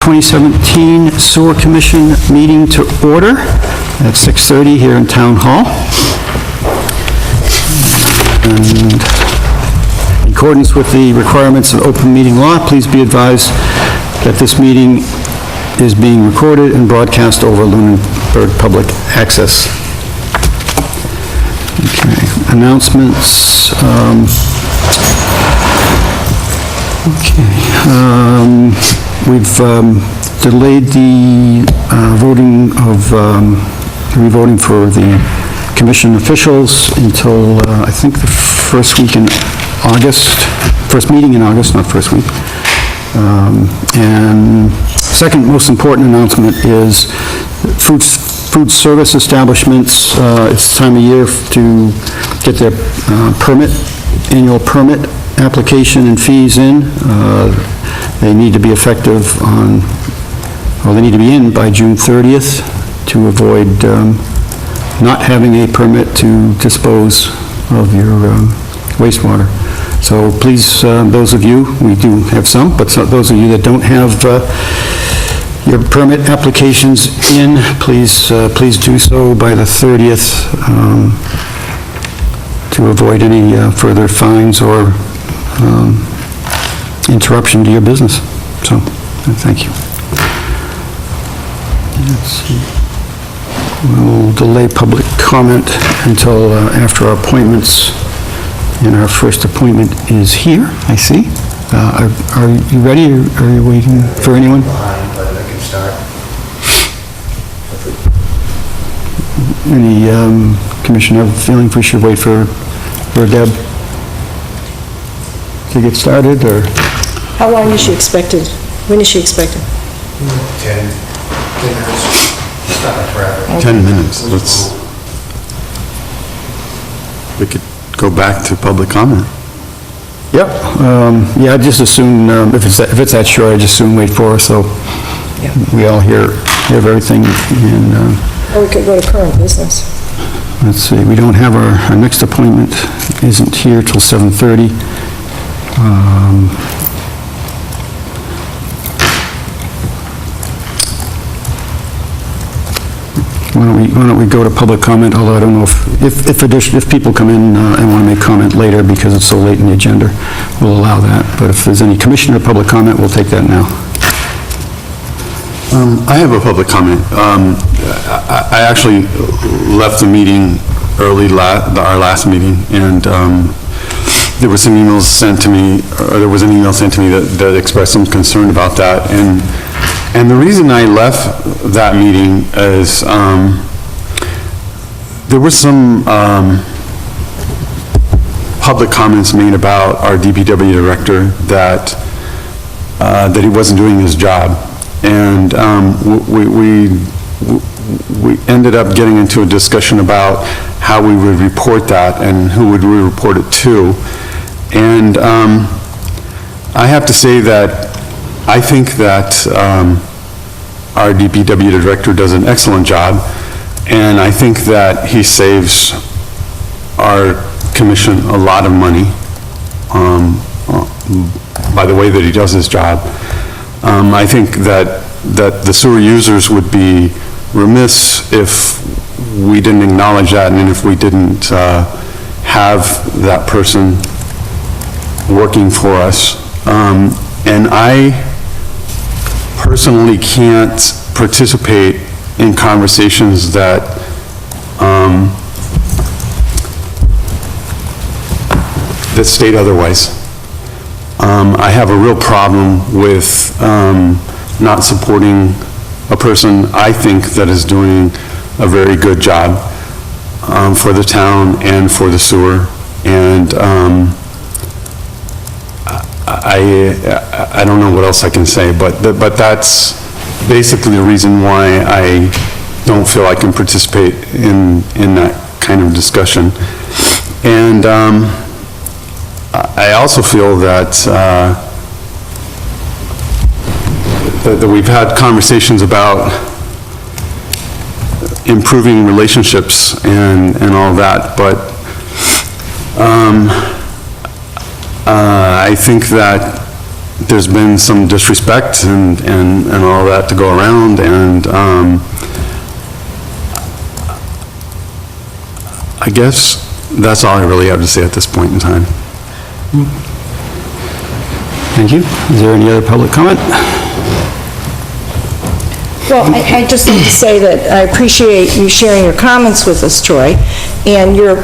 2017 Sewer Commission meeting to order at 6:30 here in Town Hall. And in accordance with the requirements of open meeting law, please be advised that this meeting is being recorded and broadcast over Lunenburg Public Access. Okay, announcements. We've delayed the re-voting for the commission officials until, I think, the first week in August, first meeting in August, not first week. And second most important announcement is food service establishments. It's the time of year to get their annual permit application and fees in. They need to be effective they need to be in by June 30th to avoid not having a permit to dispose of your wastewater. So please, those of you, we do have some, but those of you that don't have your permit applications in, please do so by the 30th to avoid any further fines or interruption to your business. So, thank you. Let's see. We'll delay public comment until after our appointments, and our first appointment is here, I see. Are you ready, or are you waiting for anyone? But I can start. Any commissioner have a feeling we should wait for Deb to get started, or? How long is she expected? When is she expected? 10 minutes. It's not forever. 10 minutes, we could go back to public comment. Yep, yeah, I just assume, if it's that short, I just assume wait for her, so Yeah. we all hear everything, and, Or we could go to current business. let's see, we don't have our next appointment isn't here till 7:30. Why don't we go to public comment, although I don't know if people come in and want to make comment later because it's so late in the agenda, we'll allow that. But if there's any commissioner public comment, we'll take that now. I have a public comment. I actually left the meeting early, our last meeting, and there was some emails sent to me, or there was an email sent to me that expressed some concern about that. And the reason I left that meeting is there was some public comments made about our DPW director that he wasn't doing his job. And we ended up getting into a discussion about how we would report that and who would we report it to. And I have to say that I think that our DPW director does an excellent job, and I think that he saves our commission a lot of money by the way that he does his job. I think that the sewer users would be remiss if we didn't acknowledge that, and if we didn't have that person working for us. And I personally can't participate in conversations that state otherwise. I have a real problem with not supporting a person I think that is doing a very good job for the town and for the sewer. And I don't know what else I can say, but that's basically the reason why I don't feel I can participate in that kind of discussion. And I also feel that that we've had conversations about improving relationships and all that, but I think that there's been some disrespect and all that to go around, and, I guess that's all I really have to say at this point in time. Thank you. Is there any other public comment? Well, I just need to say that I appreciate you sharing your comments with us, Troy, and your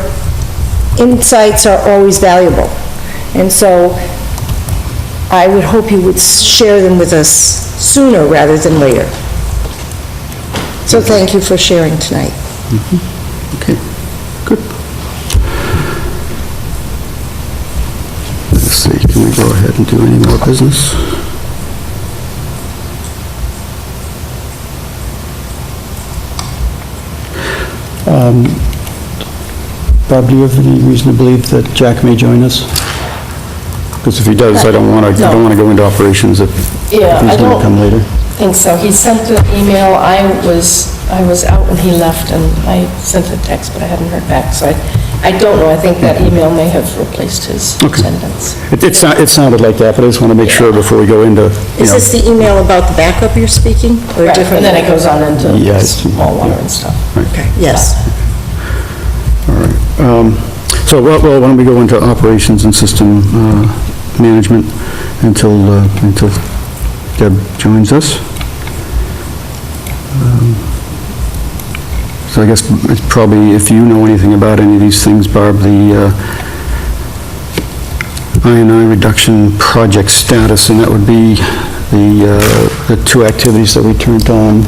insights are always valuable. And so I would hope you would share them with us sooner rather than later. So thank you for sharing tonight. Okay, good. Let's see, can we go ahead and do any more business? Bob, do you have any reason to believe that Jack may join us? Because if he does, I don't want to go into operations if Yeah, he's I going to don't come later. think so. He sent an email, I was out when he left, and I sent a text, but I haven't heard back, so I don't know. I think that email may have replaced his Okay. attendance. It sounded like that, but I just want to make sure before we go into, Is this the email about the backup you're speaking, or a Right, different? and then it goes on into Yeah, it's- small water and stuff. Okay, yes. All right. So, well, why don't we go into operations and system management until Deb joins us? So I guess it's probably, if you know anything about any of these things, Barb, the I&I reduction project status, and that would be the two activities that we turned on.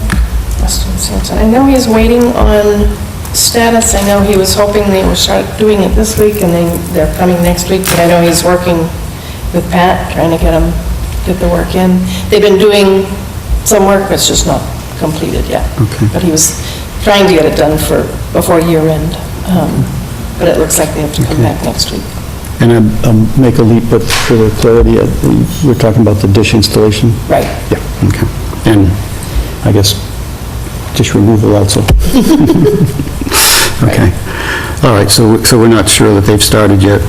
Weston Sampson. I know he's waiting on status. I know he was hoping they would start doing it this week, and they're coming next week, but I know he's working with Pat, trying to get the work in. They've been doing some work, but it's just not completed yet. Okay. But he was trying to get it done before year end. But it looks like they have to come back next week. And I'll make a leap, but for the clarity, we're talking about the dish installation? Right. Yeah, okay. And I guess dish removal also. Okay. All right, so we're not sure that they've started yet.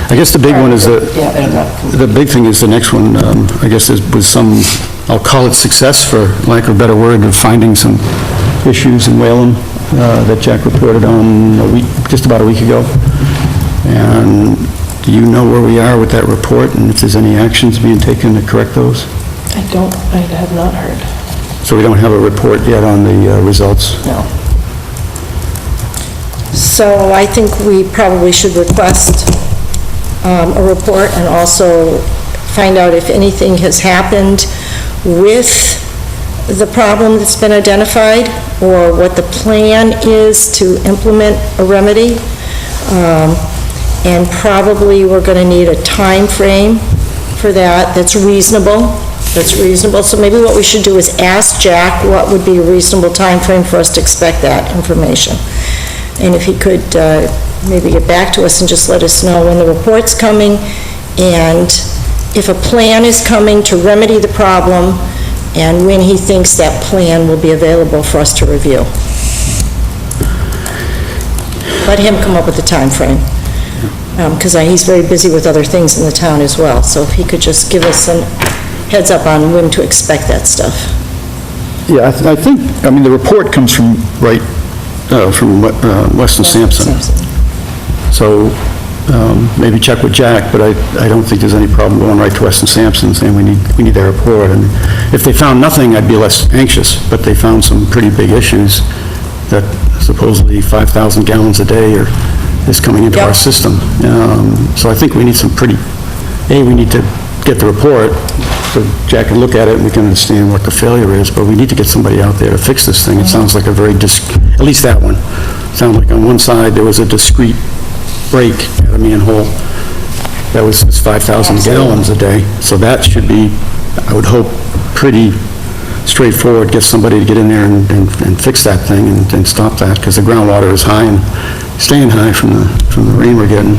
I guess the big one is Yeah, they're not complete. the big thing is the next one, I guess there was some, I'll call it success for lack of a better word, of finding some issues in Whalen that Jack reported on just about a week ago. And do you know where we are with that report and if there's any actions being taken to correct those? I have not heard. So we don't have a report yet on the results? No. So I think we probably should request a report and also find out if anything has happened with the problem that's been identified, or what the plan is to implement a remedy. And probably we're going to need a time frame for that that's reasonable. So maybe what we should do is ask Jack what would be a reasonable time frame for us to expect that information. And if he could maybe get back to us and just let us know when the report's coming, and if a plan is coming to remedy the problem, and when he thinks that plan will be available for us to review. Let him come up with a time frame, because he's very busy with other things in the town as well. So if he could just give us some heads up on when to expect that stuff. Yeah, I think, the report comes from from Weston Sampson. So maybe check with Jack, but I don't think there's any problem going right to Weston Sampson saying we need their report. And if they found nothing, I'd be less anxious, but they found some pretty big issues that supposedly 5,000 gallons a day is coming into our system. So I think we need we need to get the report so Jack can look at it and we can understand what the failure is, but we need to get somebody out there to fix this thing. It sounds like at least that one, sounds like on one side there was a discrete break at a manhole that was 5,000 gallons a day. So that should be, I would hope, pretty straightforward, get somebody to get in there and fix that thing and stop that, because the groundwater is high and staying high from the rain we're getting.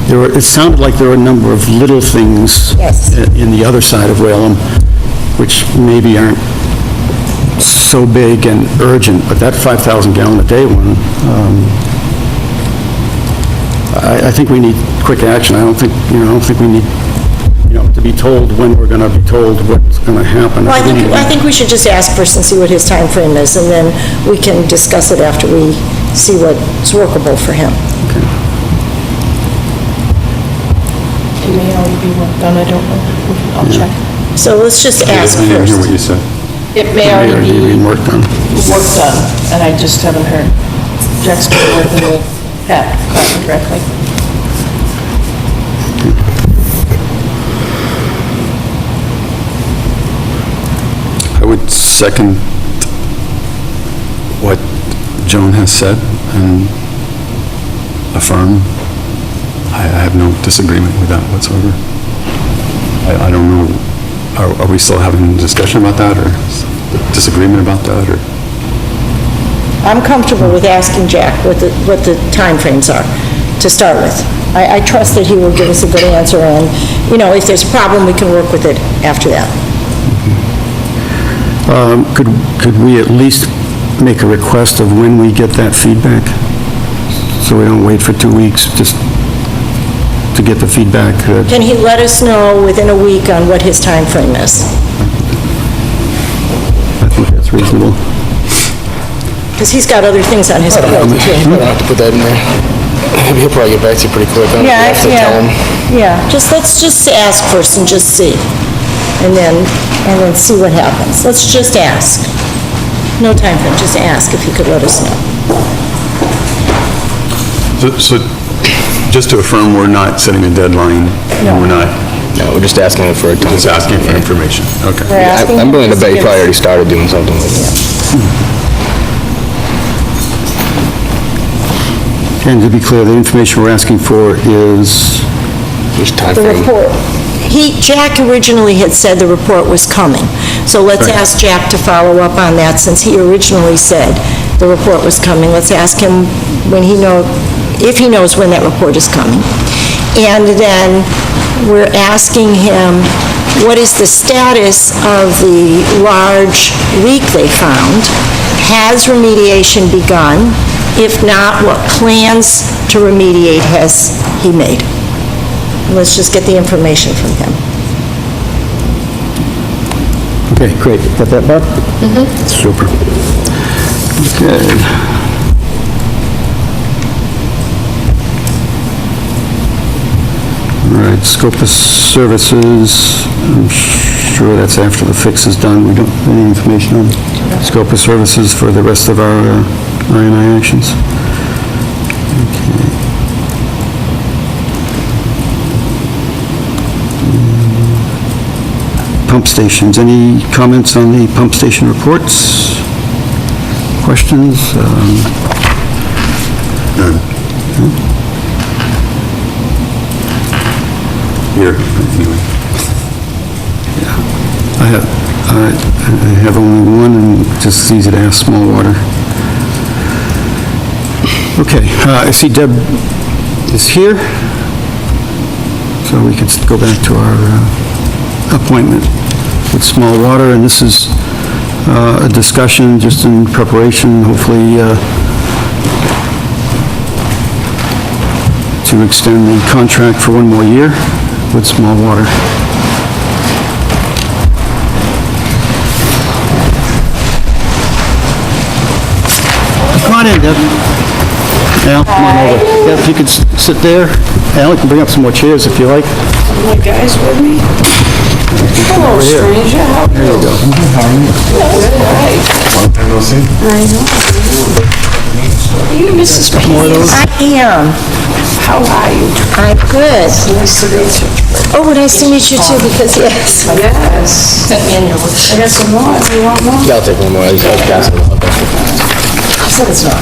It sounded like there were a number of little things in the other side of Whalen, which maybe aren't so big and urgent, but that 5,000 gallon a day one, I think we need quick action. I don't think we need, be told when we're gonna be told what's gonna happen. Well, I think we should just ask first and see what his time frame is, and then we can discuss it after we see what's workable for him. It may already be work done, I don't know. I'll check. So let's just ask I didn't hear what first. you said. It may already be Work done. work done, and I just haven't heard. Jack's been working with Pat Cotton directly. I would second what Joan has said and affirm. I have no disagreement with that whatsoever. I don't know, are we still having a discussion about that, or disagreement about that, or? I'm comfortable with asking Jack what the timeframes are, to start with. I trust that he will give us a good answer, and, you know, if there's a problem, we can work with it after that. Could we at least make a request of when we get that feedback? So we don't wait for 2 weeks, just to get the feedback that... Can he let us know within a week on what his time frame is? I think that's reasonable. Because he's got other things on his plate, I don't too. have to put that in there. He'll probably get back to you pretty quick. I don't have to tell him. Yeah, let's just ask first and just see, and then see what happens. Let's just ask. No time frame, just ask if he could let us know. So, just to affirm, we're not setting a deadline, and we're not, No, we're just asking him for a time. just asking for information, okay. We're asking I'm him willing to bet he give probably us- already started doing something like that. And to be clear, the information we're asking for is... Just time The frame. report. Jack originally had said the report was coming, so let's Right. ask Jack to follow up on that, since he originally said the report was coming. Let's ask him if he knows when that report is coming. And then we're asking him, what is the status of the large leak they found? Has remediation begun? If not, what plans to remediate has he made? Let's just get the information from him. Okay, great. Got that, Barb? Super. Okay. All right, scope of services, I'm sure that's after the fix is done. We don't have any information on scope of services for the rest of our I&I actions. Pump stations, any comments on the pump station reports? Questions? Here, anyway. I have only one, and just easy to ask, small water. Okay, I see Deb is here, so we can go back to our appointment with small water, and this is a discussion just in preparation, hopefully, to extend the contract for 1 more year with small water. Come on in, Deb. Al, come on over. Yeah, if you could sit there. Al, you can bring up some more chairs if you like. My guys with me? Hello, stranger, how are you? Are you Mrs. Peters? I am. How are you? I'm good. Nice to meet you. Oh, nice to meet you too, because, yes. Yes. I got some more, you want more? Yeah, I'll take one more. I was passing them out. I said it's not.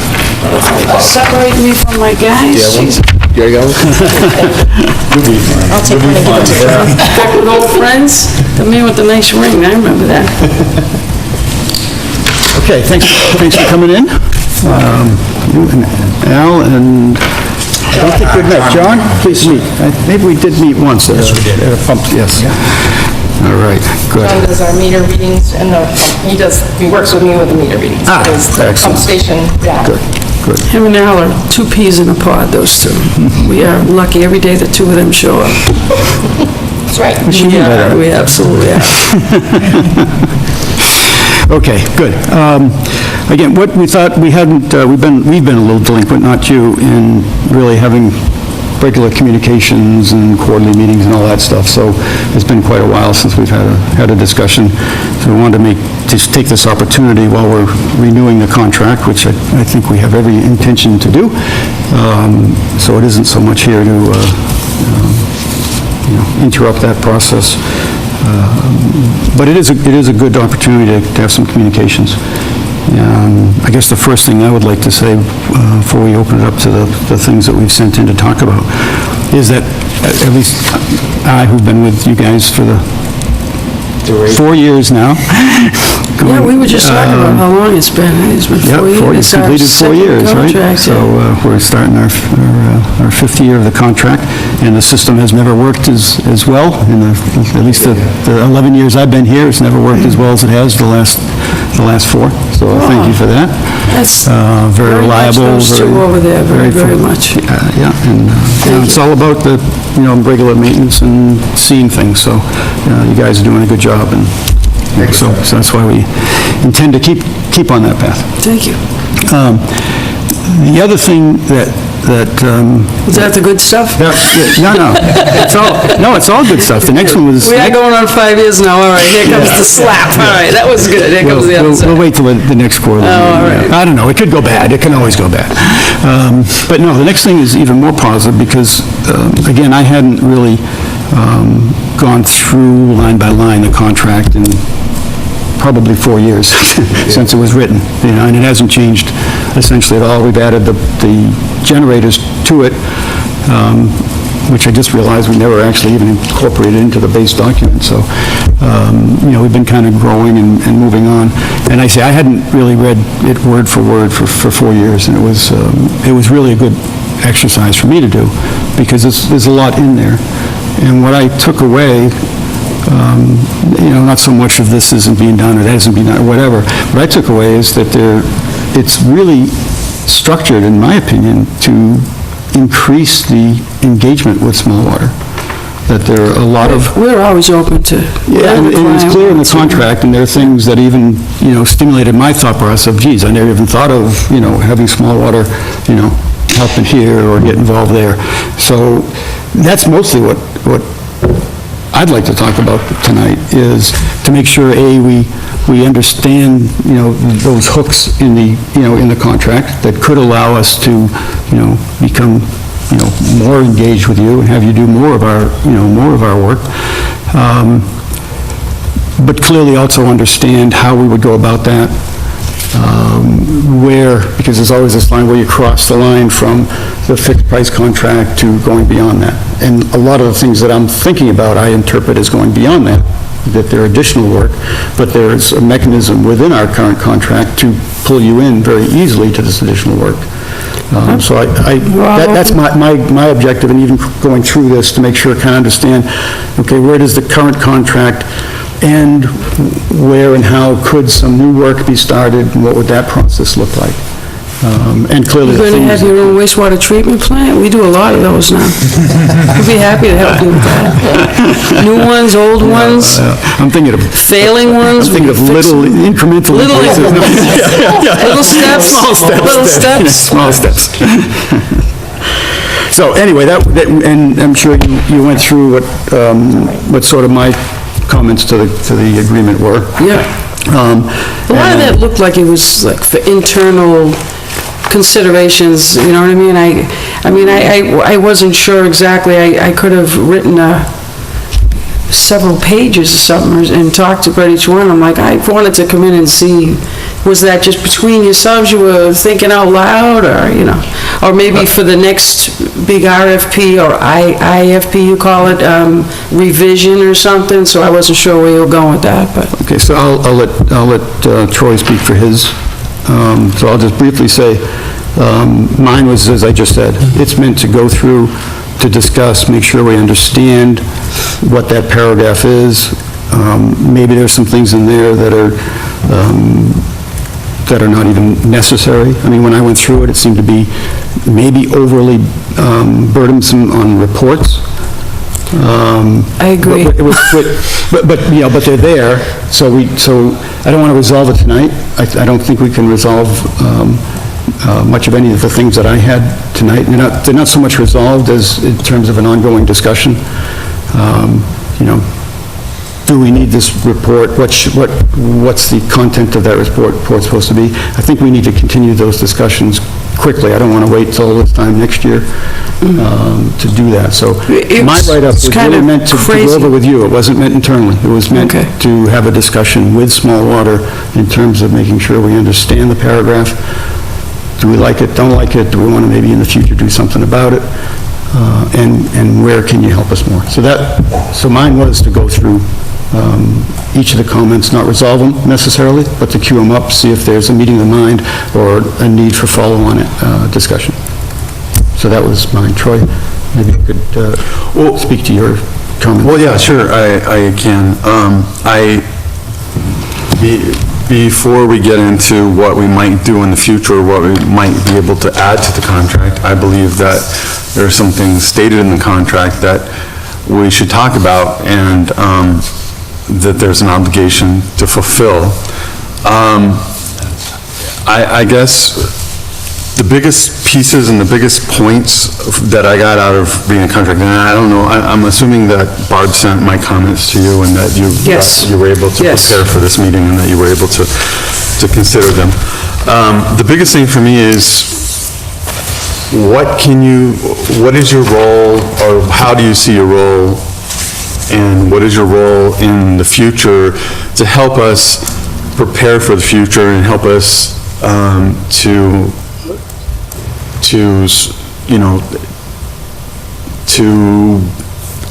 Separate me from my guys. Yeah, one. You already got one? I'll take one and give it to her. Back with old friends, the man with the nice ring, I remember that. Okay, thanks for coming in. You and Al, and I don't think we've met. John, please meet. Maybe we did meet once at a pump, yes. All right, good. John does our meter readings, and he works with me with the meter readings. Ah, Because the excellent. pump station, yeah. Good, good. Him and Al are two peas in a pod, those two. We are lucky every day that two of them show up. That's right. Yeah, we absolutely are. Okay, good. Again, what we thought, we've been a little delinquent, not you, in really having regular communications and quarterly meetings and all that stuff, so it's been quite a while since we've had a discussion. So we wanted to just take this opportunity while we're renewing the contract, which I think we have every intention to do. So it isn't so much here to, interrupt that process. But it is a good opportunity to have some communications. I guess the first thing I would like to say before we open it up to the things that we've sent in to talk about is that, at least I, who've been with you guys for the 4 years now. Yeah, we were just talking about how long it's been. It's been 4 years. It's completed 4 years, right? So we're starting our 5th year of the contract, and the system has never worked as well, at least the 11 years I've been here, it's never worked as well as it has the last 4. So thank you for that. That's Very reliable. Those two over there, very much. Yeah, and it's all about the, regular maintenance and seeing things, so you guys are doing a good job, and so that's why we intend to keep on that path. Thank you. The other thing that... Is that the good stuff? No, it's all good stuff. The next one was... We are going on 5 years now, all right, here comes the slap. All right, that was good, here comes the other side. We'll wait till the next quarter. all right. I don't know, it could go bad, it can always go bad. But no, the next thing is even more positive, because, again, I hadn't really gone through line by line the contract in probably 4 years since it was written, and it hasn't changed essentially at all. We've added the generators to it, which I just realized we never actually even incorporated into the base document, so, we've been kind of growing and moving on. And I say, I hadn't really read it word for word for 4 years, and it was really a good exercise for me to do, because there's a lot in there. And what I took away, not so much of this isn't being done, or that isn't being done, or whatever. What I took away is that it's really structured, in my opinion, to increase the engagement with small water. That there are a lot of... We're always open to... Yeah, and it's clear in the contract, and there are things that even, stimulated my thought process of, geez, I never even thought of, having small water, helping here or get involved there. So that's mostly what I'd like to talk about tonight, is to make sure, we understand, those hooks in the contract that could allow us to, become, more engaged with you and have you do more of our work. But clearly also understand how we would go about that, because there's always this line where you cross the line from the fixed price contract to going beyond that. And a lot of the things that I'm thinking about, I interpret as going beyond that there are additional work, but there's a mechanism within our current contract to pull you in very easily to this additional work. So that's my objective, and even going through this to make sure I kind of understand, okay, where does the current contract end, where and how could some new work be started, and what would that process look like? And clearly... You're going to have your own wastewater treatment plant? We do a lot of those now. We'd be happy to help you with that. New ones, old ones, I'm thinking of... failing ones. I'm thinking of little incremental... Little increases. Little steps. Small steps. Little steps. Small steps. So anyway, and I'm sure you went through what sort of my comments to the agreement were. Yeah. A lot of that looked like it was like for internal considerations, you know what I mean? I wasn't sure exactly. I could have written several pages or something and talked about each one. I'm like, I wanted to come in and see, was that just between yourselves, you were thinking out loud, or, or maybe for the next big RFP or IFP, you call it, revision or something, so I wasn't sure where you were going with that, but... Okay, so I'll let Troy speak for his. So I'll just briefly say, mine was, as I just said, it's meant to go through, to discuss, make sure we understand what that paragraph is. Maybe there's some things in there that are not even necessary. I mean, when I went through it, it seemed to be maybe overly burdensome on reports. I agree. But, you know, but they're there, so I don't want to resolve it tonight. I don't think we can resolve much of any of the things that I had tonight. They're not so much resolved as in terms of an ongoing discussion. You know, do we need this report? What's the content of that report supposed to be? I think we need to continue those discussions quickly. I don't want to wait till this time next year to do that. So my write-up was really meant to go over with you. It wasn't meant internally. It was meant Okay. to have a discussion with Small Water in terms of making sure we understand the paragraph. Do we like it, don't like it? Do we want to maybe in the future do something about it? And where can you help us more? So mine was to go through each of the comments, not resolve them necessarily, but to queue them up, see if there's a meeting of the mind or a need for follow-on discussion. So that was mine. Troy, maybe you could speak to your comment. Well, yeah, sure, I can. Before we get into what we might do in the future, what we might be able to add to the contract, I believe that there are some things stated in the contract that we should talk about, and that there's an obligation to fulfill. I guess the biggest pieces and the biggest points that I got out of reading the contract, and I don't know, I'm assuming that Barb sent my comments to you and that Yes. you were able to Yes. prepare for this meeting and that you were able to consider them. The biggest thing for me is, what is your role, or how do you see your role, and what is your role in the future to help us prepare for the future and help us you know, to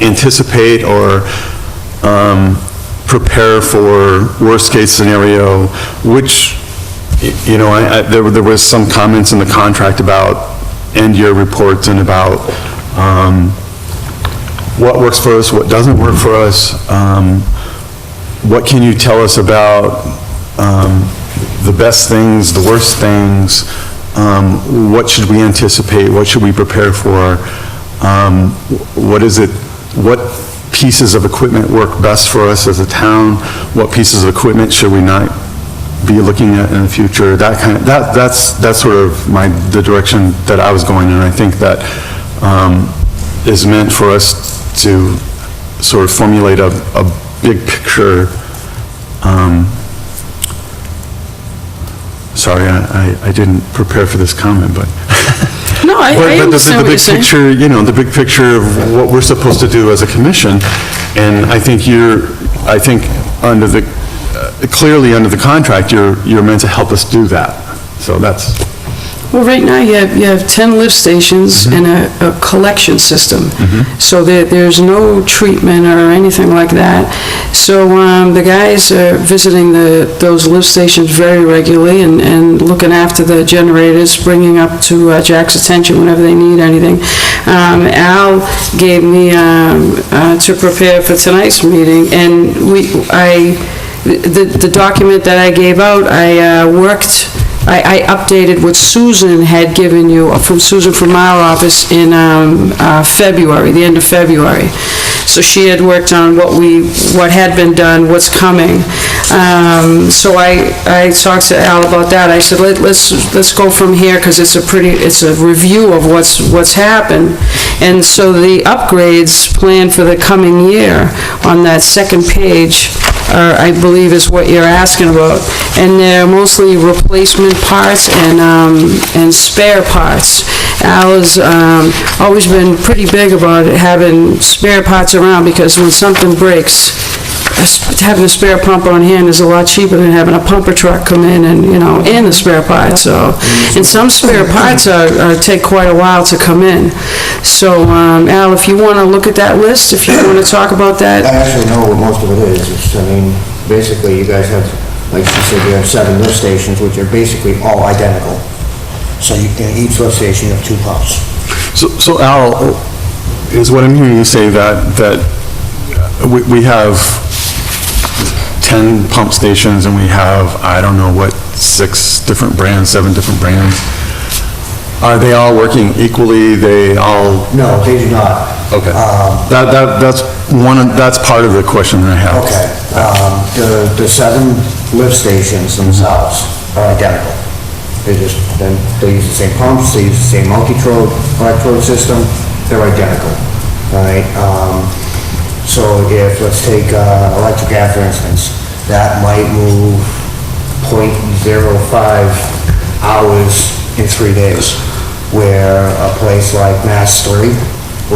anticipate or prepare for worst-case scenario, which, you know, there was some comments in the contract about end-year reports and about what works for us, what doesn't work for us. What can you tell us about the best things, the worst things? What should we anticipate? What should we prepare for? What pieces of equipment work best for us as a town? What pieces of equipment should we not be looking at in the future? That's sort of the direction that I was going in. I think that is meant for us to sort of formulate a big picture. Sorry, I didn't prepare for this comment, but... No, I understand what you're saying. The big picture, you know, the big picture of what we're supposed to do as a commission, and I think under the, clearly under the contract, you're meant to help us do that. So that's... Well, right now, you have 10 lift stations and a collection system. So there's no treatment or anything like that. So the guys are visiting those lift stations very regularly and looking after the generators, bringing up to Jack's attention whenever they need anything. Al gave me to prepare for tonight's meeting, and the document that I gave out, I updated what Susan had given you, from Susan from our office in February, the end of February. So she had worked on what had been done, what's coming. So I talked to Al about that. I said, let's go from here, because it's a review of what's happened. And so the upgrades planned for the coming year on that second page, I believe is what you're asking about. And they're mostly replacement parts and spare parts. Al has always been pretty big about having spare parts around, because when something breaks, having a spare pump on hand is a lot cheaper than having a pumper truck come in and, you know, and the spare parts, so. And some spare parts take quite a while to come in. So, Al, if you want to look at that list, if you want to talk about that. I actually know what most of it is. Basically, you guys have, like you said, you have 7 lift stations, which are basically all identical. So each lift station, you have 2 pumps. So Al, is what I'm hearing you say that we have 10 pump stations and we have, I don't know what, 6 different brands, 7 different brands. Are they all working equally? They all, No, they do not. okay. That's part of the question that I have. Okay, the 7 lift stations themselves are identical. They use the same pumps, they use the same multi-trode, electrode system, they're identical, all right? So if, let's take, electric air, for instance, that might move 0.05 hours in 3 days, where a place like Mass 3,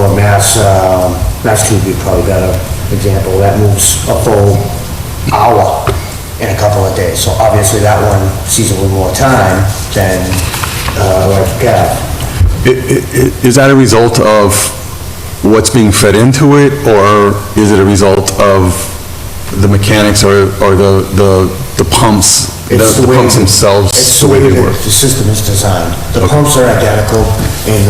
or Mass 2 would be probably a better example, that moves a full hour in a couple of days. So obviously that one sees a little more time than electric air. Is that a result of what's being fed into it, or is it a result of the mechanics or the pumps, the It's the way- pumps themselves, It's the way they work? The system is designed. The pumps are identical, and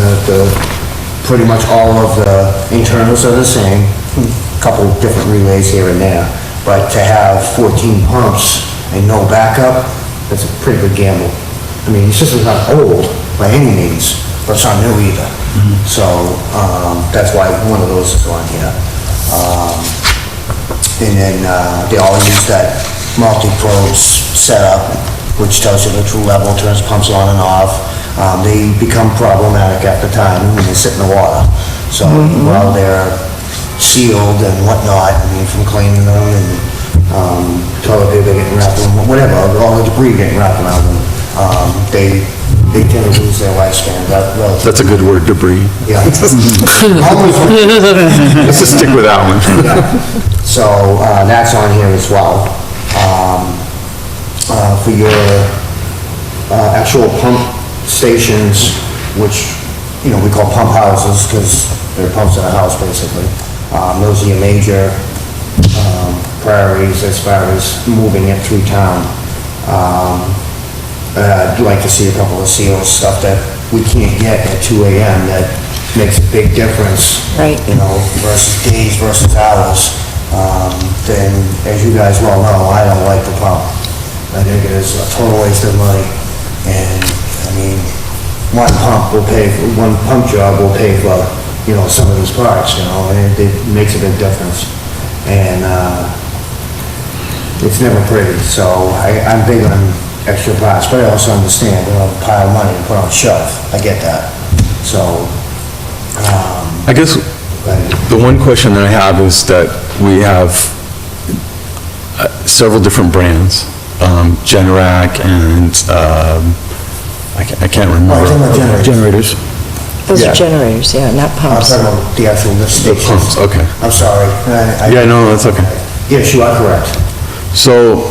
pretty much all of the internals are the same, a couple different relays here and there, but to have 14 pumps and no backup, that's a pretty good gamble. I mean, the system's not old by any means, but it's not new either. So, that's why one of those is on here. And then, they all use that multi-probes setup, which tells you the true level, turns pumps on and off. They become problematic after time when they sit in the water. So while they're sealed and whatnot, I mean, from cleaning them and, toilet paper getting wrapped around them, whatever, all the debris getting wrapped around them, they tend to lose their lifespan, That's a good word, debris. Yeah. Almost. Let's just stick with that one. So, that's on here as well. For your, actual pump stations, which, we call pump houses, because they're pumps in a house, basically. Those are your major, priorities as far as moving it through town. I'd like to see a couple of seals, stuff that we can't get at 2 AM that makes a big difference. Right. Versus days versus hours. Then, as you guys well know, I don't like the pump. I think it is a total waste of money. And, I mean, one pump job will pay for, some of these parts, and it makes a big difference. And, it's never pretty, so I'm big on extra parts, but I also understand, pile of money and put on a shelf. I get that. So, I guess the one question that I have is that we have several different brands, Generac and, I can't remember. Generators. Those Yeah. are generators, yeah, not I'm pumps. talking about the actual lift stations. pumps, okay. I'm sorry. Yeah, no, that's okay. Yes, you are correct. So,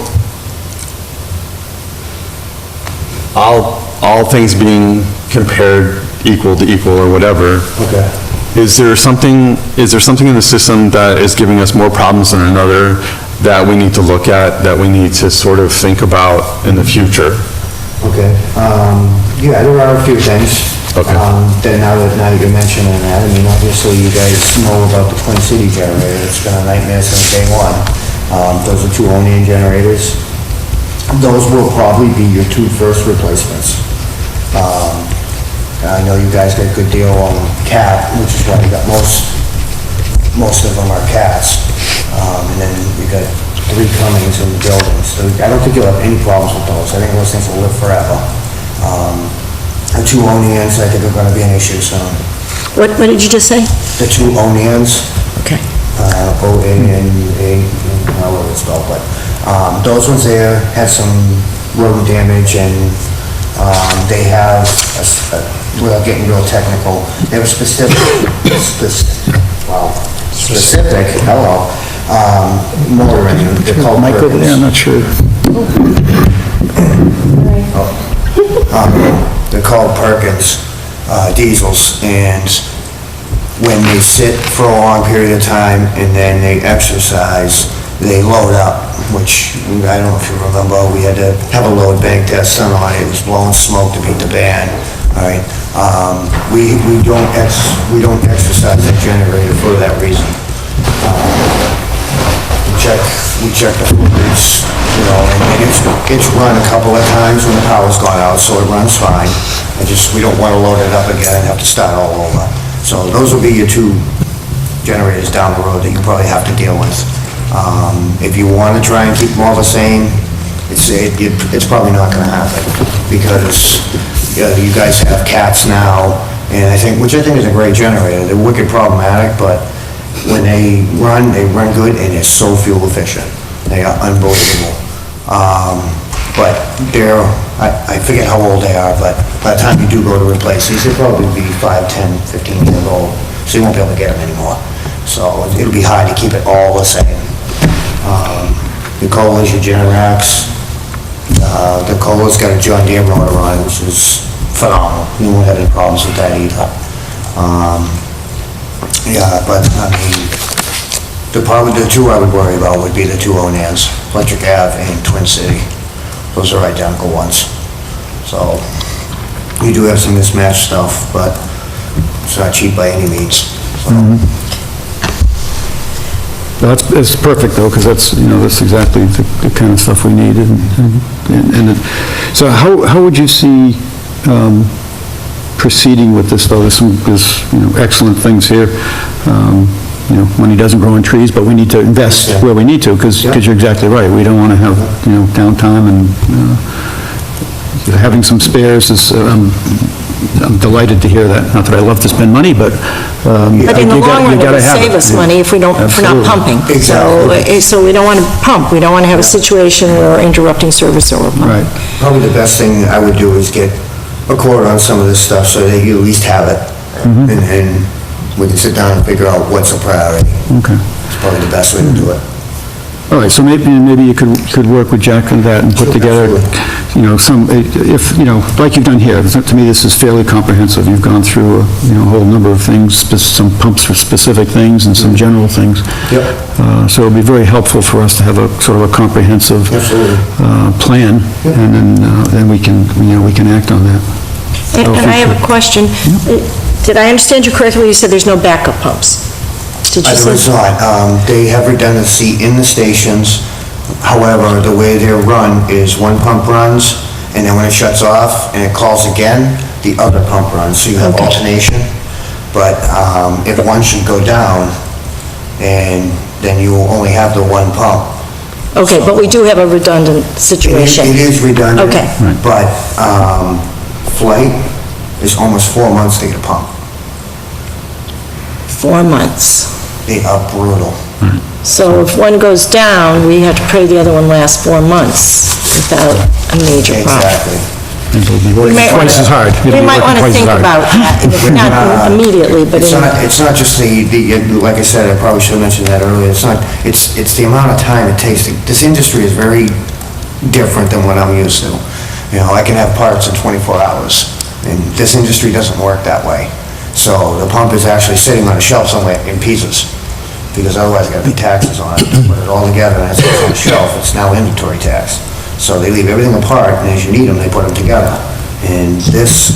all things being compared equal to equal or whatever, Okay. is there something in the system that is giving us more problems than another that we need to look at, that we need to sort of think about in the future? Okay, yeah, there are a few things. Okay. That now that you're mentioning that, I mean, obviously you guys know about the Twin City generator, it's been a nightmare since day one. Those are 2 O'Neill generators. Those will probably be your 2 first replacements. I know you guys got a good deal on cat, which is why you got most of them are cats. And then you got 3 Cummings in the building, so I don't think you'll have any problems with those. I think those things will live forever. The 2 O'Neills, I think are gonna be an issue soon. What did you just say? The 2 O'Neills, Okay. O-A-N-A, however it's spelled, but, those ones there had some rodent damage and, they have, without getting real technical, they were specific, hello, motor in them. They're called Mike over there, I'm not sure. They're called Perkins diesels, and when they sit for a long period of time and then they exercise, they load up, which, I don't know if you remember, we had to have a load bank test done on it, it was blowing smoke to beat the band, all right? We don't exercise that generator for that reason. we check the fluids, you know, and it's run a couple of times when the power's gone out, so it runs fine. We don't wanna load it up again and have to start all over. So those will be your two generators down the road that you probably have to deal with. If you wanna try and keep them all the same, it's probably not gonna happen, because, you guys have cats now, and which I think is a great generator. They're wicked problematic, but when they run good, and they're so fuel efficient. They are unbelievable. But I forget how old they are, but by the time you do go to replace these, they'll probably be 5, 10, 15 years old, so you won't be able to get them anymore. So it'll be hard to keep it all the same. The Cola's your Generacs. The Cola's got a John Deere motor on it, which is phenomenal. You won't have any problems with that either. Yeah, but, I mean, the two I would worry about would be the two Onans, Electric Ave and Twin City. Those are identical ones. So, you do have some mismatched stuff, but it's not cheap by any means. It's perfect, though, because that's exactly the kind of stuff we need, so how would you see proceeding with this, though? There's excellent things here. Money doesn't grow on trees, but we need to invest where we need to, because you're exactly right. We don't want to have, downtime, and having some spares is, I'm delighted to hear that. Not that I love to spend money, but But in the long run, it gotta will have save us money if we're not Absolutely. pumping. Exactly. So we don't want to pump, we don't want to have a situation where we're interrupting service or we're pumping. Right. Probably the best thing I would do is get a quote on some of this stuff, so that you at least have it, and we can sit down and figure out what's a priority. Okay. It's probably the best way to do it. All right, so maybe you could work with Jack on that and put together, like you've done here. To me, this is fairly comprehensive. You've gone through a whole number of things, some pumps for specific things and some general things. Yep. So it'll be very helpful for us to have a sort of a comprehensive Absolutely. plan, and then we can act on that. And I have a question. Did I understand you correctly? You said there's no backup pumps? Did you There is say? not. They have redundancy in the stations. However, the way they're run is one pump runs, and then when it shuts off and it calls again, the other pump runs, so you have Okay. alternation. But if one should go down, and then you will only have the one pump. Okay, but we do have a redundant It situation. is redundant. Okay. But Flight is almost 4 months to get a pump. 4 months. They are brutal. So if one goes down, we have to pray the other one lasts 4 months without a major problem. Exactly. It'll be We might twice as hard. It'll We be might working want to twice as think hard. about that, not immediately, but It's not just like I said, I probably should have mentioned that earlier, it's the amount of time it takes. This industry is very different than what I'm used to. I can have parts in 24 hours, and this industry doesn't work that way. So the pump is actually sitting on a shelf somewhere in pieces, because otherwise there's gotta be taxes on it. Put it all together, and as it's on a shelf, it's now inventory tax. So they leave everything apart, and as you need them, they put them together. And this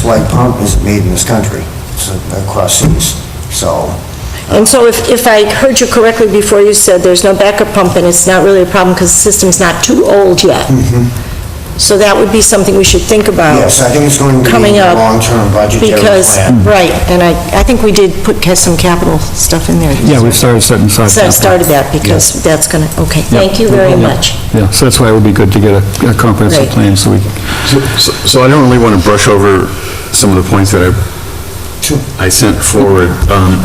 Flight pump isn't made in this country, it's across seas, so. And so if I heard you correctly before, you said there's no backup pump and it's not really a problem because the system's not too old yet. So that would be something we should think about. Yes, I think it's going to be Coming a up, long-term budgetary Because, plan. right, and I think we did put some capital stuff in there. Yeah, we started setting aside. So I capital. started that because that's gonna, okay, thank you very much. Yeah, so that's why it would be good to get a comprehensive Right. plan, so we, So I don't really want to brush over some of the points that I sent forward,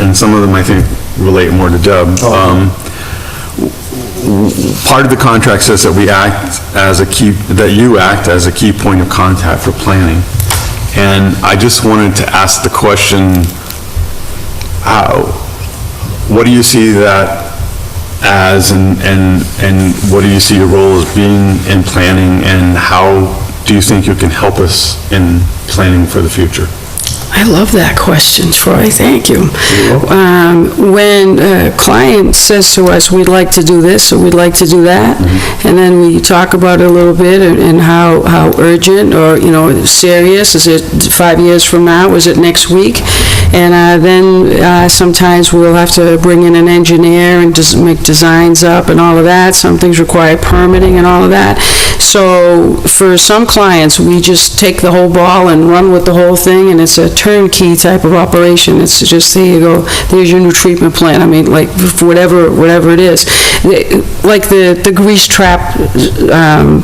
and some of them I think relate more to Deb. Part of the contract says that you act as a key point of contact for planning. And I just wanted to ask the question, what do you see that as, and what do you see your role as being in planning, and how do you think you can help us in planning for the future? I love that question, Troy, thank you. When a client says to us, we'd like to do this, or we'd like to do that, and then we talk about it a little bit, and how urgent, or, serious, is it 5 years from now, is it next week? And then sometimes we'll have to bring in an engineer and just make designs up and all of that. Some things require permitting and all of that. So for some clients, we just take the whole ball and run with the whole thing, and it's a turnkey type of operation. It's just, there you go, there's your new treatment plant. I mean, like, whatever it is. Like the grease trap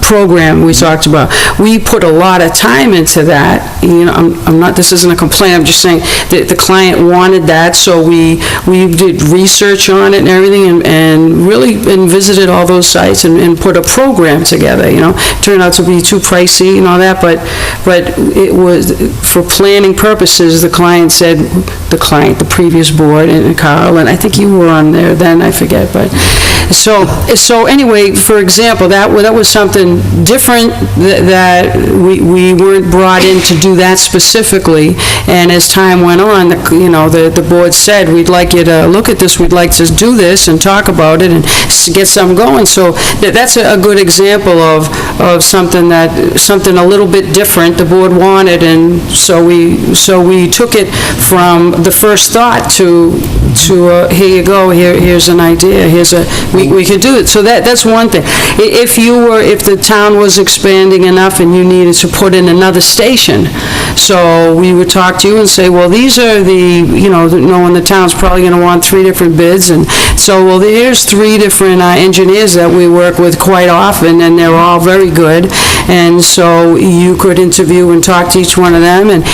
program we talked about, we put a lot of time into that. I'm not, this isn't a complaint, I'm just saying that the client wanted that, so we did research on it and everything, and really visited all those sites and put a program together, Turned out to be too pricey and all that, but it was, for planning purposes, the the previous board, and Carl, and I think you were on there then, I forget, but, so anyway, for example, that was something different, that we weren't brought in to do that specifically, and as time went on, the board said, we'd like you to look at this, we'd like to do this and talk about it and get something going, so that's a good example of something a little bit different the board wanted, and so we took it from the first thought to here you go, here's an idea, we could do it. So that's one thing. If the town was expanding enough and you needed to put in another station, so we would talk to you and say, well, these are knowing the town's probably going to want 3 different bids, and so, well, here's 3 different engineers that we work with quite often, and they're all very good, and so you could interview and talk to each one of them, and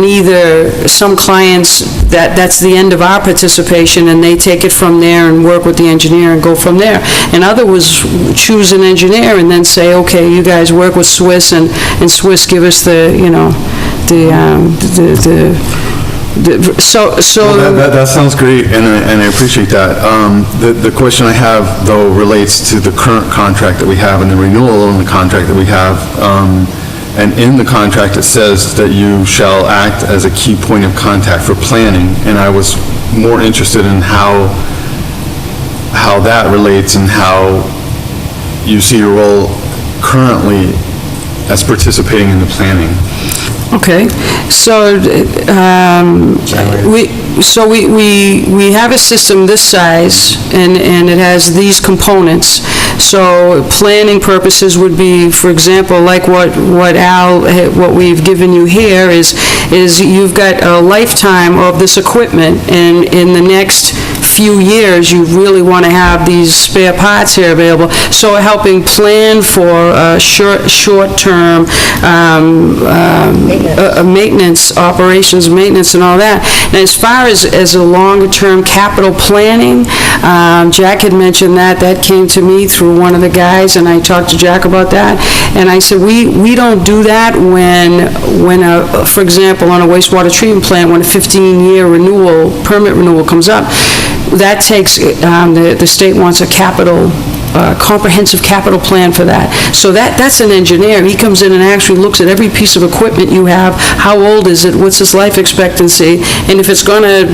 either some clients, that's the end of our participation, and they take it from there and work with the engineer and go from there. And other was choose an engineer and then say, okay, you guys work with Swiss, and Swiss give us That sounds great, and I appreciate that. The question I have, though, relates to the current contract that we have and the renewal on the contract that we have. And in the contract, it says that you shall act as a key point of contact for planning, and I was more interested in how that relates and how you see your role currently as participating in the planning. Okay, so, we have a system this size, and it has these components. So planning purposes would be, for example, like what we've given you here is you've got a lifetime of this equipment, and in the next few years, you really want to have these spare parts here available. So helping plan for short-term maintenance, operations, maintenance, and all that. And as far as a longer-term capital planning, Jack had mentioned that came to me through one of the guys, and I talked to Jack about that, and I said, we don't do that when for example, on a wastewater treatment plant, when a 15-year permit renewal comes up, that takes, the state wants a comprehensive capital plan for that. So that's an engineer. He comes in and actually looks at every piece of equipment you have, how old is it, what's its life expectancy, and if it's going to,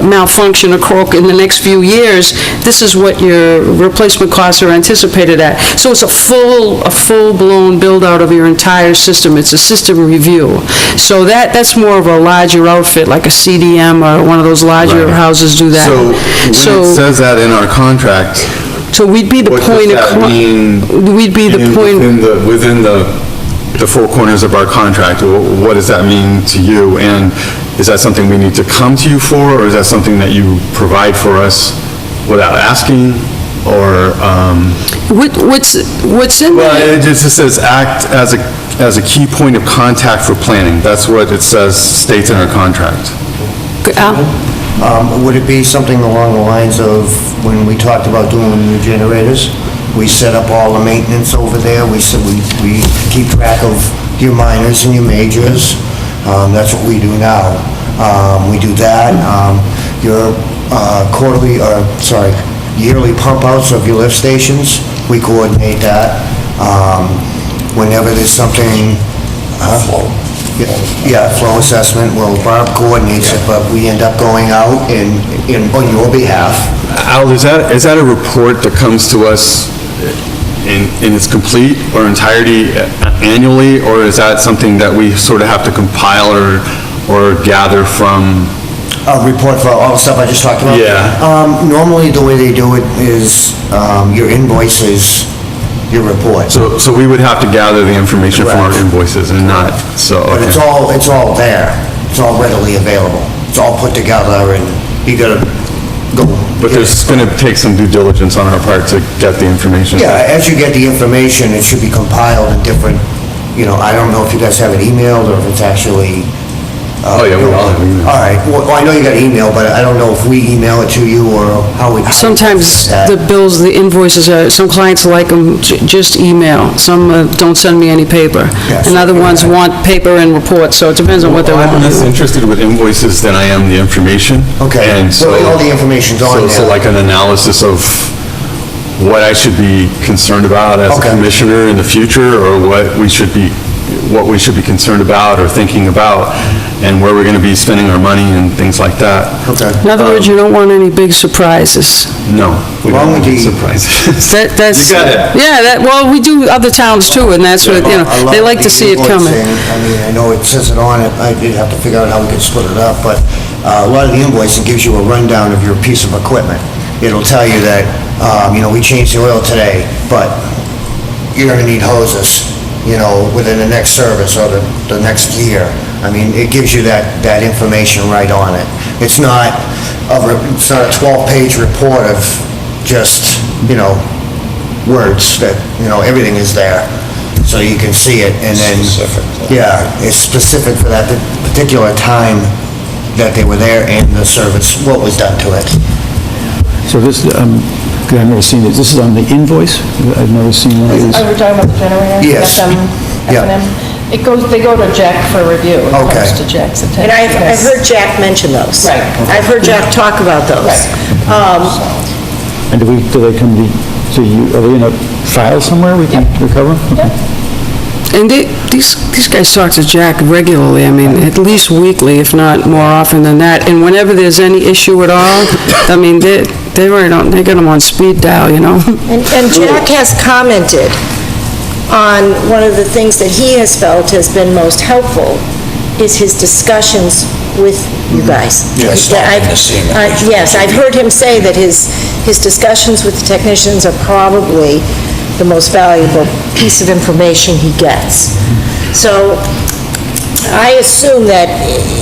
malfunction or croak in the next few years, this is what your replacement costs are anticipated at. So it's a full-blown build-out of your entire system. It's a system review. So that's more of a larger outfit, like a CDM or one of those larger houses do that. So when it says that in our contract, so we'd be the what point does of... that mean We'd be the point... within the 4 corners of our contract? What does that mean to you? And is that something we need to come to you for, or is that something that you provide for us without asking, or? What's in Well, there? it just says act as a key point of contact for planning. That's what it states in our contract. Al? Would it be something along the lines of when we talked about doing new generators? We set up all the maintenance over there. We keep track of your minors and your majors. That's what we do now. We do that. Your yearly pump outs of your lift stations, we coordinate that. Whenever there's something... Yeah, flow assessment, well, Barb coordinates it, but we end up going out on your behalf. Al, is that a report that comes to us in its complete or entirety annually, or is that something that we sort of have to compile or gather from? A report for all the stuff I just talked about? Yeah. Normally, the way they do it is, your invoices, your report. So we would have to gather the information from our Correct. invoices and not, so, But okay. it's all there. It's all readily available. It's all put together, and you gotta go. But there's gonna take some due diligence on our part to get the information. Yeah, as you get the information, it should be compiled in different, I don't know if you guys have it emailed or if it's actually... Oh, yeah, we all have email. All right, well, I know you got email, but I don't know if we email it to you or how we... Sometimes that. the bills, the invoices, some clients like them just email. Some don't send me any paper. Yes. And other ones want paper and reports, so it depends on what they Well, I'm want. less interested with invoices than I am the information. Okay, And so... well, all the information's on So there. like an analysis of what I should be concerned about as a Okay. commissioner in the future, or what we should be concerned about or thinking about, and where we're gonna be spending our money and things like that. Okay. In other words, you don't want any big surprises. No, we Wrong don't with want the- surprises. That's... You got it. Yeah, well, we do other towns too, and that's what, I love they like to the see it coming. invoicing. I mean, I know it says it on it, I did have to figure out how we could split it up, but a lot of the invoicing gives you a rundown of your piece of equipment. It'll tell you that, we changed the oil today, but you're gonna need hoses, within the next service or the next year. I mean, it gives you that information right on it. It's not a 12-page report of just, words that, everything is there, so you can see it, and then... Yeah, it's specific for that particular time that they were there and the service, what was done to it. So this, I've never seen it, this is on the invoice? I've never seen one of these. Are we talking about the generator? Yes. Yeah. FM? They go to Jack for review. It Okay. comes to Jack's attention. And I've heard Jack mention those. Right. I've heard Jack talk about those. And do they come to you, are they in a file somewhere we can recover them? Okay. And these guys talk to Jack regularly, I mean, at least weekly, if not more often than that. And whenever there's any issue at all, I mean, they get them on speed dial, And Jack has commented on one of the things that he has felt has been most helpful is his discussions with you guys. Yes, Yes, I've heard him say that his discussions with the technicians are probably the most valuable piece of information he gets. So I assume that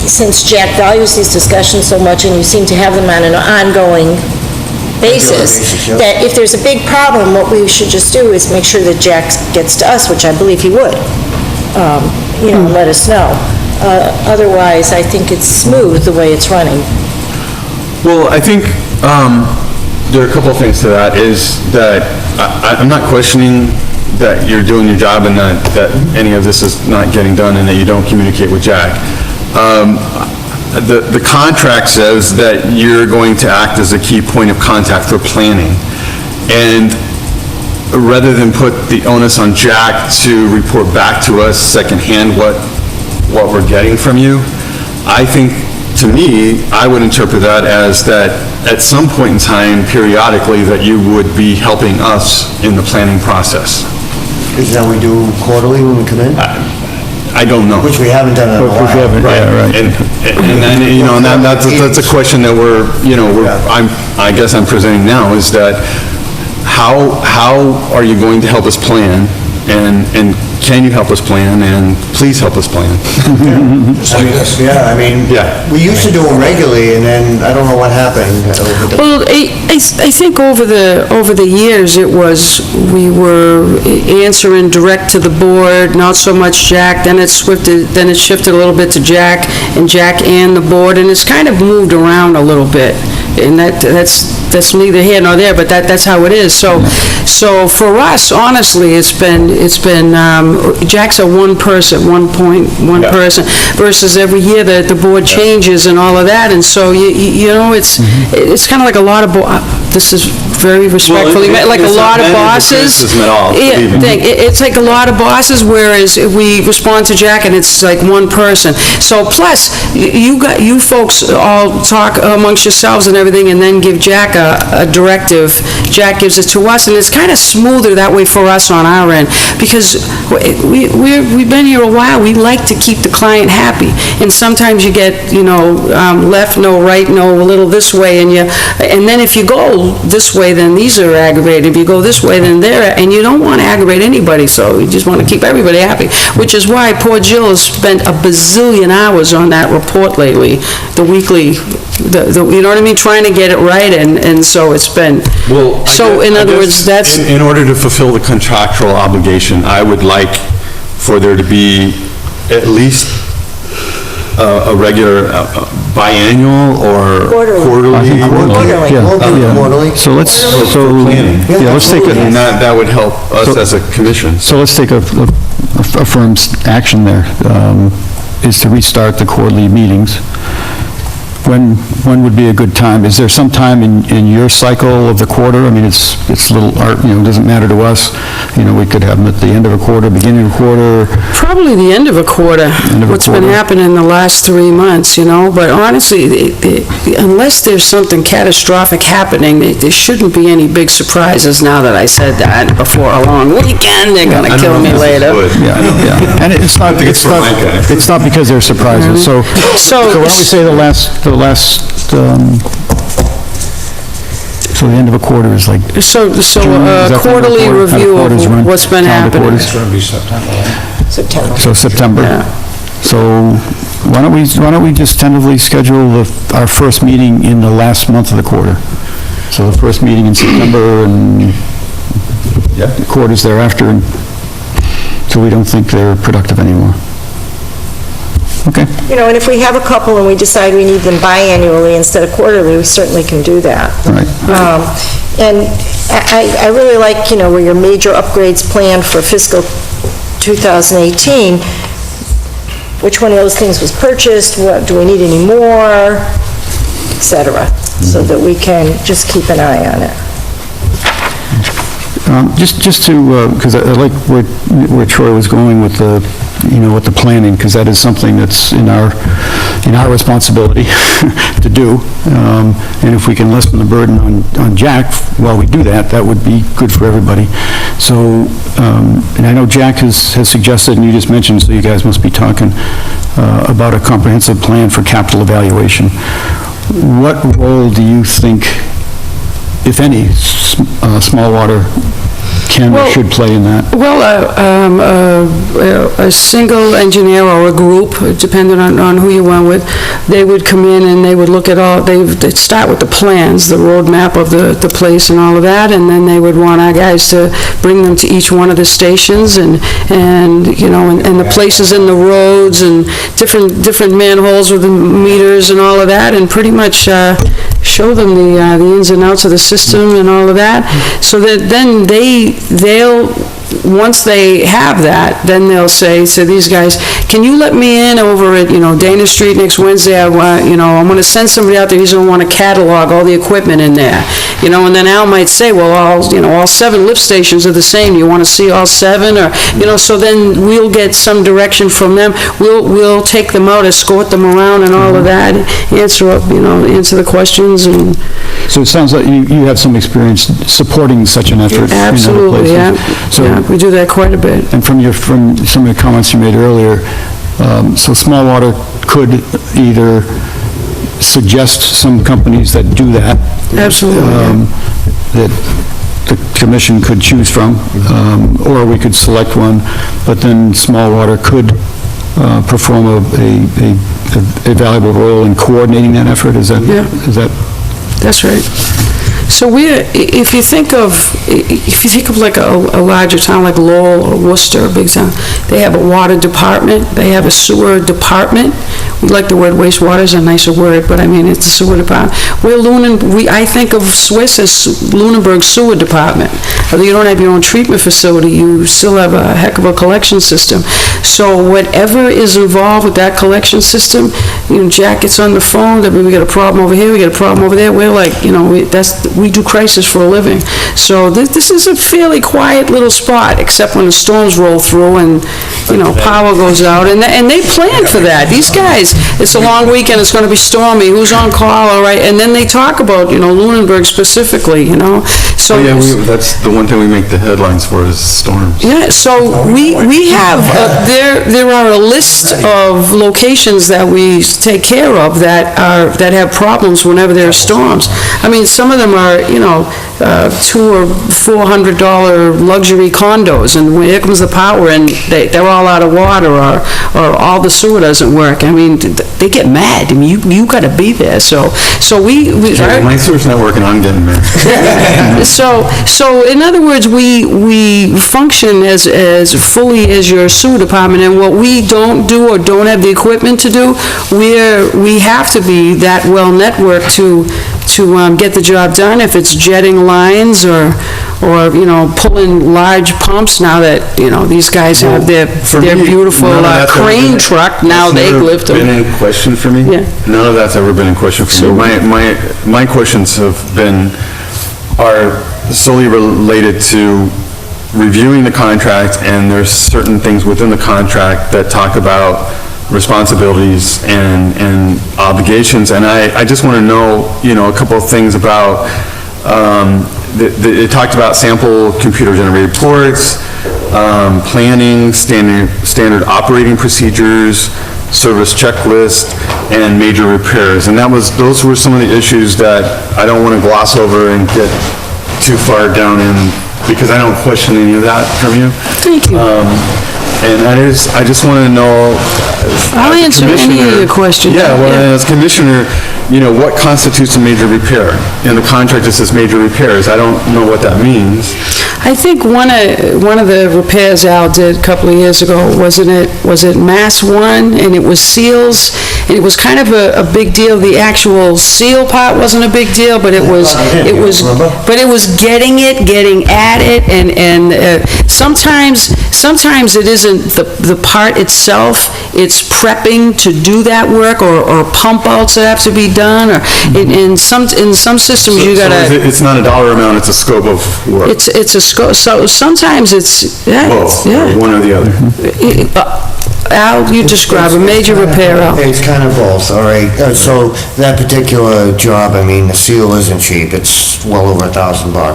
since Jack values these discussions so much and you seem to have them on an ongoing basis, basis, yep. that if there's a big problem, what we should just do is make sure that Jack gets to us, which I believe he would, let us know. Otherwise, I think it's smooth the way it's running. Well, I think, there are a couple of things to that, is that I'm not questioning that you're doing your job and that any of this is not getting done and that you don't communicate with Jack. The contract says that you're going to act as a key point of contact for planning. And rather than put the onus on Jack to report back to us secondhand what we're getting from you, I think, to me, I would interpret that as that at some point in time, periodically, that you would be helping us in the planning process. Is that we do quarterly when we come in? I don't know. Which we haven't done in a while. Which we haven't, yeah, right. And that's a question that I guess I'm presenting now, is that how are you going to help us plan? And can you help us plan? And please help us plan. Yeah, I mean, Yeah. we used to do them regularly, and then I don't know what happened. Well, I think over the years, it was, we were answering direct to the board, not so much Jack, then it shifted a little bit to Jack, and the board, and it's kind of moved around a little bit. And that's neither here nor there, but that's how it is. So for us, honestly, it's been, Jack's a one person versus every year that the board changes and all of that, and so, it's kind of like a lot of, this is very respectfully, it- like a it's lot not of meant as a bosses. criticism at all, Yeah, believe me. it's like a lot of bosses, whereas if we respond to Jack and it's like one person. So plus, you folks all talk amongst yourselves and everything, and then give Jack a directive. Jack gives it to us, and it's kind of smoother that way for us on our end, because we've been here a while, we like to keep the client happy, and sometimes you get, left, no, right, no, a little this way, and then if you go this way, then these are aggravated, if you go this way, then they're, and you don't want to aggravate anybody, so you just want to keep everybody happy, which is why poor Jill has spent a bazillion hours on that report lately, the weekly, you know what I mean, trying to get it right, and so it's been, Well, so in other words, that's, In order to fulfill the contractual obligation, I would like for there to be at least a regular biannual or Quarterly. I think quarterly. Quarterly. Yeah, We'll do it yeah. quarterly. So let's, For planning. yeah, let's take a, And that would help us as a commission. so let's take a firm action there, is to restart the quarterly meetings. When would be a good time? Is there some time in your cycle of the quarter? I mean, it's a little, it doesn't matter to us. We could have them at the end of a quarter, beginning of a quarter. probably the end of a quarter, of a what's been quarter. happening in the last 3 months, but honestly, unless there's something catastrophic happening, there shouldn't be any big surprises now that I said that before a long weekend, they're gonna kill me later. Yeah, yeah. And it's not, think it's for my guy. it's not because they're surprises, so why don't we say the last, so the end of a quarter is like So June, is that the quarterly quarter? How the review quarters run? of what's been Calendar happening. quarters? September. So September. So why don't we just tentatively schedule our first meeting in the last month of the quarter? So the first meeting in September and the quarters thereafter, and so we don't think they're productive anymore. Okay. And if we have a couple and we decide we need them biannually instead of quarterly, we certainly can do that. All right. And I really like, where your major upgrades planned for fiscal 2018, which one of those things was purchased, what, do we need any more, et cetera, so that we can just keep an eye on it. Just to, because I like where Troy was going with with the planning, because that is something that's in our responsibility to do. And if we can lessen the burden on Jack while we do that, that would be good for everybody. So, and I know Jack has suggested, and you just mentioned, so you guys must be talking about a comprehensive plan for capital evaluation. What role do you think, if any, small water can or should play in that? Well, a single engineer or a group, depending on who you went with, they would come in and they would look at they'd start with the plans, the roadmap of the place and all of that, and then they would want our guys to bring them to each one of the stations and the places in the roads and different manholes with the meters and all of that, and pretty much show them the ins and outs of the system and all of that, so that then they'll, once they have that, then they'll say to these guys, can you let me in over at, Dana Street next Wednesday? I'm going to send somebody out there, he's going to want to catalog all the equipment in there. And then Al might say, well, all 7 lift stations are the same, you want to see all 7? Or, so then we'll get some direction from them. We'll take them out, escort them around and all of that, answer the questions and... So it sounds like you have some experience supporting such an effort in other places. Absolutely, yeah. So, Yeah, we do that quite a bit. and from some of the comments you made earlier, so Small Water could either suggest some companies that do that. Absolutely, yeah. That the commission could choose from, or we could select one, but then Small Water could perform a valuable role in coordinating that effort. Is that? Yeah. Is that? That's right. So if you think of like a larger town like Lowell or Worcester, a big town, they have a water department, they have a sewer department, we like the word wastewater is a nicer word, but I mean, it's the sewer department. I think of Swiss as Lunenburg Sewer Department. Although you don't have your own treatment facility, you still have a heck of a collection system. So whatever is involved with that collection system, Jack gets on the phone, that we got a problem over here, we got a problem over there, we're like, we do crisis for a living. So this is a fairly quiet little spot, except when the storms roll through and, power goes out, and they plan for that. These guys, it's a long weekend, it's gonna be stormy, who's on call, all right, and then they talk about, Lunenburg specifically, so. Yeah, that's the one thing we make the headlines for is storms. Yeah, so we have, there are a list of locations that we take care of that have problems whenever there are storms. I mean, some of them are, $200 or $400 luxury condos, and when here comes the power and they're all out of water, or all the sewer doesn't work. I mean, they get mad. I mean, you gotta be there, so we. My sewer's not working, I'm getting mad. So in other words, we function as fully as your sewer department, and what we don't do or don't have the equipment to do, we have to be that well networked to get the job done. If it's jetting lines or pulling large pumps, now that, these guys have their beautiful crane truck, now they lift them. That's never been in question for me? Yeah. None of that's ever been in question for me. My questions are solely related to reviewing the contract, and there's certain things within the contract that talk about responsibilities and obligations, and I just want to know, a couple of things about, it talked about sample computer-generated reports, planning, standard operating procedures, service checklist, and major repairs, and those were some of the issues that I don't want to gloss over and get too far down in, because I don't question any of that from you. Thank you. And I just want to know. I'll as a answer any of your commissioner- questions. Yeah, well, as commissioner, what constitutes a major repair? In the contract, it says major repairs. I don't know what that means. I think one of the repairs Al did a couple of years ago, was it Mass One, and it was seals, and it was kind of a big deal. The actual seal part wasn't a big deal, but it was getting at it, and sometimes it isn't the part itself, it's prepping to do that work, or pump outs that have to be done, or in some systems you gotta. So it's not a dollar amount, it's a scope of work. It's a scope, so sometimes it's, yeah, Both, or yeah. one or the other. Al, you describe a major repair, Al. It's kind of both, all right. So that particular job, I mean, the seal isn't cheap. It's well over $1,000, all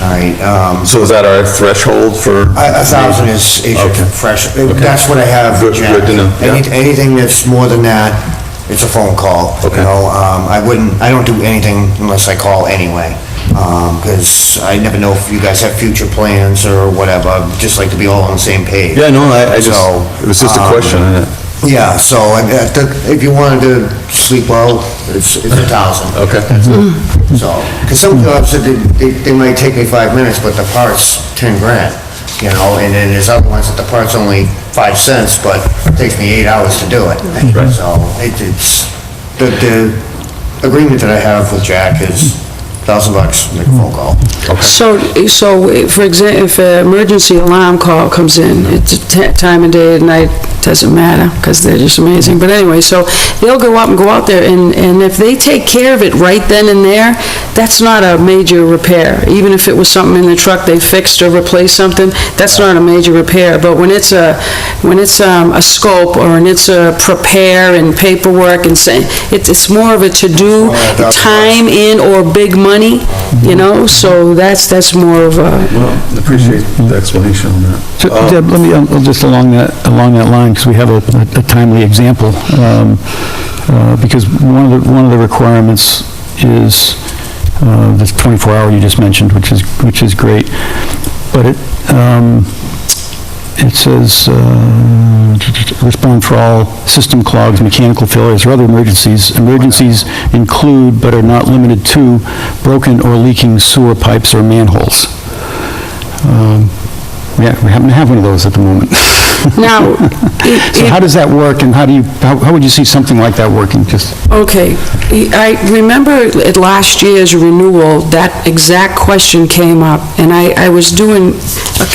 right? So is that our threshold for? 1,000 is Okay. fresh. That's what I have. Good Jack. to know, yeah. Anything that's more than that, it's a phone call. Okay. I don't do anything unless I call anyway. Because I never know if you guys have future plans or whatever. I'd just like to be all on the same page. Yeah, no, So, it was just a question. Yeah, so if you wanted to sleep well, it's 1,000. Okay. So, because some jobs, they might take me 5 minutes, but the part's 10 grand, and then there's other ones that the part's only 5 cents, but it takes me 8 hours to do it. Right. So, it's, the agreement that I have with Jack is $1,000, make a phone call. So, for example, if an emergency alarm call comes in, it's a time of day and night, doesn't matter, because they're just amazing. But anyway, so they'll go out there, and if they take care of it right then and there, that's not a major repair. Even if it was something in the truck they fixed or replaced something, that's not a major repair. But when it's a scope, or when it's a prepare and paperwork, and say, it's more of a to-do, time in or big money, so that's more of a. Well, appreciate the explanation on that. So, Deb, let me, just along that line, because we have a timely example, because one of the requirements is this 24-hour you just mentioned, which is great, but it says, respond for all system clogs, mechanical failures, or other emergencies. Emergencies include, but are not limited to, broken or leaking sewer pipes or manholes. We happen to have one of those at the moment. Now, So how does that work, and how would you see something like that working? Just, okay, I remember at last year's renewal, that exact question came up, and I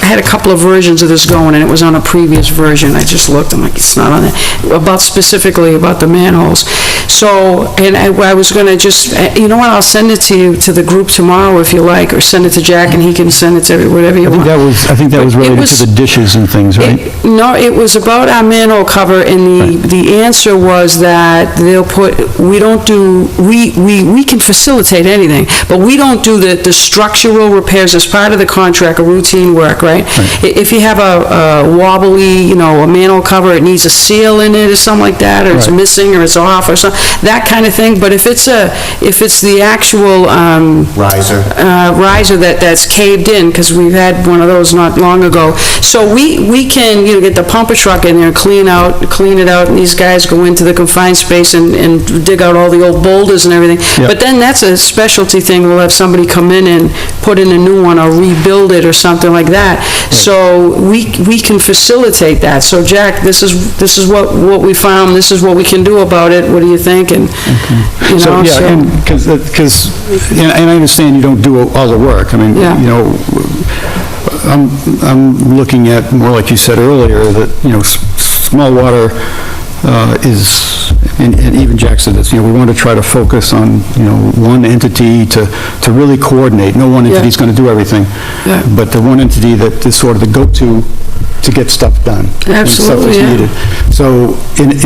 had a couple of versions of this going, and it was on a previous version. I just looked, I'm like, it's not on it, specifically about the manholes. So, and I was gonna just, you know what, I'll send it to you, to the group tomorrow if you like, or send it to Jack and he can send it to whatever you want. I think that was But it related was- to the dishes and things, right? No, it was about our manhole cover, and the answer was that they'll put, we don't do, we can facilitate anything, but we don't do the structural repairs as part of the contract, or routine work, right? If you have a wobbly, a manhole cover, it needs a seal in it or something like that, or it's Right. missing, or it's off, or something, that kind of thing, but if it's the actual, Riser. riser that's caved in, because we've had one of those not long ago. So we can, get the pumper truck in there, clean it out, and these guys go into the confined space and dig out all the old boulders and everything. Yep. But then that's a specialty thing, we'll have somebody come in and put in a new one, or rebuild it, or something like that. So we can facilitate that. So Jack, this is what we found, this is what we can do about it, what do you think? And, So, yeah, and, because, and I understand you don't do all the work. I mean, Yeah. I'm looking at, more like you said earlier, that, small water is, and even Jack said this, we want to try to focus on, one entity to really coordinate. No one entity's going to do everything. Yeah. But the one entity that is sort of the go-to to get stuff done. when Absolutely, stuff yeah. is needed. So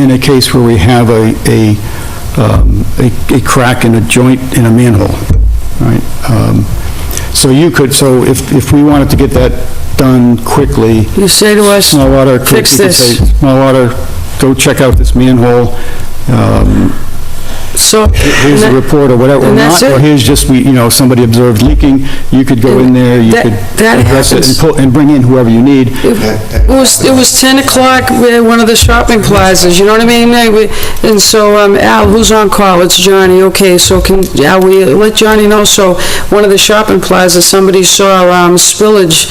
in a case where we have a crack in a joint in a manhole, right? So if we wanted to get that done quickly, You say to us, small water, we could fix this. say, small water, go check out this manhole, So. here's the report, or whatever, or and that's not, or it. here's just, somebody observed leaking, you could go in there, you That- could that address it happens. and bring in whoever you need. It was 10 o'clock at one of the shopping plazas, you know what I mean? And so, Al, who's on call? It's Johnny, okay, so Al, we let Johnny know, so one of the shopping plazas, somebody saw, spillage,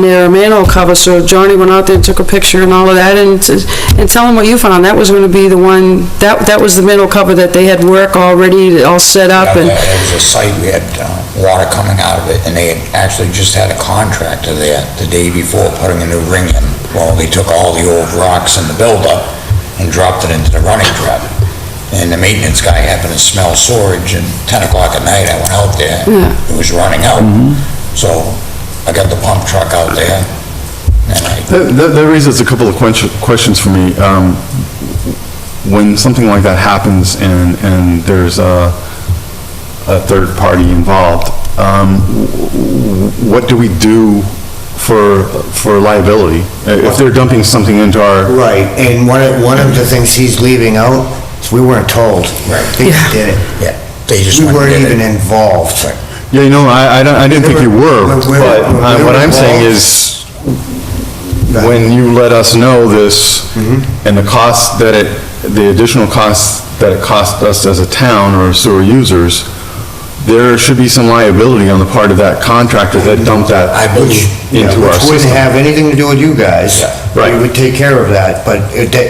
near a manhole cover, so Johnny went out there and took a picture and all of that, and tell him what you found. That was gonna be the one, that was the manhole cover that they had work already, all set up, and, It was a site, we had water coming out of it, and they had actually just had a contractor there the day before putting a new ring in. Well, they took all the old rocks in the buildup and dropped it into the running trap. And the maintenance guy happened to smell sewage, and 10 o'clock at night, I went out there, it was running out. So I got the pump truck out there, and That raises a couple of questions for me. When something like that happens and there's a third party involved, what do we do for liability? If they're dumping something into our... Right, and one of the things he's leaving out is we weren't told. Right. They just did it. yeah, they just We went and weren't did even it. involved. Yeah, I didn't think you were, We're- but what I'm saying is, when you let us know this, and the cost the additional costs that it cost us as a town or sewer users, there should be some liability on the part of that contractor that dumped that I believe, into our Which wouldn't system. have anything to do with you guys. Yeah. Right. We would take care of that, but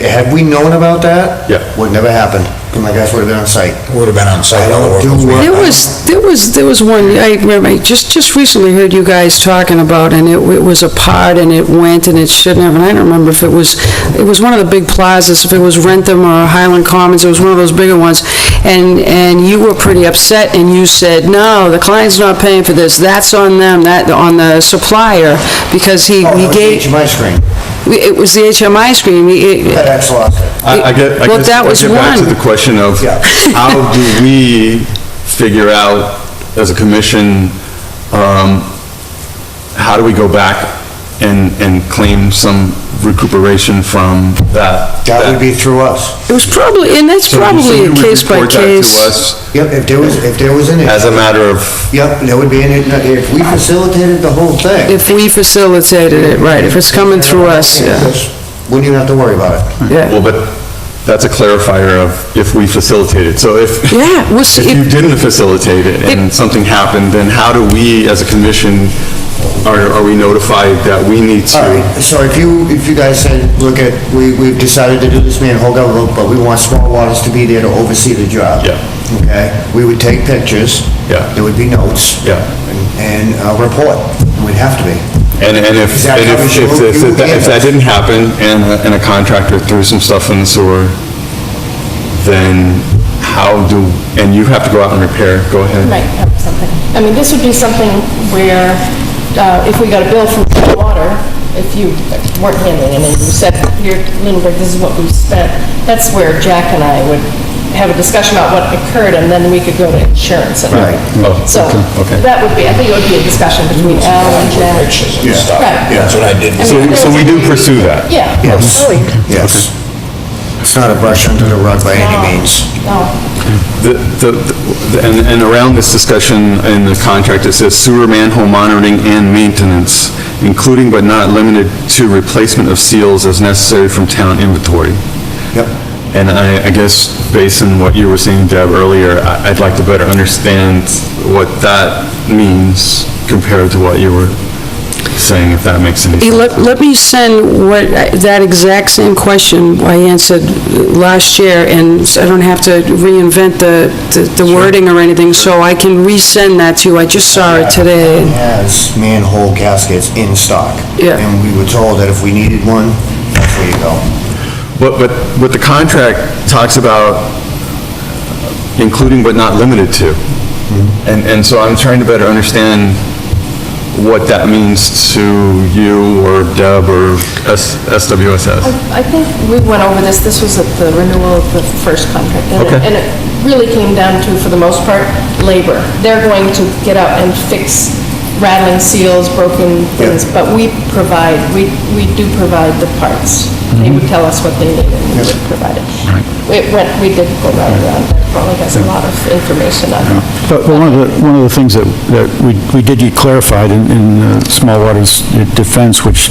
had we known about that? Yeah. Would never happen. My guys would have been on site. Would have been on site, all the work do was work. There was one, I remember, I just recently heard you guys talking about, and it was a part, and it went, and it shouldn't have, and I don't remember if it was one of the big plazas, if it was Rentham or Highland Commons, it was one of those bigger ones, and you were pretty upset, and you said, no, the client's not paying for this, that's on them, on the supplier, because he gave, HMI screen. it was the HMI screen, FedEx lost it. I Well, guess that was I get back to one. the question of, Yeah. how do we figure out, as a commission, how do we go back and claim some recuperation from that? That would be through us. it was probably, and that's So you probably a would case by report that case. to us Yep, if there was an as a issue. matter of, Yep, there would be if we facilitated the whole thing. If we facilitated it, right, if it's coming through us, yeah, Wouldn't even have to worry about it. yeah. well, but that's a clarifier of if we facilitated. So if, Yeah, well, see, if you didn't facilitate it and something happened, then how do we, as a commission, are we notified that we need All to? right, so if you guys said, look at, we've decided to do this manhole cover, but we want Small Waters to be there to oversee the job. Yeah. Okay, we would take pictures. Yeah. There would be notes. Yeah. And a report, we'd have to be. And if, Is that and covers you? if that didn't happen and a contractor threw some stuff in the sewer, then how do, and you have to go out and repair, go ahead. Might have something. I mean, this would be something where, if we got a bill from water, if you weren't handling it, and you said, here, Lunenburg, this is what we spent, that's where Jack and I would have a discussion about what occurred, and then we could go to insurance. and- Right. Oh, So, okay. that would be, I think it would be a discussion between Al and Jack. Pictures and Yeah. stuff. Right. That's what I did. So we do pursue that? Yeah. Yes. Oh, yeah. Yes. It's not a brush under the rug by any means. No. And around this discussion in the contract, it says sewer manhole monitoring and maintenance, including but not limited to replacement of seals as necessary from town inventory. Yep. And I guess, based on what you were saying, Deb, earlier, I'd like to better understand what that means compared to what you were saying, if that makes any Hey, sense. Let me send what, that exact same question I answered last year, and I don't have to reinvent the wording or anything, so I can resend that to you. I just saw it today. Has manhole gaskets in stock. Yeah. And we were told that if we needed one, that's where you go. But the contract talks about including but not limited to. And so I'm trying to better understand what that means to you or Deb or SWSS. I think we went over this was at the renewal of the first contract. Okay. And it really came down to, for the most part, labor. They're going to get out and fix rattling seals, broken things, but we do provide the parts. They would tell us what they needed, and we would provide it. We did go right around, that probably has a lot of information on it. But one of the things that we did get clarified in Small Waters defense, which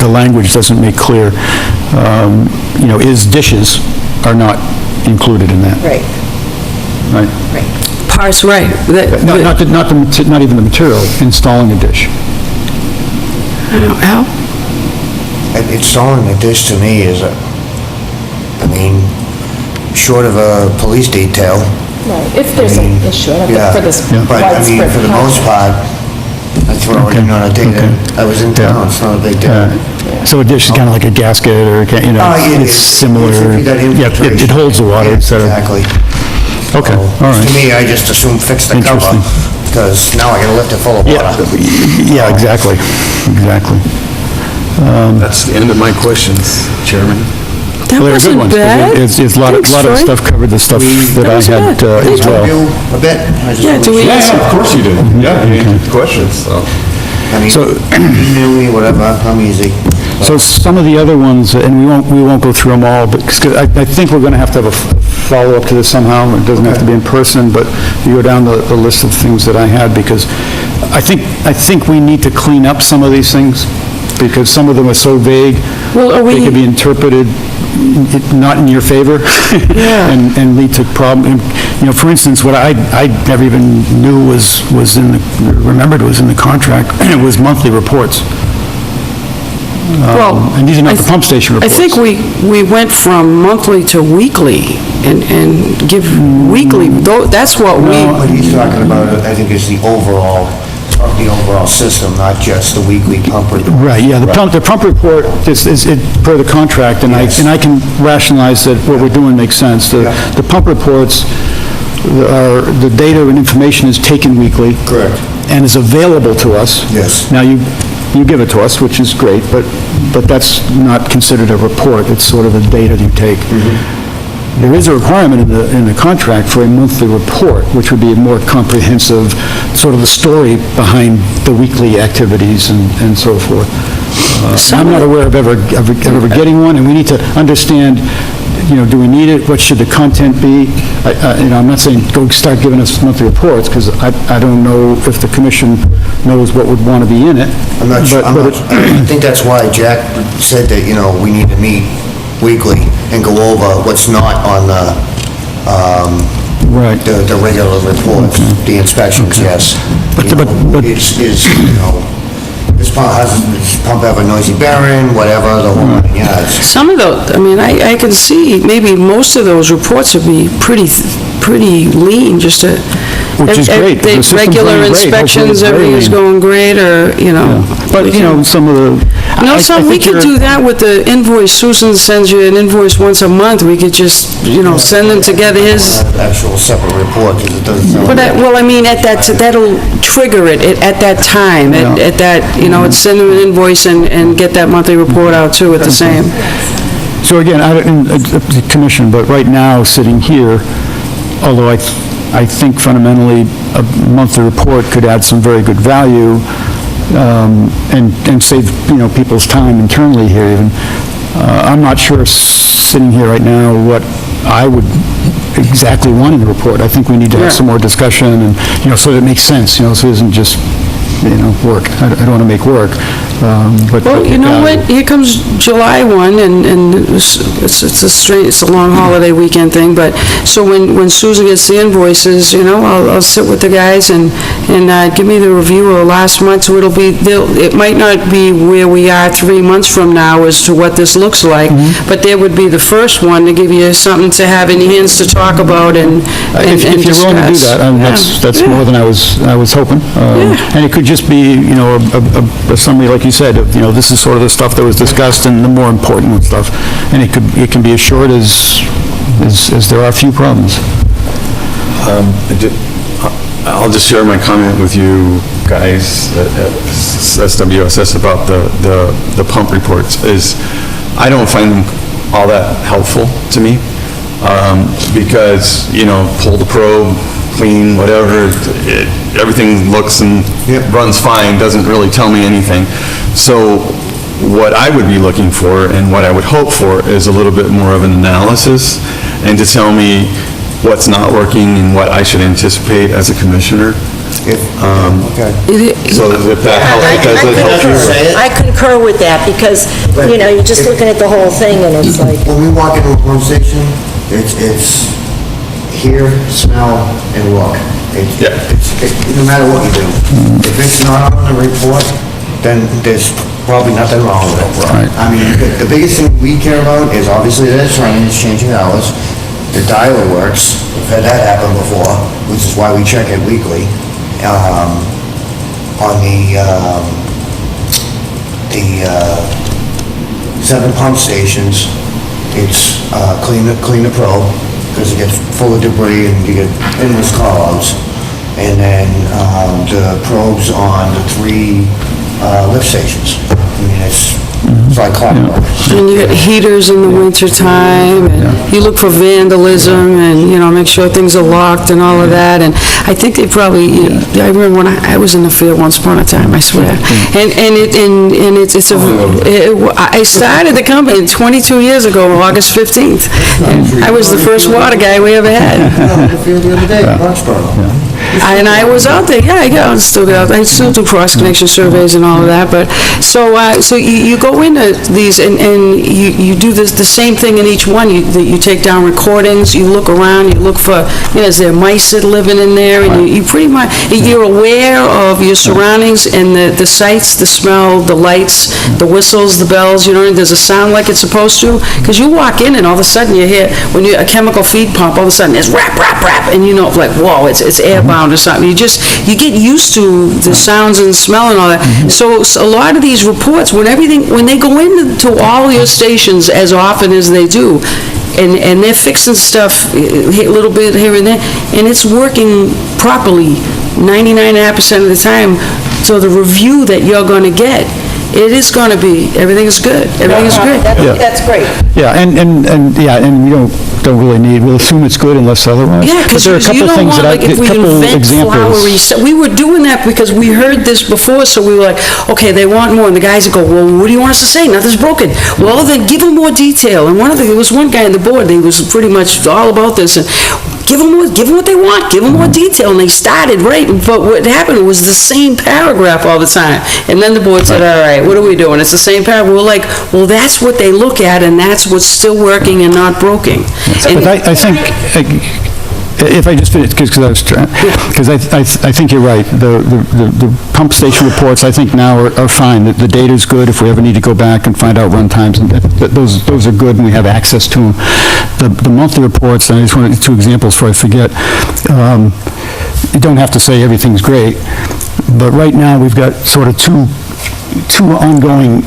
the language doesn't make clear, is dishes are not included in that. Right, Right? right. Parts, right. Not even the material, installing a dish. Al? And installing a dish to me is short of a police detail. Right, if there's an issue, I don't think for this But I mean, widespread. for the most part, I throw it in on a day that I was in town, it's not a big deal. So a dish is kind of like a gasket or, It it's is. similar. If you got Yeah, it holds the water, Yeah, et cetera. Exactly. Okay, So, all right. To me, I just assume fix the cover, Interesting. because now I gotta lift it full of Yeah, water. yeah, exactly. That's the end of my questions, Chairman. That Well, they're good wasn't ones. bad. It's a lot of Thanks, Troy. stuff covered, the stuff that I wasn't had bad. as well. You a bit? I just Yeah, wanna do we- make sure. Of course you did. Yeah, you answered the questions, so. I mean, So- email me, whatever, I'm easy. So some of the other ones, and we won't go through them all, but 'cause I think we're going to have a follow-up to this somehow. It doesn't have to be in person, but you go down the list of things that I had, because I think we need to clean up some of these things, because some of them are so vague. Well, are we- They could be interpreted not in your favor. Yeah. And lead to problem. For instance, what I never even knew remembered was in the contract, was monthly reports. Well, And these are not I the th- pump station I reports. think we went from monthly to weekly, and give weekly, that's what we, What he's talking about, I think, is the overall system, not just the weekly pump report. Right, yeah, the pump report is per the contract, and I can rationalize that what we're doing makes sense. The pump reports the data and information is taken weekly. Correct. And is available to us. Yes. Now, you give it to us, which is great, but that's not considered a report, it's sort of the data you take. There is a requirement in the contract for a monthly report, which would be a more comprehensive, sort of the story behind the weekly activities and so forth. I'm not aware of ever getting one, and we need to understand, do we need it? What should the content be? I'm not saying go start giving us monthly reports, because I don't know if the commission knows what would want to be in it. I'm not sure, But I think that's why Jack said that, we need to meet weekly and go over what's not on Right. the regular reports, the inspections, yes. But- Is this pump have a noisy bearing, whatever, the whole nine yards. Some of those, I mean, I can see maybe most of those reports would be pretty lean, just to... Which is great. The system's Regular running great. Hopefully inspections, it's very everything's lean. going great, or, you know... But, you know, some of the... No, we could do that with the invoice. Susan sends you an invoice once a month. We could just, you know, send them together. Here's, Actual separate report, because it doesn't sound... well, I mean, at that, that'll trigger it at that time, at that, you know, it's send them an invoice and get that monthly report out too at the same. So again, I don't, the commission, but right now, sitting here, although I think fundamentally a monthly report could add some very good value, and save, you know, people's time internally here even. I'm not sure, sitting here right now, what I would exactly want in the report. I think we need to have some more discussion and, you know, so that it makes sense, you know, so it isn't just, you know, work. I don't want to make work, but... Well, you know what, here comes July 1, and it's a long holiday weekend thing, but, so when Susan gets the invoices, you know, I'll sit with the guys and give me the review of last month, so it might not be where we are 3 months from now as to what this looks like, but there would be the first one to give you something to have in your hands to talk about and discuss. If you're willing to do that, I mean, that's more than I was hoping. And it could just be, you know, a summary, like you said, of, you know, this is sort of the stuff that was discussed and the more important stuff. And it can be as short as there are a few problems. I'll just share my comment with you guys at SWSS about the pump reports, is I don't find them all that helpful to me, because, you know, pull the probe, clean, whatever, everything looks and runs fine, doesn't really tell me anything. So what I would be looking for, and what I would hope for, is a little bit more of an analysis, and to tell me what's not working and what I should anticipate as a commissioner. Okay. So if that helps, I concur with that, because, you know, you're just looking at the whole thing, and it's like... When we walk into a pump station, it's hear, smell, and look. No matter what you do. If it's not on the report, then there's probably nothing wrong with it. I mean, the biggest thing we care about is obviously that it's running, it's changing hours, the dialer works, we've had that happen before, which is why we check it weekly. On the 7 pump stations, it's clean the probe, because it gets full of debris and you get endless call-outs. And then the probes on the 3 lift stations. I mean, it's like clockwork. And you get heaters in the wintertime, and you look for vandalism, and, you know, make sure things are locked and all of that, and I think they probably, I remember when I was in the field once upon a time, I swear, I started the company 22 years ago, August 15th, and I was the first water guy we ever had. The field the other day, Roxborough. And I was out there, I still do cross-connection surveys and all of that, but, so you go into these, and you do the same thing in each one. You take down recordings, you look around, you look for, you know, is there mice that are living in there, and you pretty much, you're aware of your surroundings and the sights, the smell, the lights, the whistles, the bells, you know, and does it sound like it's supposed to? Because you walk in and all of a sudden you hear, when you a chemical feed pump, all of a sudden it's rap, rap, rap, and you know, like, whoa, it's airbound or something. You get used to the sounds and smell and all that. So a lot of these reports, when they go into all your stations as often as they do, and they're fixing stuff a little bit here and there, and it's working properly 99.5% of the time, so the review that you're going to get, it is going to be, everything is good, everything is great. That's great. Yeah, and we don't really need, we'll assume it's good unless otherwise. Yeah, because But there are a you couple don't things want, that like, if we couple invent flowery examples. stuff, we were doing that because we heard this before, so we were like, okay, they want more, and the guys would go, well, what do you want us to say? Nothing's broken. Well, then give them more detail, and there was one guy on the board, he was pretty much all about this, and give them what they want, give them more detail, and they started, right, but what happened was the same paragraph all the time, and then the board said, all right, what are we doing? It's the same paragraph. We're like, well, that's what they look at, and that's what's still working and not broken. But I think, If I just finish, because I was trying, because I think you're right. The pump station reports, I think now are fine. The data's good. If we ever need to go back and find out run times, and those are good, and we have access to them. The monthly reports, and I just wanted 2 examples before I forget. You don't have to say everything's great, but right now, we've got sort of two ongoing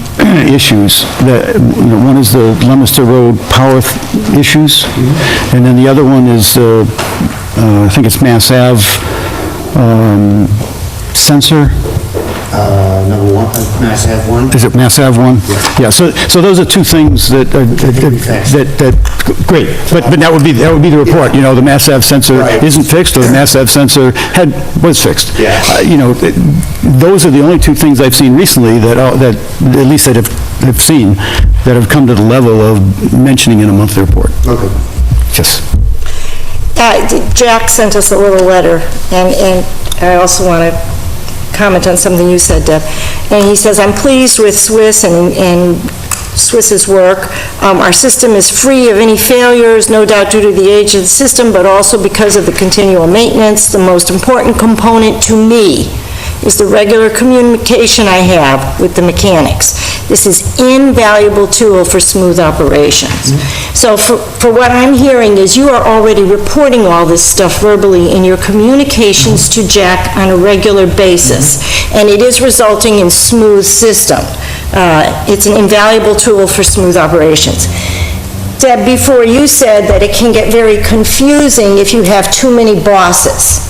issues. One is the Leominster Road power issues, and then the other one is, I think it's Mass Ave sensor. Number one, Mass Ave one. Is it Mass Ave one? Yeah, so those are 2 things that, great, but that would be the report, the Mass Ave sensor Right. isn't fixed, or the Mass Ave sensor was fixed. Yeah. Those are the only 2 things I've seen recently that, at least that have seen, that have come to the level of mentioning in a monthly report. Okay. Yes. Jack sent us a little letter, and I also want to comment on something you said, Deb. And he says, "I'm pleased with Swiss and Swiss's work. Our system is free of any failures, no doubt due to the age of the system, but also because of the continual maintenance. The most important component to me is the regular communication I have with the mechanics. This is invaluable tool for smooth operations." So for what I'm hearing is you are already reporting all this stuff verbally in your communications to Jack on a regular basis, and it is resulting in smooth system. It's an invaluable tool for smooth operations. Deb, before you said that it can get very confusing if you have too many bosses.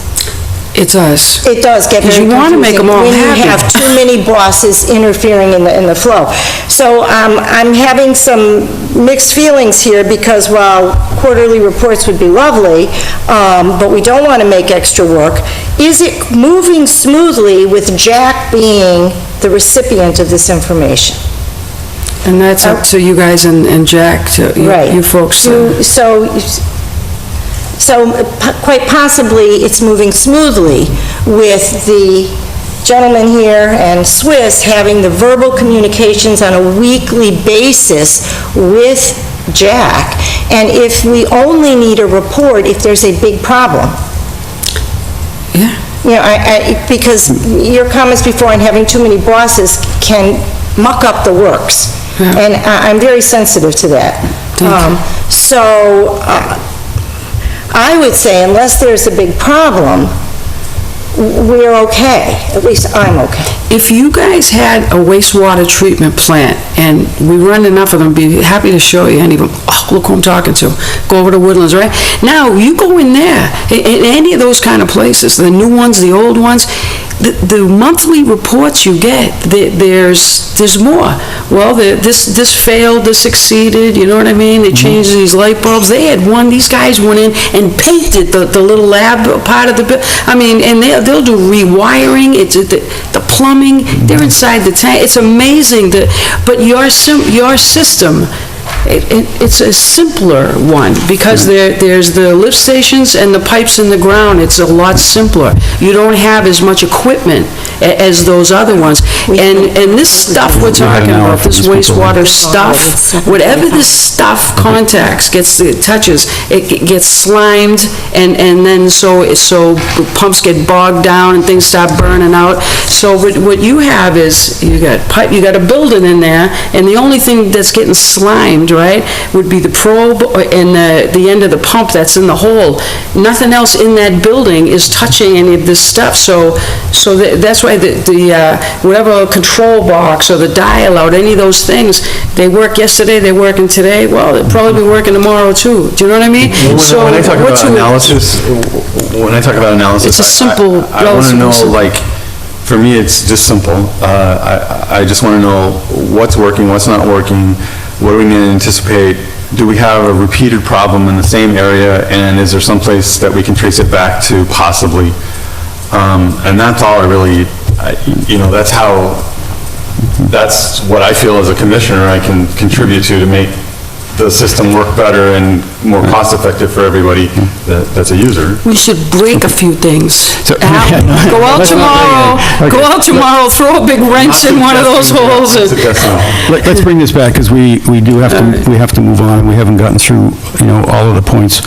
It does. It does get very confusing. Because you want to make them all happy. When you have too many bosses interfering in the flow. So I'm having some mixed feelings here because while quarterly reports would be lovely, but we don't want to make extra work, is it moving smoothly with Jack being the recipient of this information? And that's up to you guys and Jack, Right. you folks. So quite possibly, it's moving smoothly with the gentleman here and Swiss having the verbal communications on a weekly basis with Jack, and if we only need a report if there's a big problem. Yeah. Because your comments before on having too many bosses can muck up the works, Yeah. and I'm very sensitive to that. I would say unless there's a big problem, we're okay. At least I'm okay. If you guys had a wastewater treatment plant, and we run enough of them, I'd be happy to show you any of them. Oh, look who I'm talking to. Go over to Woodlands, right? Now, you go in there, in any of those kind of places, the new ones, the old ones, the monthly reports you get, there's more. Well, this failed, this succeeded, you know what I mean? They changed these light bulbs. They had one, these guys went in and painted the little lab part of the, I mean, and they'll do rewiring, it's the plumbing, they're inside the tank. It's amazing but your system, it's a simpler one, because there's the lift stations and the pipes in the ground. It's a lot simpler. You don't have as much equipment as those other ones. And this stuff we're talking about, this wastewater stuff, whatever this stuff contacts, touches, it gets slimed, and then so pumps get bogged down and things start burning out. So what you have is, you got a building in there, and the only thing that's getting slimed, right, would be the probe and the end of the pump that's in the hole. Nothing else in that building is touching any of this stuff, so that's why the whatever control box or the dial out, any of those things, they work yesterday, they're working today, well, they'll probably be working tomorrow too. Do you know what I mean? When I talk about analysis, It's a simple, I want to know, relatively simple. like, for me, it's just simple. I just want to know what's working, what's not working, what do we need to anticipate? Do we have a repeated problem in the same area, and is there someplace that we can trace it back to, possibly? And that's all I really, that's what I feel as a commissioner I can contribute to make the system work better and more cost-effective for everybody that's a user. We should break a few things. So- Al, go out Let's not tomorrow, go out tomorrow, throw a big wrench in one of those holes. and- Let's bring this back, because we do have to, we have to move on, and we haven't gotten through, all of the points.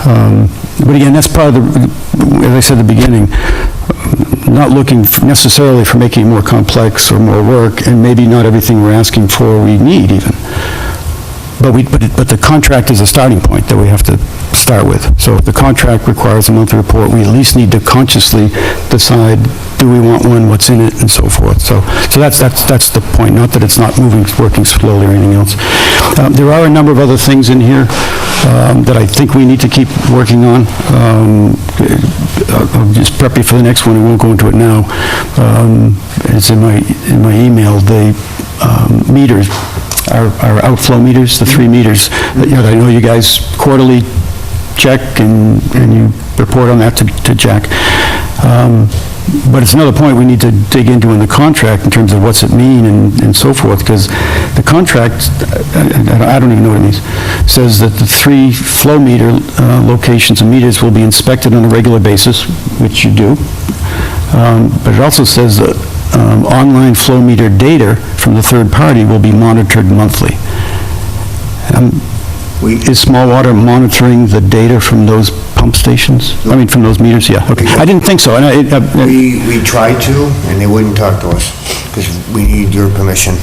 But again, that's part of the, as I said at the beginning, not looking necessarily for making it more complex or more work, and maybe not everything we're asking for we need even. But the contract is a starting point that we have to start with. So if the contract requires a monthly report, we at least need to consciously decide, do we want one, what's in it, and so forth. So that's the point, not that it's not working slowly or anything else. There are a number of other things in here that I think we need to keep working on. I'll just prep you for the next one, and won't go into it now. It's in my email, the meters, our outflow meters, the 3 meters, that I know you guys quarterly check, and you report on that to Jack. But it's another point we need to dig into in the contract in terms of what's it mean and so forth, because the contract, I don't even know what it means, says that the 3 flow meter locations and meters will be inspected on a regular basis, which you do. But it also says that online flow meter data from the third party will be monitored monthly. Is Small Water monitoring the data from those pump stations? I mean, from those meters? Yeah, okay. I didn't think so. And We tried to, and they wouldn't talk to us, because we need your permission.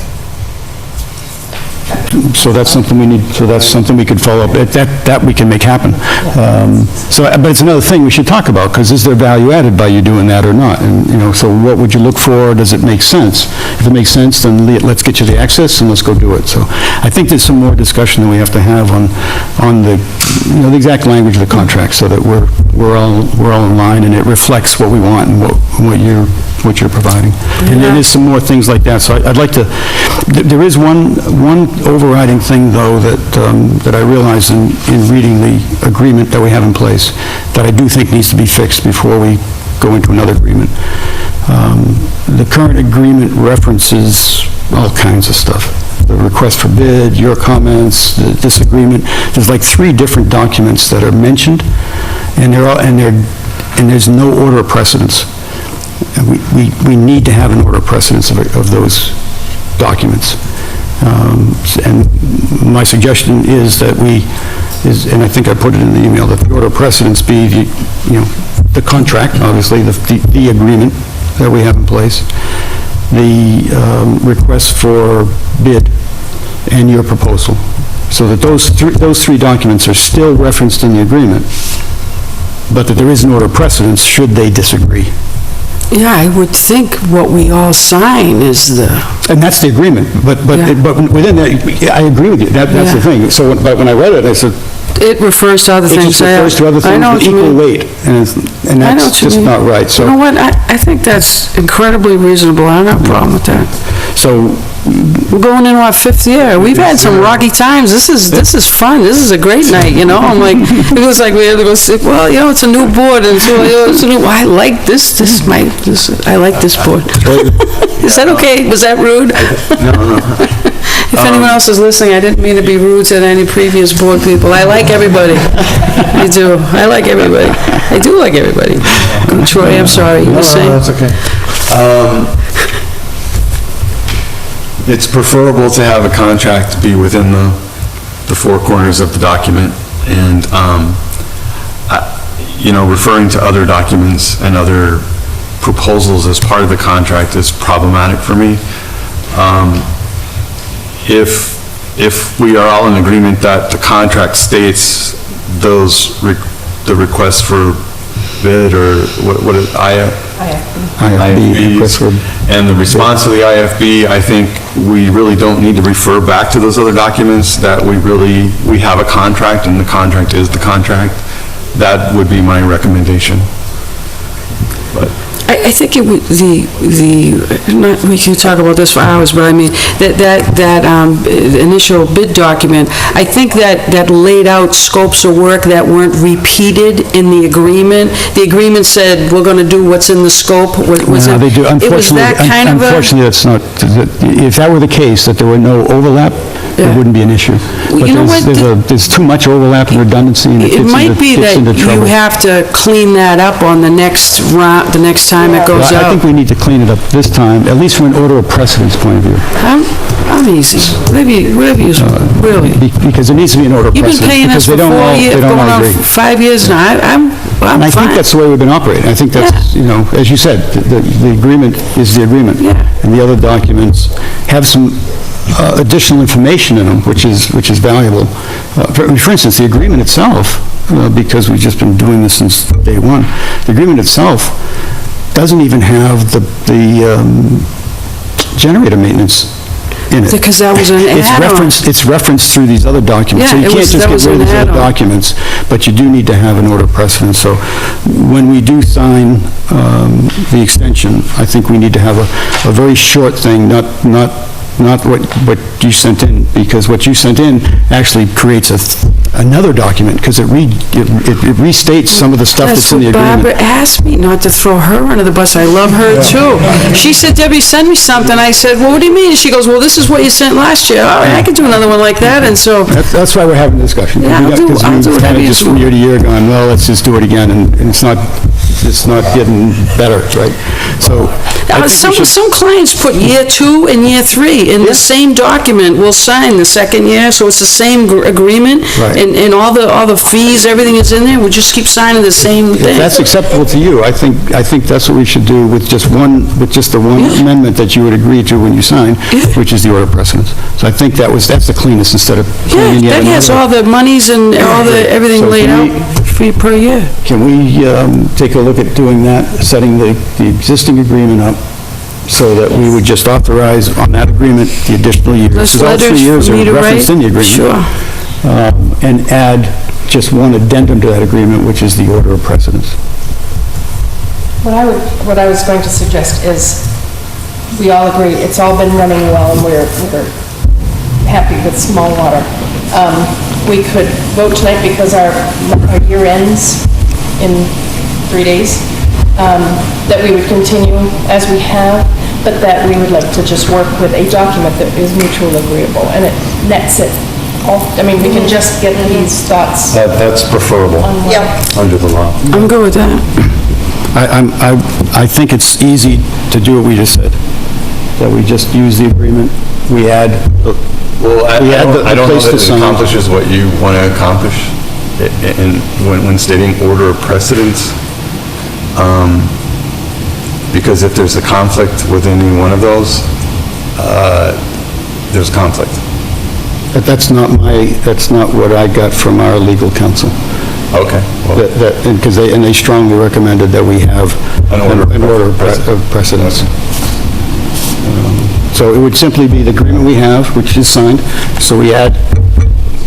So that's something we could follow up, that we can make happen. But it's another thing we should talk about, because is there value added by you doing that or not? And, so what would you look for? Does it make sense? If it makes sense, then let's get you the access and let's go do it. So I think there's some more discussion that we have to have on the, the exact language of the contract, so that we're all in line, and it reflects what we want and what you're providing. And there is some more things like that, so I'd like to, there is one overriding thing, though, that I realized in reading the agreement that we have in place, that I do think needs to be fixed before we go into another agreement. The current agreement references all kinds of stuff. The request for bid, your comments, the disagreement. There's like 3 different documents that are mentioned, and there's no order of precedence. And we need to have an order of precedence of those documents. And my suggestion is that and I think I put it in the email, that the order of precedence be, the contract, obviously, the agreement that we have in place, the request for bid, and your proposal, so that those three documents are still referenced in the agreement, but that there is an order of precedence should they disagree. Yeah, I would think what we all sign is the... And that's the agreement, but within that, I agree with you, that's the thing. So, but when I read it, I said... It refers to other It things. just refers to other I things know with what you equal mean. weight, and I know that's what you just mean. not right, so... You know what, I think that's incredibly reasonable, I don't have a problem with that. So, We're going into our 5th year, we've had some rocky times, this is fun, this is a great night, I'm like, it was like we had to go sit, well, it's a new board, and so, it's a new, I like this, I like this board. Is that okay? Was that rude? No. If anyone else is listening, I didn't mean to be rude to any previous board people. I like everybody. I do. I like everybody. I do like everybody. Troy, I'm sorry, you were saying? That's okay. It's preferable to have a contract be within the 4 corners of the document, and, referring to other documents and other proposals as part of the contract is problematic for me. If we are all in agreement that the contract states the request for bid, or what is IFB, request for... and the response to the IFB, I think we really don't need to refer back to those other documents, that we have a contract, and the contract is the contract. That would be my recommendation. But I think it would, we can talk about this for hours, but I mean, that initial bid document, I think that laid out scopes of work that weren't repeated in the agreement. The agreement said, we're gonna do what's in the scope. Was No, it? they do. It was that kind of a... Unfortunately, that's not, if that were the case, that there were no overlap it wouldn't be an issue. But You know what, there's too much overlap and redundancy, and it It gets might be that into you trouble. have to clean that up on the next round, the next time it goes Well, I out. think we need to clean it up this time, at least from an order of precedence point of view. I'm easy, whatever you, really. Because there needs to be an order of You've been precedence. paying us because they for don't 4 all- years, They don't going all on agree. 5 years now, I'm And I think fine. that's the way we've been operating. I think that's, you know, as you said, the agreement is the agreement. Yeah. And the other documents have some additional information in them, which is valuable. For instance, the agreement itself, because we've just been doing this since day one, the agreement itself doesn't even have the generator maintenance in it. Because that was an add-on. It's referenced through these other documents. So Yeah, you it can't was- just that get was rid of an these other add-on. documents, but you do need to have an order of precedence. So when we do sign the extension, I think we need to have a very short thing, not what you sent in, because what you sent in actually creates another document, because it restates some of the stuff that's in the what agreement. Barbara asked me, not to throw her under the bus. I love her too. She said, Debbie, send me something. I said, well, what do you mean? And she goes, well, this is what you sent last year. All right, I could do another one like that, and so, That's why we're having the discussion. Yeah, I'll do Because whatever we've kind of you just want. from year to year gone, well, let's just do it again, and it's not getting better, right? So I think we should... some clients put year 2 and year 3 in the same document. We'll sign the second year, so it's the same agreement. Right. And all the fees, everything is in there. We just keep signing the same If thing. that's acceptable to you, I think that's what we should do with just the one amendment that you would agree to when you sign, which is the order of precedence. So I think that's the cleanest, instead of Yeah, creating yet that has another. all the monies and all the, everything So laid can out for per year. Can we take a look at doing that, setting the existing agreement up, so that we would just authorize on that agreement the additional years? Those Because all 3 letters years for are me to referenced write? in the agreement. Sure. And add just one addendum to that agreement, which is the order of precedence. What I was going to suggest is, we all agree, it's all been running well, and we're happy with small water. We could vote tonight because our year ends in 3 days, that we would continue as we have, but that we would like to just work with a document that is mutually agreeable, and it nets it all. I mean, we can just get these thoughts. That's preferable under the law. I'm good with that. I think it's easy to do what we just said, that we just use the agreement, we add, Well, We had the I don't know place to that it sign. accomplishes what you want to accomplish when stating order of precedence. Because if there's a conflict with any one of those, there's conflict. but that's not what I got from our legal counsel. Okay. Well, Because they strongly recommended that we have An order of an order of precedence. So it would simply be the agreement we have, which is signed, so we add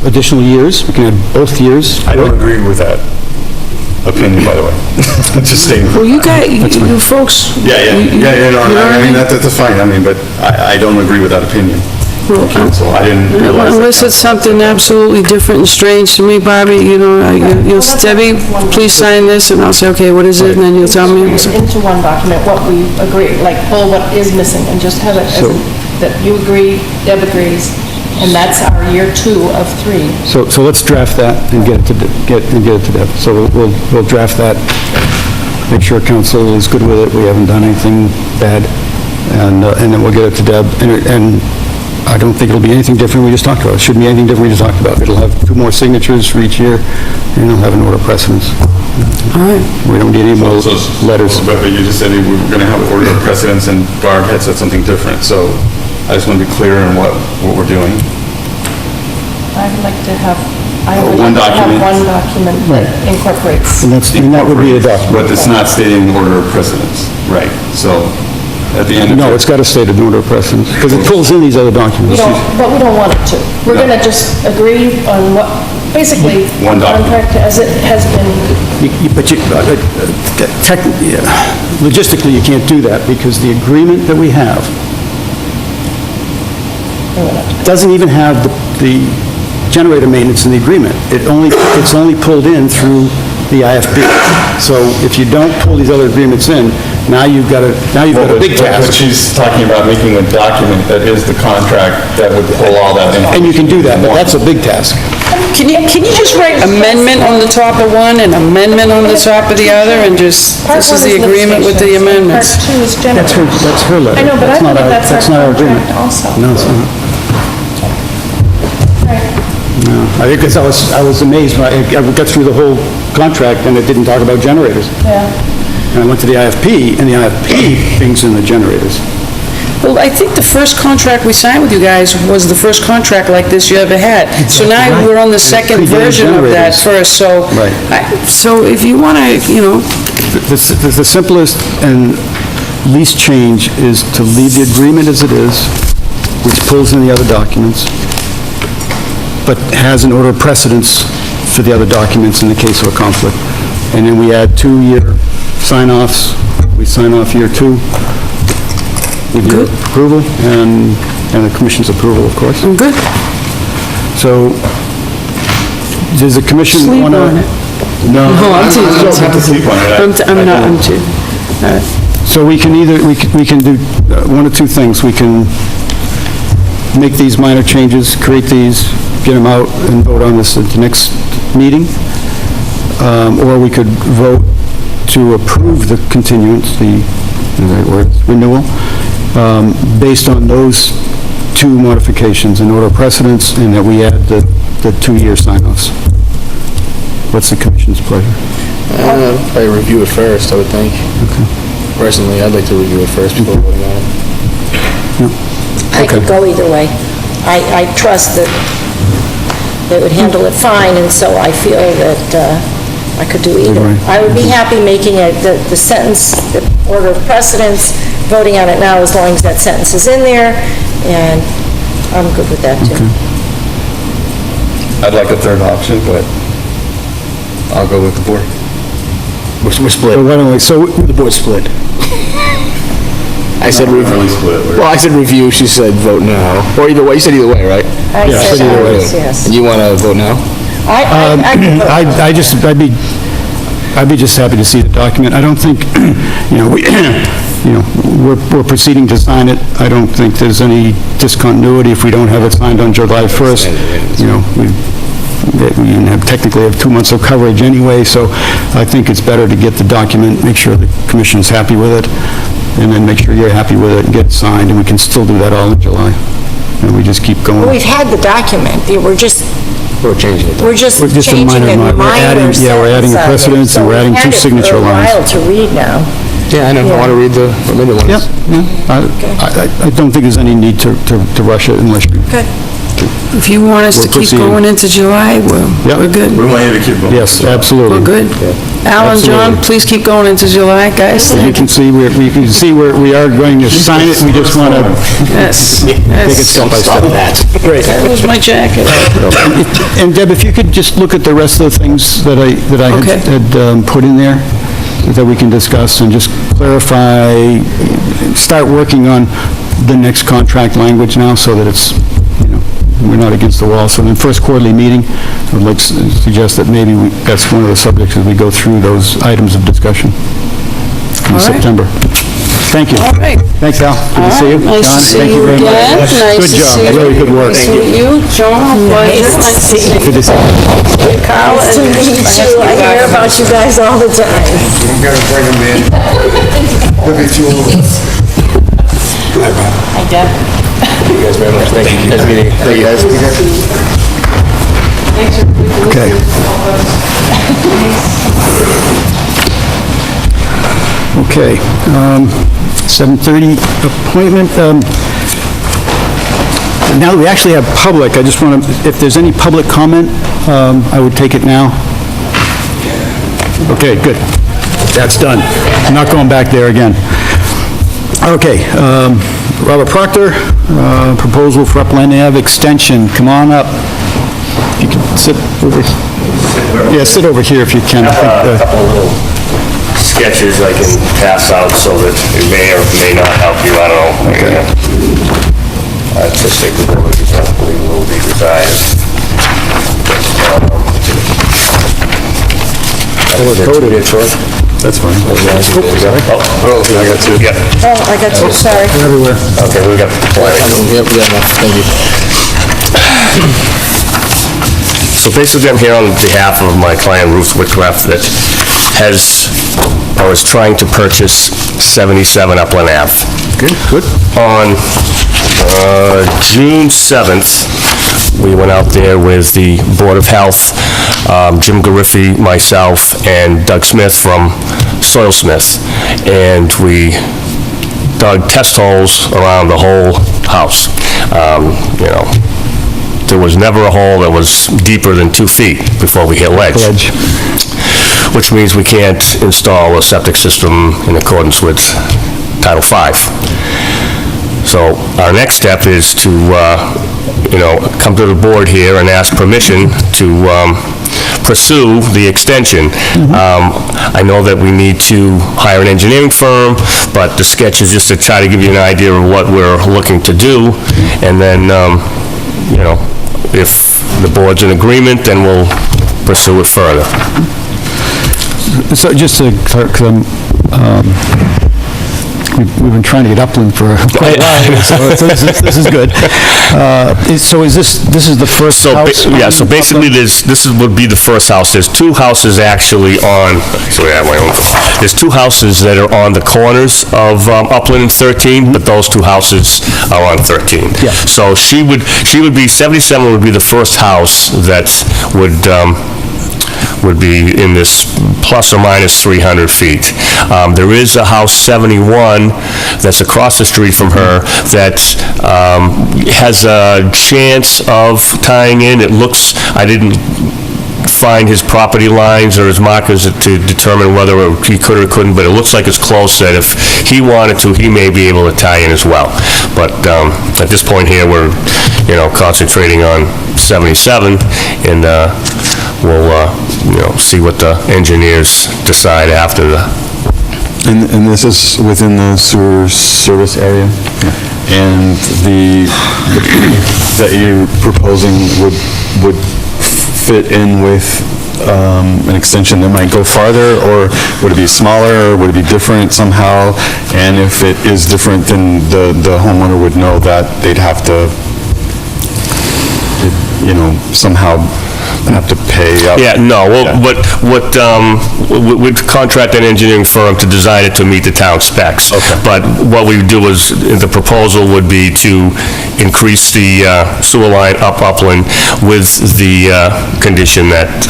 additional years, we can add both years. I don't agree with that opinion, by the way. Just stating. Well, you folks... No, you know what I mean, mean? that's fine, I mean, but I don't agree with that opinion. Counsel, I didn't realize that. Unless it's something absolutely different and strange to me, Barbie, you'll, Debbie, please sign this, and I'll say, okay, what is it, and then you'll tell me. Into one document what we agree, like pull what is missing, and just have it as that you agree, Deb agrees, and that's our year 2 of 3. So let's draft that and get it to Deb. So we'll draft that, make sure council is good with it, we haven't done anything bad, and then we'll get it to Deb. And I don't think it'll be anything different we just talked about. It shouldn't be anything different we just talked about. It'll have 2 more signatures for each year, and it'll have an order of precedence. All right. We don't need any more letters. But you just said we were going to have order of precedence, and Barb had said something different, so I just want to be clear on what we're doing. I would like to have, One document. one document that incorporates. And that would be a document. But it's not stating order of precedence, right, so at the end of... No, it's got to state an order of precedence, because it pulls in these other documents. But we don't want it to. We're gonna just agree on what, basically, One document. contract as it has been. But technically, logistically, you can't do that, because the agreement that we have doesn't even have the generator maintenance in the agreement. It's only pulled in through the IFB. So if you don't pull these other agreements in, Now you've got a big But task. she's talking about making a document that is the contract that would pull all that information. And you can do that, but that's a big task. Can you just write amendment on the top of one and amendment on the top of the other, and just, Part this is one the lift agreement with the stations, and amendments? Part two is general. That's her letter. I know, but I That's not believe our- that's not our agreement. contract also. No, it's not. No, I think I was amazed, when I got through the whole contract and it didn't talk about generators. Yeah. And I went to the IFP, and the IFP brings in the generators. Well, I think the first contract we signed with you guys was the first contract like this you ever had. So now Exactly right. we're on the And it second predated version of that generators. first, so... Right. So if you want to, The simplest and least change is to leave the agreement as it is, which pulls in the other documents, but has an order of precedence for the other documents in the case of a conflict. And then we add 2-year sign-offs. We sign off year 2 with your approval and the commission's approval, of course. I'm good. So, does the commission Sleep want to... on it. No. No, I'm too... I don't have to sleep on it. I'm not, I'm too... All right. So we can either, we can do one of two things. We can make these minor changes, create these, get them out, and vote on this at the next meeting, or we could vote to approve the continuance, the renewal, based on those 2 modifications in order of precedence, and that we add the 2-year sign-offs. What's the commission's pleasure? Probably review it first, I would think. Personally, I'd like to review it first before voting on it. I could go either way. I trust that they would handle it fine, and so I feel that I could do either. Right. I would be happy making it, the sentence, the order of precedence, voting on it now as long as that sentence is in there, and I'm good with that, too. I'd like a third option, but I'll go with the board. We're split. So why don't we, so The board's split. I said review. Well, I said review, she said vote no. Or either way, you said either way, right? I said either way. yes. And you want to vote no? I could vote. I'd be just happy to see the document. I don't think, we're proceeding to sign it. I don't think there's any discontinuity if we don't have it signed on July 1st. We technically have 2 months of coverage anyway, so I think it's better to get the document, make sure the commission's happy with it, and then make sure you're happy with it and get it signed, and we can still do that all in July. And we just keep going. We've had the document, we're just changing it. We're just We're just a changing minor a mod. We're minor adding- yeah, we're adding a sentence on it. precedence and we're adding So two we've had it signature for lines. a while to read now. Yeah, I know, I want to read the amended ones. I don't think there's any need to rush it unless you... Good. If you want us to We're keep proceeding. going into July, Yep. we're good. We want you to keep going. Yes, absolutely. We're good. Alan, John, Absolutely. please keep going into July, guys. You can see, we can see where we are going to sign it, we just want to Yes, take it yes. step by step. Great. That was my jacket. And Deb, if you could just look at the rest of the things that I Okay. had put in there, that we can discuss, and just clarify, start working on the next contract language now, so that it's, we're not against the wall. So in the first quarterly meeting, I would like to suggest that maybe that's one of the subjects as we go through those items of discussion in All right. September. Thank you. All right. Thanks, Al. Good to see you. Nice John, to see thank you very much. again. Nice Good to job, see you. really good work. Nice to meet you. John, pleasure. Nice to see you. Good to see you. Carl, Nice to and meet you, I hear about you guys all the time. You gotta bring them in. Look at you. Hi, Deb. Thank you guys very much. Thank you. Nice meeting you. Thank you, guys. Okay. Okay, 7:30 appointment. Now that we actually have public, I just want to, if there's any public comment, I would take it now. Okay, good. That's done. I'm not going back there again. Okay, Robert Proctor, proposal for Upland Ave extension. Come on up. If you can sit over, yeah, sit over here if you can. I think, sketches I can pass out so that it may or may not help you, I don't know. Artistic abilities, I believe will be desired. Coded it, Troy. That's fine. Oh, I got two. Yeah, Oh, I got you, sorry. Everywhere. okay, we got plenty. Yep, we got enough, thank you. So basically, I'm here on behalf of my client Ruth Whitcraft that has, or is trying to purchase 77 Upland Ave. Good. On June 7th, we went out there with the Board of Health, Jim Gariffi, myself, and Doug Smith from Soil Smith, and we dug test holes around the whole house. You know, there was never a hole that was deeper than 2 feet before we hit ledge. Which means we can't install a septic system in accordance with Title V. So our next step is to, you know, come to the board here and ask permission to pursue the extension. I know that we need to hire an engineering firm, but the sketch is just to try to give you an idea of what we're looking to do, and then, you know, if the board's in agreement, then we'll pursue it further. So just to, because we've been trying to get Upland for quite a while, so this is good. So is this is the first So, house? yeah, so on basically, Upland? would be the first house. There's two houses actually on, actually, I have my own, there's two houses that are on the corners of Upland and 13, but those two houses are on 13. Yeah. So she would be, 77 would be the first house that would be in this plus or minus 300 feet. There is a house 71 that's across the street from her that has a chance of tying in. It looks, I didn't find his property lines or his markers to determine whether he could or couldn't, but it looks like it's close, that if he wanted to, he may be able to tie in as well. But at this point here, we're, you know, concentrating on 77, and we'll, you know, see what the engineers decide after the... And this is within the sewer service area? And the that you're proposing would fit in with an extension that might go farther, or would it be smaller, or would it be different somehow? And if it is different, then the homeowner would know that they'd have to, you know, somehow have to pay up. Yeah, no, well, we'd contract an engineering firm to design it to meet the town specs. Okay. But what we do is, the proposal would be to increase the sewer line up Upland with the condition that,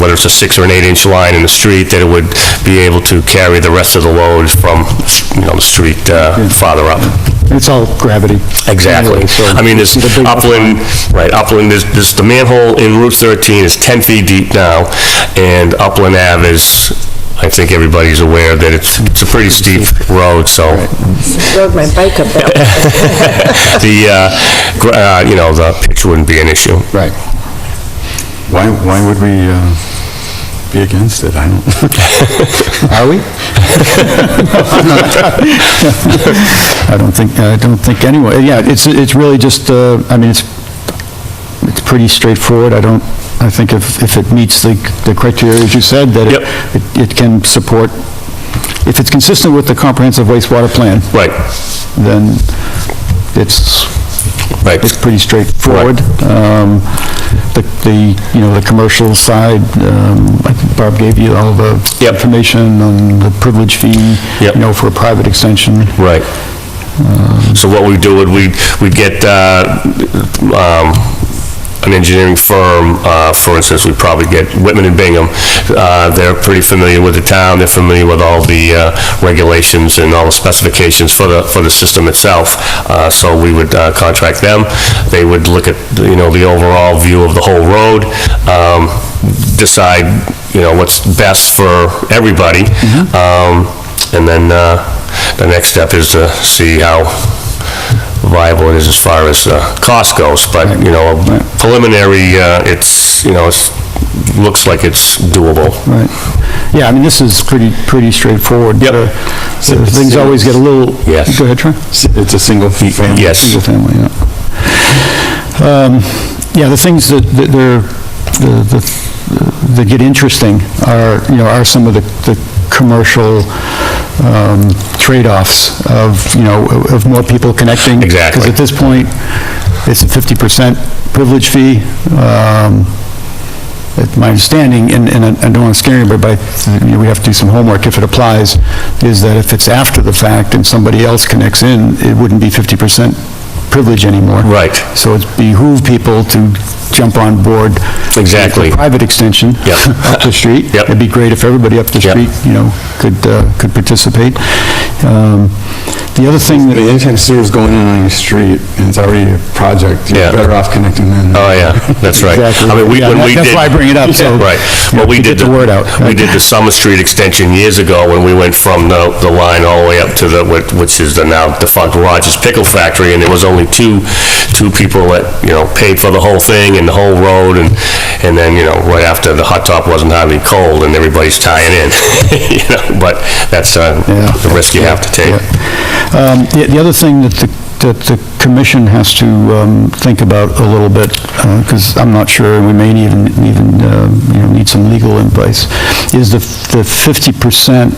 whether it's a 6 or an 8-inch line in the street, that it would be able to carry the rest of the load from, you know, the street farther up. It's all gravity. Exactly. Anyway, so I mean, there's the big- Upland, right, Upland, there's the manhole in Route 13 is 10 feet deep now, and Upland Ave is, I think everybody's aware that it's a pretty steep road, so Rode my bike up that. you know, the pitch wouldn't be an issue. Right. Why would we be against it? I don't... Are we? I don't think anyway. Yeah, it's really just, I mean, it's pretty straightforward. I think if it meets the criteria, as you said, that it can support, if it's consistent with the comprehensive wastewater plan, Right, then it's right. pretty straightforward. You know, the commercial side, I think Barb gave you all the Yep. information on the privilege fee, Yep. you know, for a private extension. Right. So what we do would, we'd get an engineering firm, for instance, we'd probably get Whitman and Bingham. They're pretty familiar with the town, they're familiar with all the regulations and all the specifications for the system itself. So we would contract them. They would look at, you know, the overall view of the whole road, decide, you know, what's best for everybody. And then the next step is to see how viable it is as far as cost goes, but, you know, preliminary, it's, you know, looks like it's doable. Right. Yeah, I mean, this is pretty straightforward. Yep. Things always get a little... Yes. Go ahead, Troy. It's a single family? Yes. Single family, yeah. Yeah, the things that that get interesting are, you know, are some of the commercial trade-offs of, you know, of more people connecting. Exactly. Because at this point, it's a 50% privilege fee. My understanding, and I don't want to scare anybody, but you know, we have to do some homework if it applies, is that if it's after the fact and somebody else connects in, it wouldn't be 50% privilege anymore. Right. So it behoove people to jump on board. Exactly. with a private extension. Yep. Up the street. Yep. It'd be great if everybody up the Yep. street, you know, could participate. The other thing that... The intent sewer is going in on your street, and it's already a project. Yeah. You're better off connecting then. Oh, yeah, that's right. Exactly. I mean, Yeah, when we did... that's why I bring it up, so, Right. you know, Well, we to did get the word out. We did the Summer Street extension years ago when we went from the line all the way up to which is the now defunct Rogers Pickle Factory, and there was only two people that, you know, paid for the whole thing and the whole road, and then, you know, right after the hot top wasn't hardly cold and everybody's tying in, you know, but that's the risk you have to take. The other thing that the commission has to think about a little bit, because I'm not sure, and we may even you know, need some legal advice, is the 50%.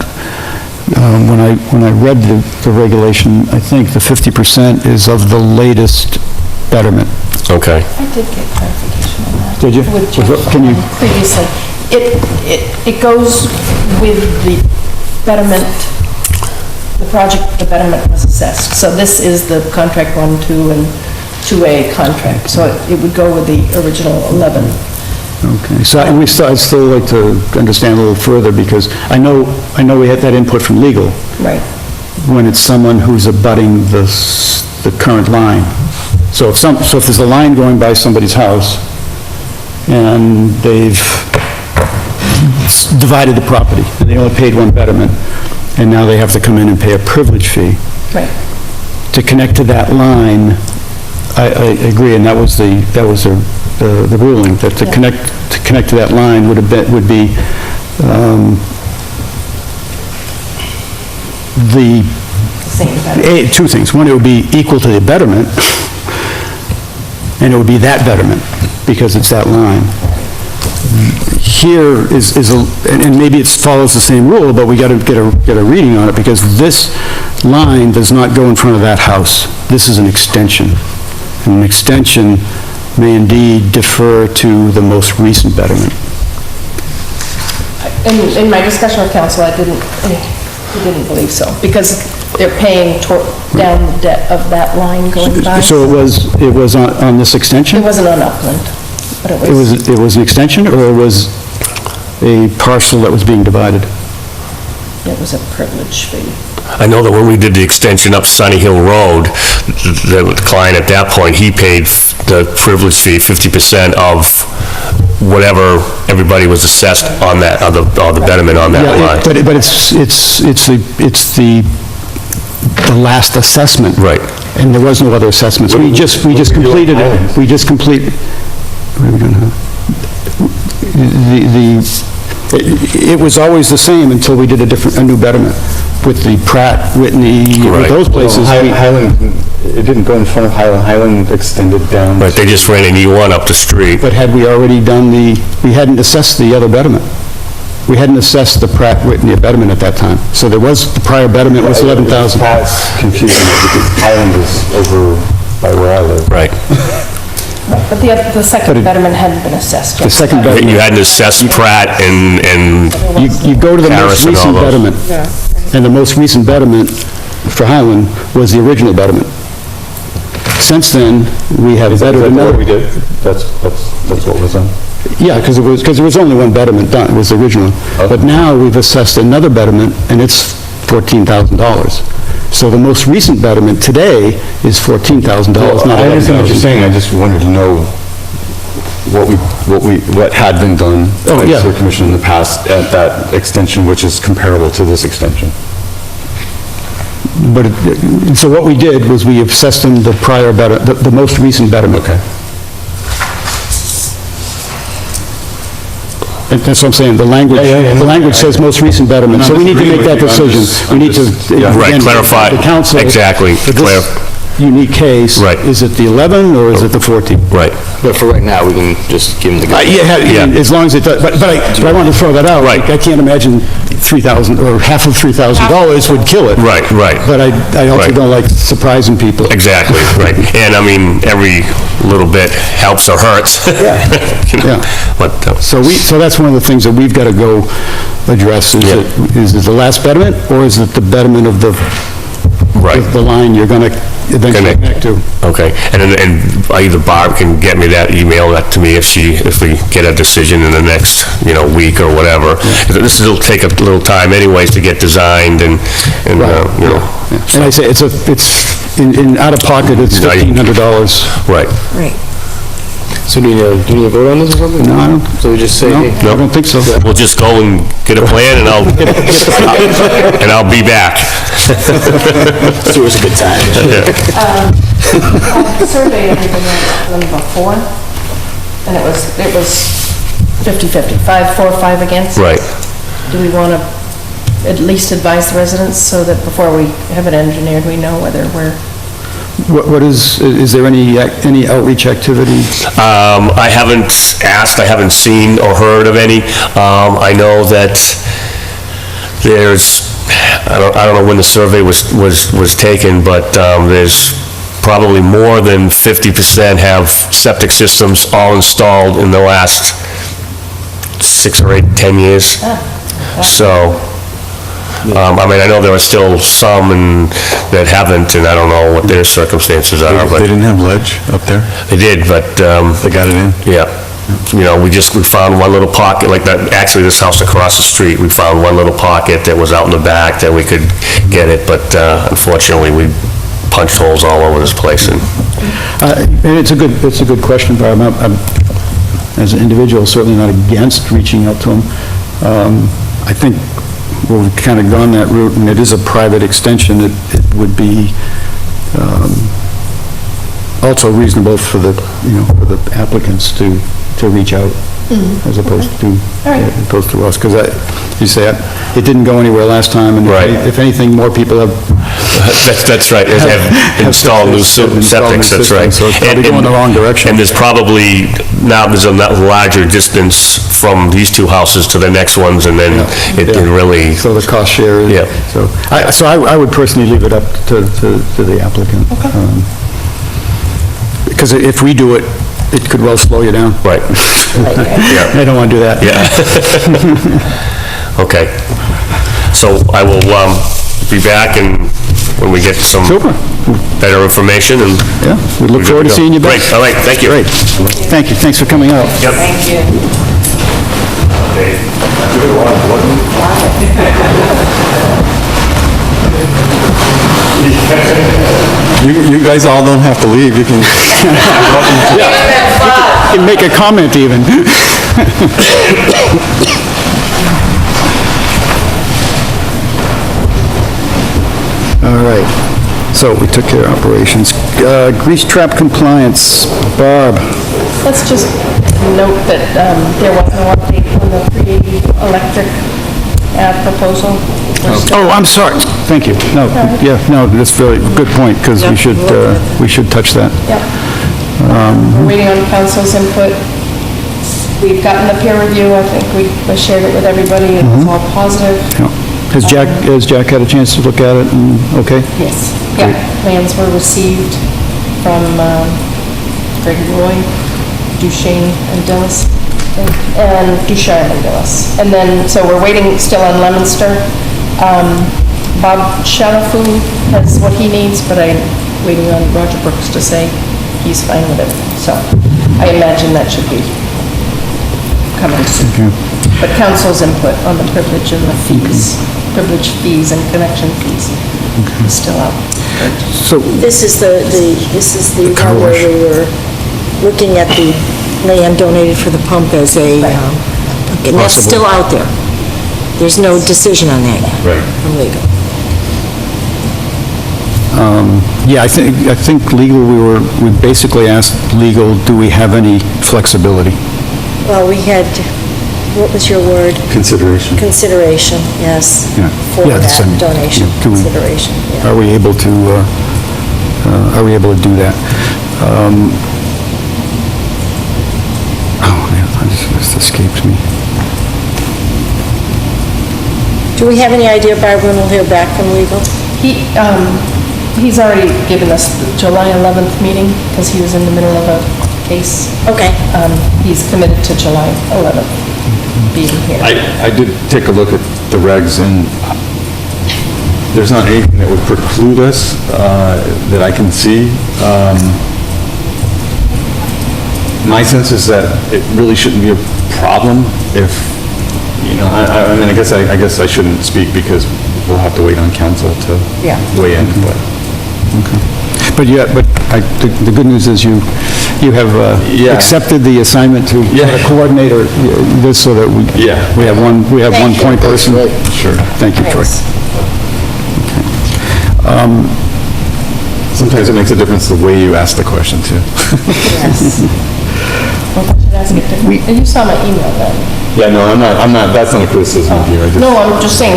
When I read the regulation, I think the 50% is of the latest betterment. Okay. I did get clarification on that. Did you? With Jeff Can you- previously. It goes with the betterment, the project, the betterment was assessed. So this is the contract 1, 2, and 2A contract. So it would go with the original 11. Okay, so I'd still like to understand a little further, because I know we had that input from legal, Right. when it's someone who's abutting the current line. So if there's a line going by somebody's house, and they've divided the property, and they only paid one betterment, and now they have to come in and pay a privilege fee. Right. To connect to that line, I agree, and that was the ruling, that to connect to that line would be Same betterment. two things. One, it would be equal to the betterment, and it would be that betterment, because it's that line. Here and maybe it follows the same rule, but we got to get a reading on it, because this line does not go in front of that house. This is an extension. And an extension may indeed defer to the most recent betterment. In my discussion with council, I didn't believe so, because they're paying down the debt of that line going by. So it was on this extension? It wasn't on Upland, but It was an extension, or it was a parcel that was being divided? it was a privilege fee. I know that when we did the extension up Sunny Hill Road, the client at that point, he paid the privilege fee, 50% of whatever everybody was assessed on that, or the betterment on that Yeah, line. but it's the last assessment. Right. And there was no other assessments. We just completed it. We just completed, what are we doing now? It was always the same until we did a new betterment with the Pratt, Whitney, with Correct. those places. Highland, it didn't go in front of Highland. Highland extended down. But they just ran an E1 up the street. But had we already done we hadn't assessed the other betterment. We hadn't assessed the Pratt Whitney betterment at that time. So there was, the prior betterment was 11,000. That's confusing, because Highland is over by where I live. Right. But the second betterment hadn't been assessed yet. The second You betterment, hadn't assessed Pratt and you go to the most Harris and all recent those. betterment. And the most recent betterment for Highland was the original betterment. Since then, we have bettered another. we did? That's what was done? Yeah, because there was only one betterment done, it was the original. But now we've assessed another betterment, and it's $14,000. So the most recent betterment today is $14,000, not I understand what you're $11,000. saying, I just wanted to know what had been done Oh, by yeah. the sewer commission in the past at that extension, which is comparable to this extension. But, so what we did was we assessed them the prior the most recent betterment. Okay. And that's what I'm saying, the language, Yeah. the language says most recent betterment, so we need to make that decision. We need to. Yeah. Right, again, clarify. The council. Exactly. for unique case. Right. Is it the 11 or is it the 14? Right. But for right now, we can just give him the. Yeah, as long as it does, but I wanted to throw that out. Right. I can't imagine 3,000, or half of $3,000 would kill it. Right, right. But I also Right. don't like surprising people. Exactly, right. And I mean, every little bit helps or hurts. Yeah. You know, Yeah. But, So that's one of the things that we've got to go address. Is it the last betterment, or is it the betterment of the right. the line you're going to eventually connect to? Okay, and either Barb can get me that, email that to me if we get a decision in the next, week or whatever. Will take a little time anyways to get designed and And I say, it's in out of pocket, it's $1,500. Right. Right. So do you need a vote on this or something? No, I don't. So we just say, No, hey, I don't think so. We'll just go and get a plan and I'll be back. it's always a good time. I surveyed everything on them before, and it was 50/50, 5 for, 5 against. Right. Do we want to at least advise the residents so that before we have it engineered, we know whether we're... What is there any outreach activity? I haven't asked, I haven't seen or heard of any. I know that there's, I don't know when the survey was taken, but there's probably more than 50% have septic systems all installed in the last 6 or 8, 10 years. So, I know there are still some that haven't, and I don't know what their circumstances are, They but didn't have ledge up there? they did, but, They got it in? yeah. We found one little pocket, like that, actually this house across the street, we found one little pocket that was out in the back that we could get it, but unfortunately, we punched holes all over this place, and And it's a good question, Barb. I'm, as an individual, certainly not against reaching out to them. I think we've kind of gone that route, and it is a private extension. It would be also reasonable for the applicants to reach out as opposed to us, because you say, it didn't go anywhere last time, and Right. if anything, more people have that's right, they have installed new septics, that's right. So it's probably going the wrong direction. And there's probably, now there's a larger distance from these two houses to the next ones, and then it really, So the cost share is... Yeah. So I would personally leave it up to the applicant. Because if we do it, it could well slow you down. right. I don't want to do that. Yeah. Okay. So I will be back and when we get some Super. better information and... Yeah, we look forward to seeing you back. Great, all right, thank you. Great. Thank you, thanks for coming out. Yep. Thank you. You guys all don't have to leave, you can... You can make a comment even. All right, so we took care of operations. Grease trap compliance, Barb. Let's just note that there was no update on the 380 electric proposal. Oh, I'm sorry, thank you. No, yeah, no, that's very good point, because we should touch that. Yep. We're waiting on council's input. We've gotten the peer review, I think we shared it with everybody, it was all positive. Yeah. Has Jack had a chance to look at it, and, okay? Yes. Yeah, plans were received from Greg Roy, Duchesne and Dillis, and Ducharme and Dillis. And then, so we're waiting still on Lemonster. Bob Shalafu has what he needs, but I'm waiting on Roger Brooks to say he's fine with it. So I imagine that should be coming soon. But council's input on the privilege and the fees, privilege fees and connection fees is still out. So, This is the one where we were looking at the land donated for the pump as a, and that's still out there. There's no decision on that yet. Right. From legal. yeah, I think legal, we basically asked legal, do we have any flexibility? Well, we had, what was your word? Consideration. Consideration, yes. Yeah. For Yeah, that's, that donation, do we- consideration, yeah. Are we able to are we able to do that? Oh, man, this escapes me. Do we have any idea, Barbara, when we'll hear back from legal? He's already given us the July 11th meeting, because he was in the middle of a case. Okay. He's committed to July 11th being here. I did take a look at the regs, and there's not anything that would preclude us that I can see. My sense is that it really shouldn't be a problem if, you know, I mean, I guess I shouldn't speak because we'll have to wait on council to weigh in, but. But the good news is you have Yeah. accepted the assignment to coordinate this so that we have one Thank you. point person. Sure. Thank you, Troy. Thanks. Sometimes it makes a difference the way you ask the question, too. Yes. Well, I should ask it differently. And you saw my email then. Yeah, no, I'm not, that's not a criticism of you, I just... No, I'm just saying,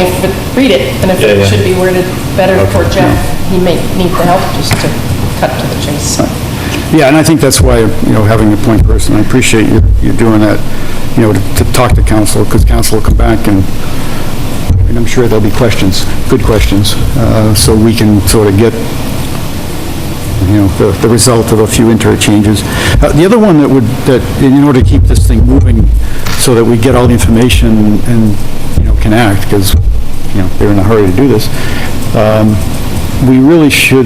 read it, and if it Yeah. should be worded better for Jeff, he may need the help just to cut to the chase. Yeah, and I think that's why, you know, having a point person, I appreciate you doing that, you know, to talk to council, because council will come back and I'm sure there'll be questions, good questions, so we can sort of get, you know, the result of a few interchanges. The other one that in order to keep this thing moving so that we get all the information and, you know, can act, because, you know, they're in a hurry to do this, we really should,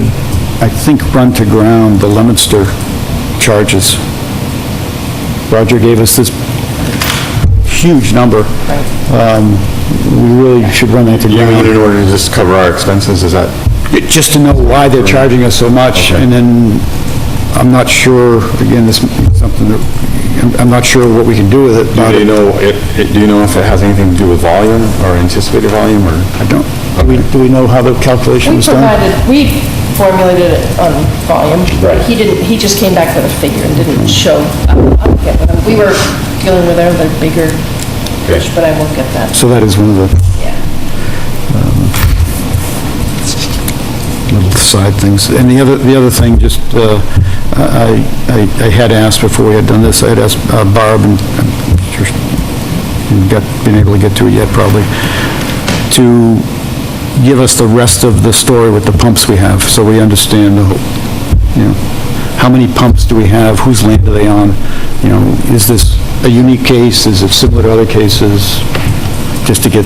I think, run to ground the Leominster charges. Roger gave us this huge number. We really should run that to You mean ground. in order to just cover our expenses, is that? Just to know why they're charging us so much, and then I'm not sure, again, this is something that, I'm not sure what we can do with it. Do you know if it has anything to do with volume or anticipated volume, or? I don't, do we know how the calculation was done? We formulated it on volume. He just came back with a figure and didn't show, I'll get with him. We were dealing with other bigger fish, but I will get that. So that is one of the Yeah. little side things. And the other thing, just, I had asked before we had done this, I had asked Barb, and I'm sure you've been able to get to it yet probably, to give us the rest of the story with the pumps we have, so we understand the whole, you know, how many pumps do we have, whose land are they on, you know, is this a unique case, is it similar to other cases, just to get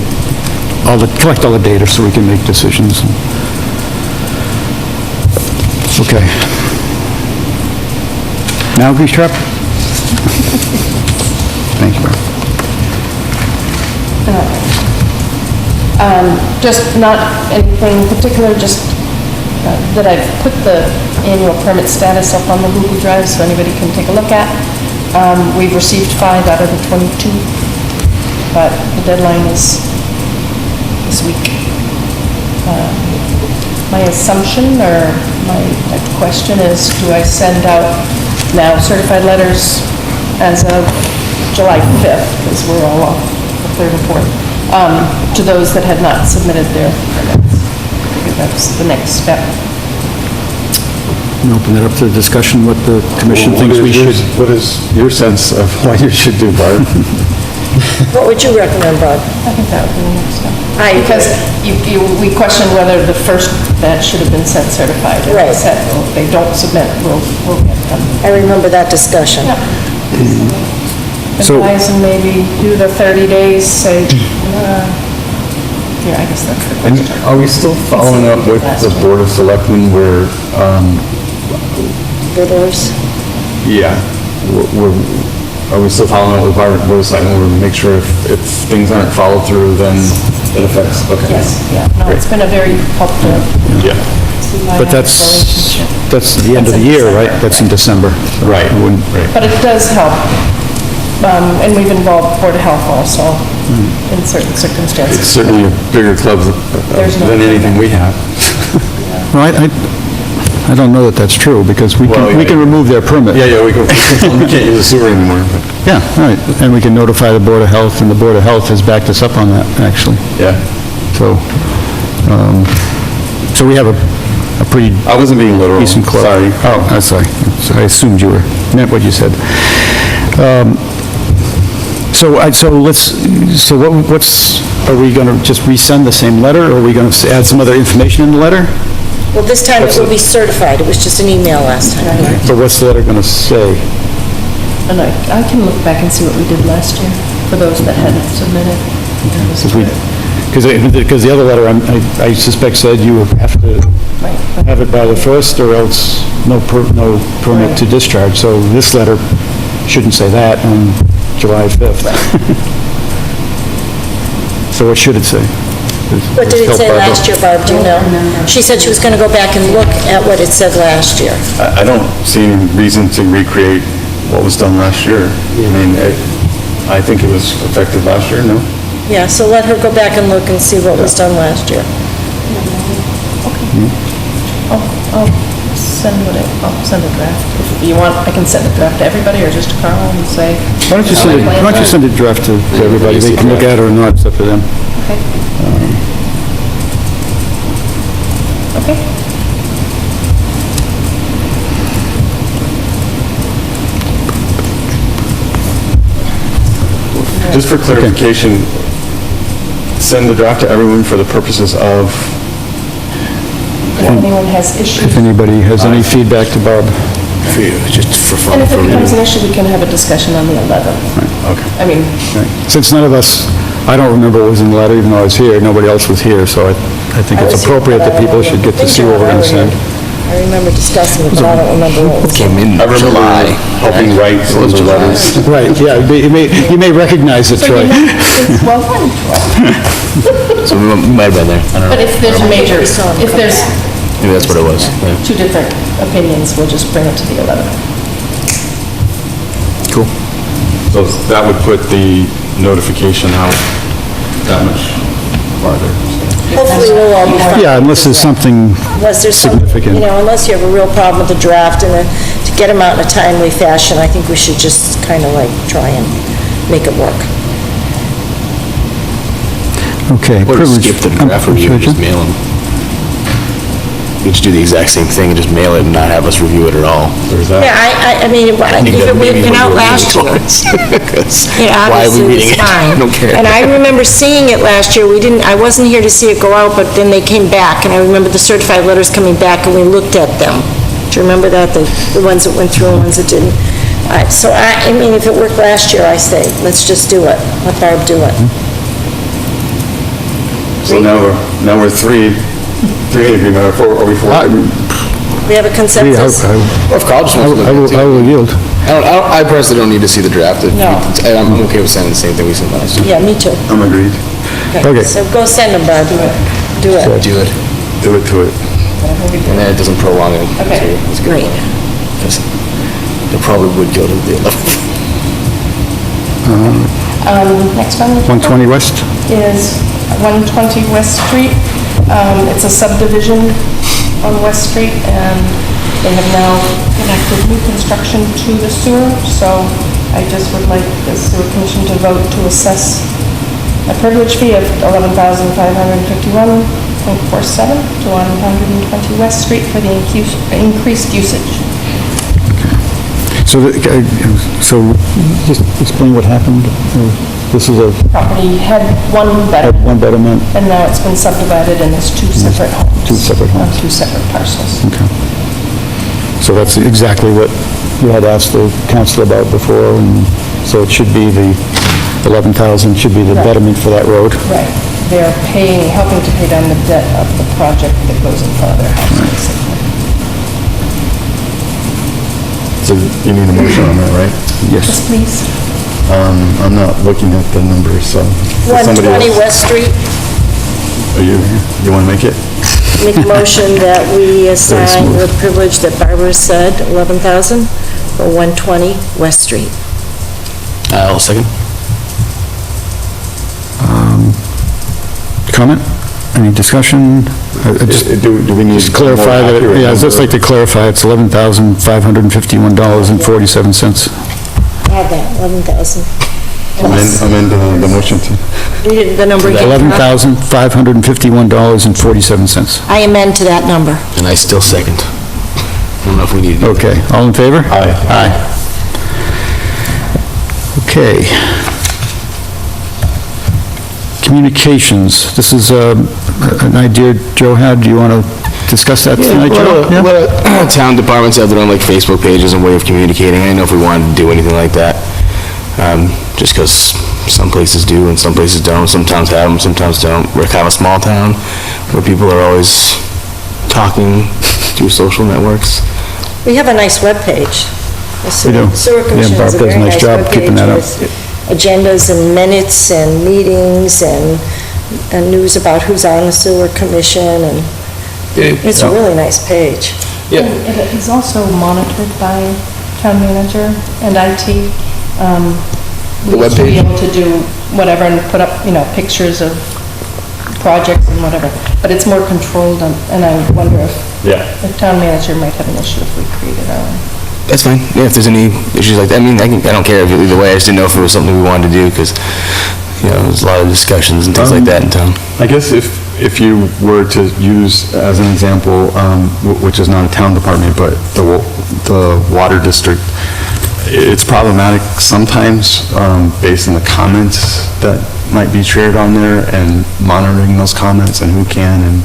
collect all the data so we can make decisions. Okay. Now, grease trap? Thank you, Barb. Just not anything particular, just that I've put the annual permit status up on the Google Drive so anybody can take a look at. We've received 5 out of the 22, but the deadline is this week. My assumption or my question is, do I send out now certified letters as of July 5th, because we're all off the 3rd and 4th, to those that had not submitted their permits? I figured that's the next step. And open it up to discussion, what the commission thinks we should. What is your sense of what you should do, Barb? What would you recommend, Bob? I think that would be the next step. I agree. Because we questioned whether the first batch should have been sent certified. And I Right. said, well, if they don't submit, we'll get them. I remember that discussion. Yeah. So- Advise and maybe do the 30 days, say, yeah, I guess that's the And question. are we still following up with the Board of Selectmen where, Bidders. are we still following up with Board of Selectmen where we make sure if things aren't followed through, then it affects, okay? Yes, yeah, no, it's been a very helpful. Yeah. But that's the end of the year, right? That's in December. Right, I wouldn't- right. But it does help, and we've involved Board of Health also in certain It's circumstances. certainly a bigger club There's no- than anything we have. Well, I don't know that that's true, because we Well, can, we yeah. can remove their permit. Yeah, we can't use the sewer anymore, but, Yeah, right, and we can notify the Board of Health, and the Board of Health has backed us up on that, actually. yeah. So, so we have a pretty I wasn't being literal, decent quote. sorry. Oh, I'm sorry. So I assumed you meant what you said. So are we gonna just resend the same letter, or are we gonna add some other information in the letter? Well, this time it will be certified, it was just an email last time. But what's the letter gonna say? And I can look back and see what we did last year, for those that hadn't submitted. Because the other letter, I suspect said you have to have it by the 1st, or else no permit to discharge. So this letter shouldn't say that on July 5th. So what should it say? What did it say last year, Barb, do you know? She said she was gonna go back and look at what it said last year. I don't see any reason to recreate what was done last year. I mean, I think it was effective last year, no? Yeah, so let her go back and look and see what was done last year. I'll send a draft. If you want, I can send a draft to everybody, or just to Carl and say. Why don't you send a draft to everybody? They can look at it or not, it's up to them. Okay. Okay. Just for clarification, send the draft to everyone for the purposes of, If anyone has issues. If anybody has any feedback to Barb. Just for fun. And if it becomes an issue, we can have a discussion on the 11th. okay. I mean, Since none of us, I don't remember what was in the letter, even though I was here, nobody else was here, so I think I it's was here, appropriate but that I people don't should get to see what we're gonna send. I remember discussing it, but I don't remember what was. Came in I remember July. helping write some of the letters. Right, yeah, you may recognize it, Troy. well, fine. So we might have been there. I don't know. But if there's major, if there's Maybe that's what it was. Yeah. two different opinions, we'll just bring it to the 11th. Cool. So that would put the notification out that much farther. Hopefully we'll all be fine. Yeah, unless there's something Unless there's some, significant. unless you have a real problem with the draft and to get them out in a timely fashion, I think we should just kind of like try and make it work. Okay. Or privilege- skip the draft review and just mail them. We just do the exact same thing and just mail it and not have us review it at all. There's that. Yeah, I mean, even we went out last year. Yeah, Why are we obviously reading it's it? fine. I don't care. And I remember seeing it last year, I wasn't here to see it go out, but then they came back, and I remember the certified letters coming back, and we looked at them. Do you remember that, the ones that went through and ones that didn't? So I mean, if it worked last year, I say, let's just do it, let Barb do it. So now we're three agreement, or four, are we four? We have a consensus? Or if Carl just wants to look at it too. I will yield. I personally don't need to see the draft. No. And I'm okay with sending the same thing we sent last year. Yeah, me too. I'm agreed. Okay. So go send them, Barb, do it. Do it. Do it to it. And then it doesn't prolong it. Okay. It's good. Great. Because It probably would go to the 11th. Next one. 120 West? Is 120 West Street. It's a subdivision on West Street, and they have now connected new construction to the sewer, so I just would like the sewer commission to vote to assess a privilege fee of $11,551.47 to 120 West Street for the increased usage. So just explain what happened. This is a Property had one bedroom, one-betterment. and now it's been subdivided and it's two separate homes. Two separate homes. On two separate parcels. Okay. So that's exactly what you had asked the council about before, and so it should be the 11,000 should be the betterment for that road. Right. They're helping to pay down the debt of the project that goes in front of their house, basically. So you need a motion on that, right? Yes. Yes, please. I'm not looking at the numbers, so. for somebody 120 else. West Street, Are you want to make it? make a motion that we assign the privilege that Barbara said, 11,000 for 120 West Street. I'll second. Comment? Any discussion? Do we need? Just clarify more that, accurate yeah, I'd just like number? to clarify, it's $11,551.47. I have that, 11,000. Amend the motion to... Read it, the number again. $11,551.47. I amend to that number. And I still second. I don't know if we need to do Okay, all in favor? Aye. Aye. Okay. Communications, this is an idea Joe had, do you want to discuss that tonight, Joe? Yeah? Well, town departments have their own, like, Facebook pages and way of communicating. I didn't know if we wanted to do anything like that. Just because some places do and some places don't. Some towns have them, some towns don't. We're kind of a small town where people are always talking through social networks. We have a nice webpage. The We do. Sewer Commission Yeah, Barb has a does a very nice nice job keeping that up. webpage with agendas and minutes and meetings and news about who's on the Sewer Commission, and it's a really nice page. Yeah. And it is also monitored by town manager and IT. The We used to be webpage? able to do whatever and put up, pictures of projects and whatever, but it's more controlled, and I wonder if the town manager might have an issue if we created our own. That's fine. Yeah, if there's any issues like that, I mean, I don't care either way. I just didn't know if it was something we wanted to do, because, there's a lot of discussions and things like that in town. I guess if you were to use as an example, which is not a town department, but the water district, it's problematic sometimes, based on the comments that might be shared on there and monitoring those comments and who can and,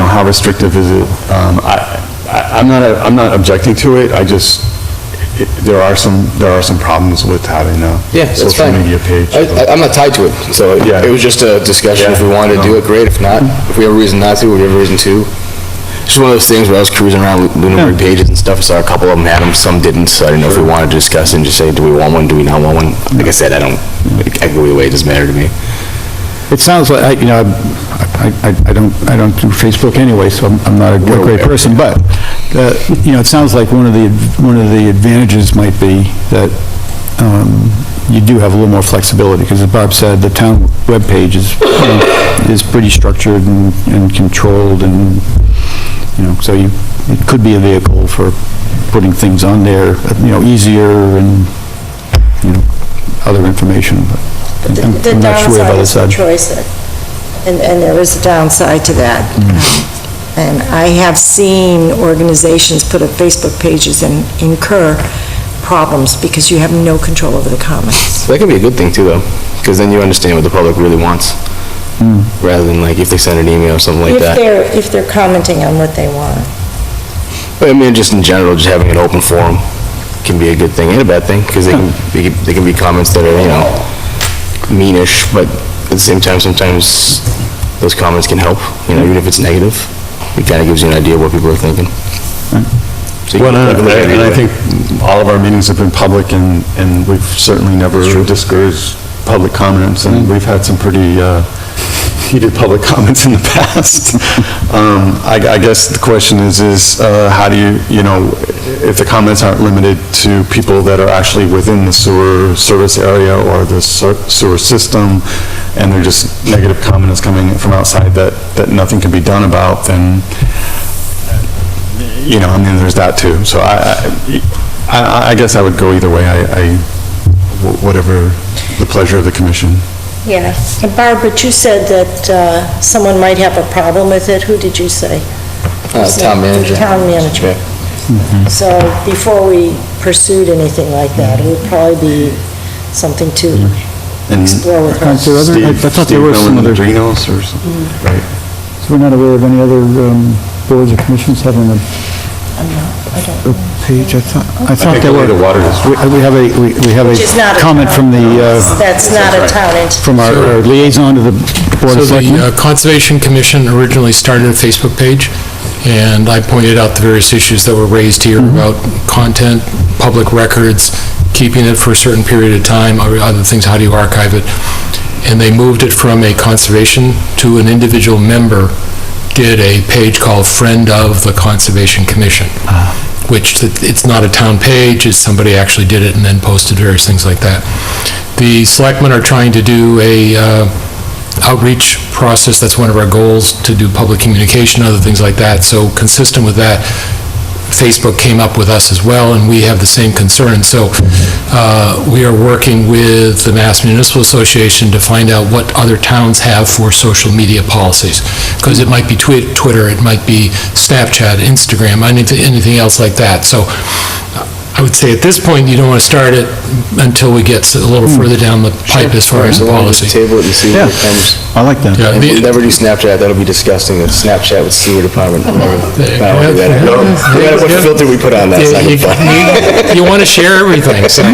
how restrictive is it? I'm not objecting to it, there are some problems with having a Yeah, that's social fine. media page. I'm not tied to it, so Yeah. it was just a discussion. If we wanted to do it, great. If not, if we have a reason not to, we have a reason to. It's just one of those things where I was cruising around Lunenburg pages and stuff, saw a couple of them had them, some didn't, so I didn't know if we wanted to discuss and just say, do we want one, do we not want one? Like I said, I can go either way, it doesn't matter to me. It sounds like, I don't do Facebook anyway, so I'm not a great person, but, it sounds like one of the advantages might be that you do have a little more flexibility, because as Barb said, the town webpage is pretty structured and controlled, and, so it could be a vehicle for putting things on there, easier and, other information, but The I'm not sure about downside the is the side. choice there, and there is a downside to that. And I have seen organizations put up Facebook pages and incur problems because you have no control over the comments. That can be a good thing too, though, because then you understand what the public really wants, rather than like if they send an email or something like that. If they're commenting on what they want. But I mean, just in general, just having an open forum can be a good thing and a bad thing, because they can be comments that are, meanish, but at the same time, sometimes those comments can help, even if it's negative. It kind of gives you an idea of what people are thinking. So you Well, can look at it and I either way. think all of our meetings have been public, and we've certainly never discouraged public comments, and we've had some pretty heated public comments in the past. I guess the question is how do you, if the comments aren't limited to people that are actually within the sewer service area or the sewer system, and they're just negative comments coming from outside that nothing can be done about, then, there's that too. So I guess I would go either way, whatever the pleasure of the commission. Yeah, and Barb, but you said that someone might have a problem with it. Who did you say? Town manager. Town manager. So before we pursued anything like that, it would probably be something to explore with her. Aren't there other, I thought there were some other, so Adrenos or something, right? we're not aware of any other boards or commissions having a page, I thought there were. The water district. We have Which is not a a comment town. from the, That's not a town entity. from our liaison to the Board So of Selectmen. the Conservation Commission originally started a Facebook page, and I pointed out the various issues that were raised here about content, public records, keeping it for a certain period of time, or other things, how do you archive it? And they moved it from a conservation to an individual member did a page called Friend of the Conservation Commission, which it's not a town page, it's somebody actually did it and then posted various things like that. The selectmen are trying to do a outreach process, that's one of our goals, to do public communication, other things like that. So consistent with that, Facebook came up with us as well, and we have the same concern. So we are working with the Mass Municipal Association to find out what other towns have for social media policies. Because it might be Twitter, it might be Snapchat, Instagram, anything else like that. So I would say at this point, you don't want to start it until we get a little further down the pipe as far as So the why don't we just policy. table it and see Yeah. what comes. I like that. Yeah, And we'll never do Snapchat, that'll be disgusting, if Snapchat with sewer department. I don't do that. No matter what filter we put on that, it's not gonna fly. You want to share everything, so.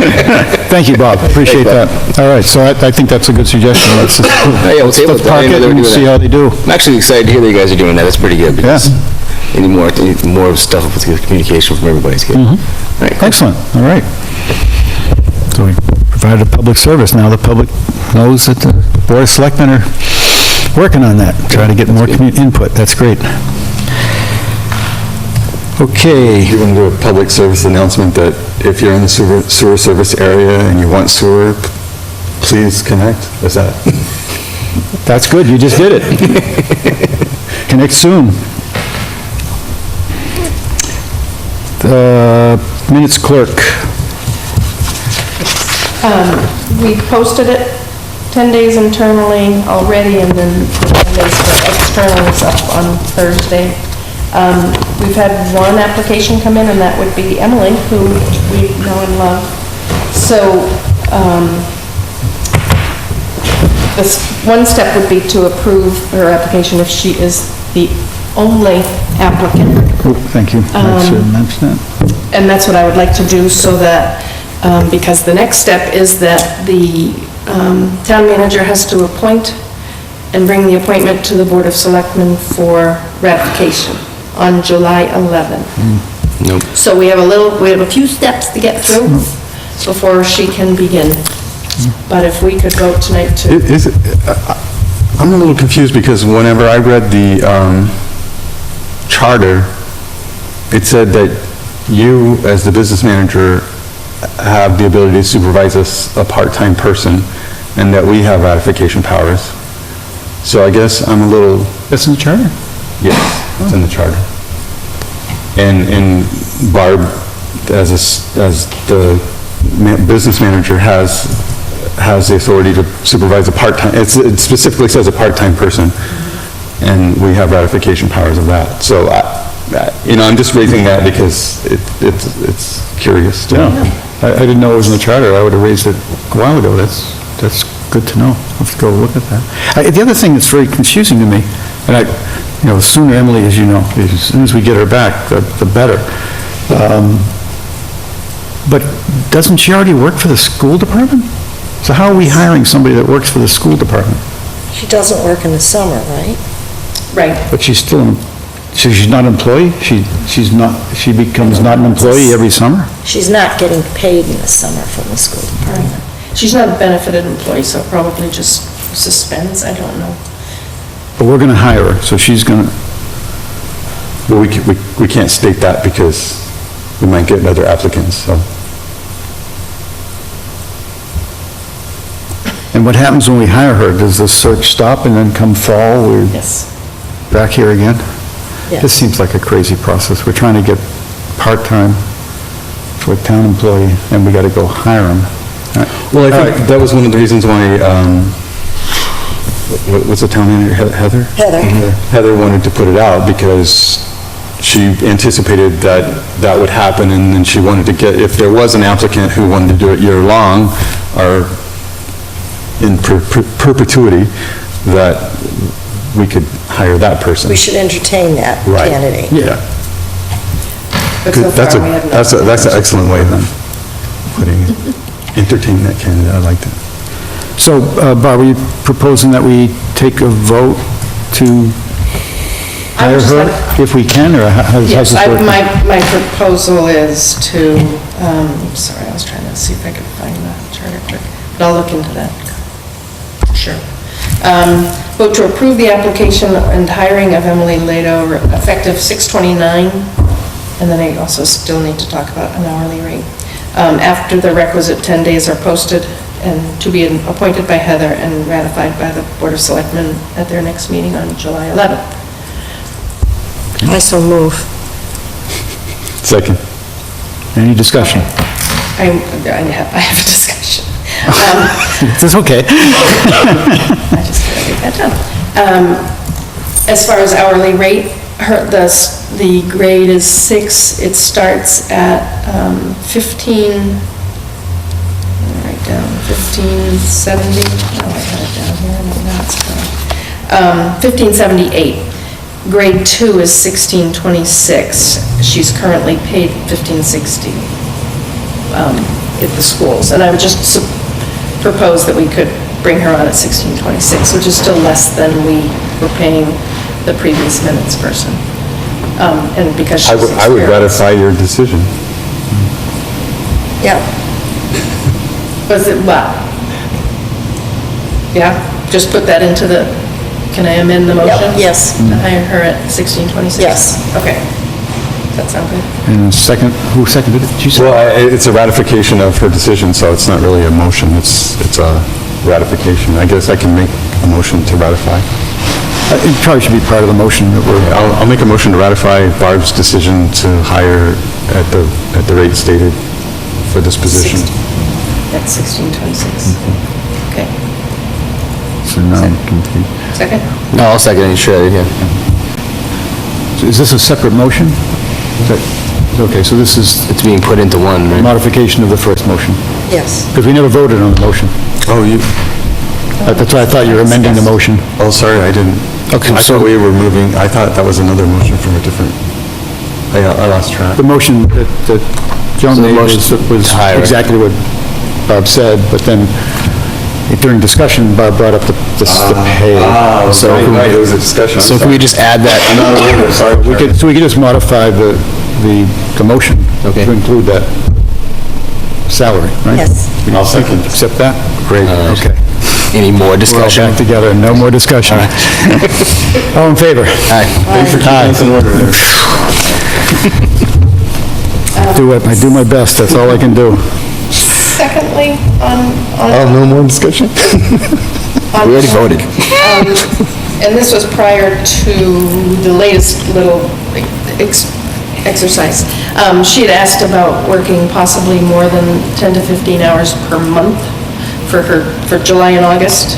Thank you, Bob, appreciate that. All right, so I think that's a good suggestion. Let's just- Yeah, we'll table let's it. I park didn't it know they were and doing see that. how they do. I'm actually excited to hear that you guys are doing that, that's pretty good, because any more stuff with communication from everybody's good. Right, cool. Excellent, all right. So we provided a public service, now the public knows that the Board of Selectmen are working on that, trying to get more input, that's great. Okay, You want to do a public service announcement that if you're in the sewer service area and you want sewer, please connect? Is that? that's good, you just did it. Connect soon. Minutes clerk, We posted it 10 days internally already, and then 10 days for external is up on Thursday. We've had one application come in, and that would be Emily, who we know and love. So, this one step would be to approve her application if she is the only applicant. oh, thank you, I should have mentioned that. And that's what I would like to do, so that, because the next step is that the town manager has to appoint and bring the appointment to the Board of Selectmen for ratification on July 11th. Nope. So we have a few steps to get through before she can begin. But if we could vote tonight to... I'm a little confused because whenever I read the charter, it said that you, as the business manager, have the ability to supervise a part-time person, and that we have ratification powers. So I guess I'm a little... That's in the charter? Yes, it's in the charter. And Barb, as the business manager, has the authority to supervise a part-time, it specifically says a part-time person, and we have ratification powers of that. So, I'm just raising that because it's curious to know. I didn't know it was in the charter, I would have raised it a while ago, that's good to know. Let's go look at that. The other thing that's very confusing to me, and the sooner Emily, as you know, as soon as we get her back, the better. But doesn't she already work for the school department? So how are we hiring somebody that works for the school department? She doesn't work in the summer, right? Right. But she's still, so she's not an employee? She becomes not an employee every summer? She's not getting paid in the summer from the school department. She's not a benefited employee, so probably just suspends, I don't know. But we're gonna hire her, so she's gonna, Well, we can't state that because we might get other applicants, so. and what happens when we hire her? Does the search stop and then come fall, we're Yes. back here again? Yeah. This seems like a crazy process. We're trying to get part-time for a town employee, and we gotta go hire him. Well, I think that was one of the reasons why, what's the town manager, Heather? Heather. Heather wanted to put it out because she anticipated that would happen, and then she wanted to get, if there was an applicant who wanted to do it year-long, or in perpetuity, that we could hire that person. We should entertain that Right. candidate. Yeah. But so Good. That's far, we have not. that's an excellent way then, putting it. Entertain that candidate, I like that. So, Bob, are you proposing that we take a vote to I hire would just her, like- if we can, or how's Yes, this work? my proposal is to, sorry, I was trying to see if I could find the charter quick, but I'll look into that. Sure. Vote to approve the application and hiring of Emily Lado effective 6/29, and then I also still need to talk about an hourly rate. After the requisite 10 days are posted, and to be appointed by Heather and ratified by the Board of Selectmen at their next meeting on July 11th. I so move. Second. Any discussion? I have a discussion. It's okay. I just gotta get that done. As far as hourly rate, the grade is 6, it starts at 15, let me write down, 1570, oh, I had it down here, no, now it's gone. 1578. Grade 2 is 1626. She's currently paid 1560 at the schools. And I would just propose that we could bring her on at 1626, which is still less than we were paying the previous minutes person. And because she's I would experienced. ratify your decision. Yeah. Was it, what? Yeah, just put that into the, can I amend the motion? Yes. To hire her at 1626? Yes. Okay. Does that sound good? And a second, who seconded it? You said? Well, it's a ratification of her decision, so it's not really a motion, it's a ratification. I guess I can make a motion to ratify. It probably should be part of the motion that we're, I'll make a motion to ratify Barb's decision to hire at the rate stated for this position. At 1626. Okay. so now I'm confused. Second? No, I'll second it, sure, yeah. Is this a separate motion? Okay, so this is It's being put into one, a right? modification of the first motion, Yes. because we never voted on the motion. Oh, you, That's why I thought you were amending the motion. oh, sorry, I didn't. Okay, I so- thought we were moving, I thought that was another motion from a different, I lost track. The motion that Joan So the made motion was to hire. exactly what Bob said, but then during discussion, Bob brought up the pay. So can we- There was a discussion. So can we just add that? Sorry. So we could just modify the motion Okay. to include that salary, right? Yes. I'll second. Accept that? Great, okay. Any more We're all discussion? back together, no more discussion. All in favor? Aye. Thanks for keeping us in order there. I do my best, that's all I can do. Secondly, on... Oh, no more discussion? We already voted. And this was prior to the latest little exercise. She had asked about working possibly more than 10 to 15 hours per month for July and August.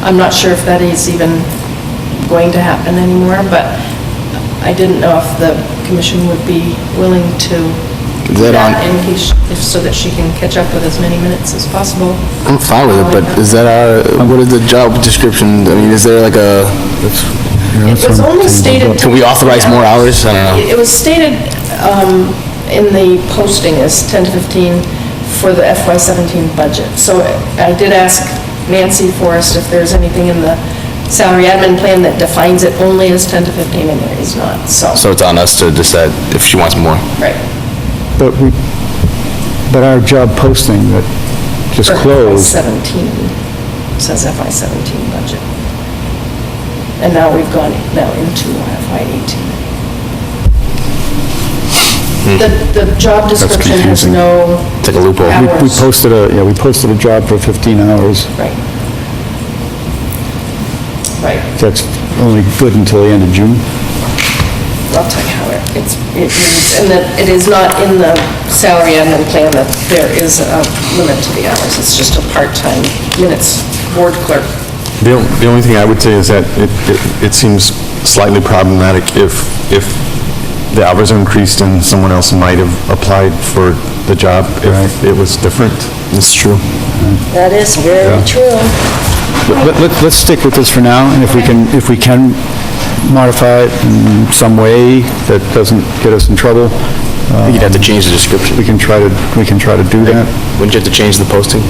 I'm not sure if that is even going to happen anymore, but I didn't know if the commission would be willing to Is do that that on- in case, so that she can catch up with as many minutes as possible. I'm fine with it, but is that what is the job description? I mean, is there like a, It was only stated... can we authorize more hours? I don't know. It was stated in the posting as 10 to 15 for the FY17 budget. So I did ask Nancy Forrest if there's anything in the salary admin plan that defines it only as 10 to 15, and there is not, so, So it's on us to decide if she wants more. right. But our job posting that just For closed, FY17, says FY17 budget. And now we've gone now into FY18. The job description has confusing. no It's like a loophole. hours. we posted a job for 15 hours. Right. Right. That's only good until the end of June. I'll tell you how it reads, and that it is not in the salary admin plan that there is a limit to the hours. It's just a part-time minutes board clerk. The only thing I would say is that it seems slightly problematic if the hours are increased and someone else might have applied for the job if it was different. It's true. That is very true. Let's stick with this for now, and if we can modify it in some way that doesn't get us in trouble, You'd have to change the description. we can try to do that. Wouldn't you have to change the posting?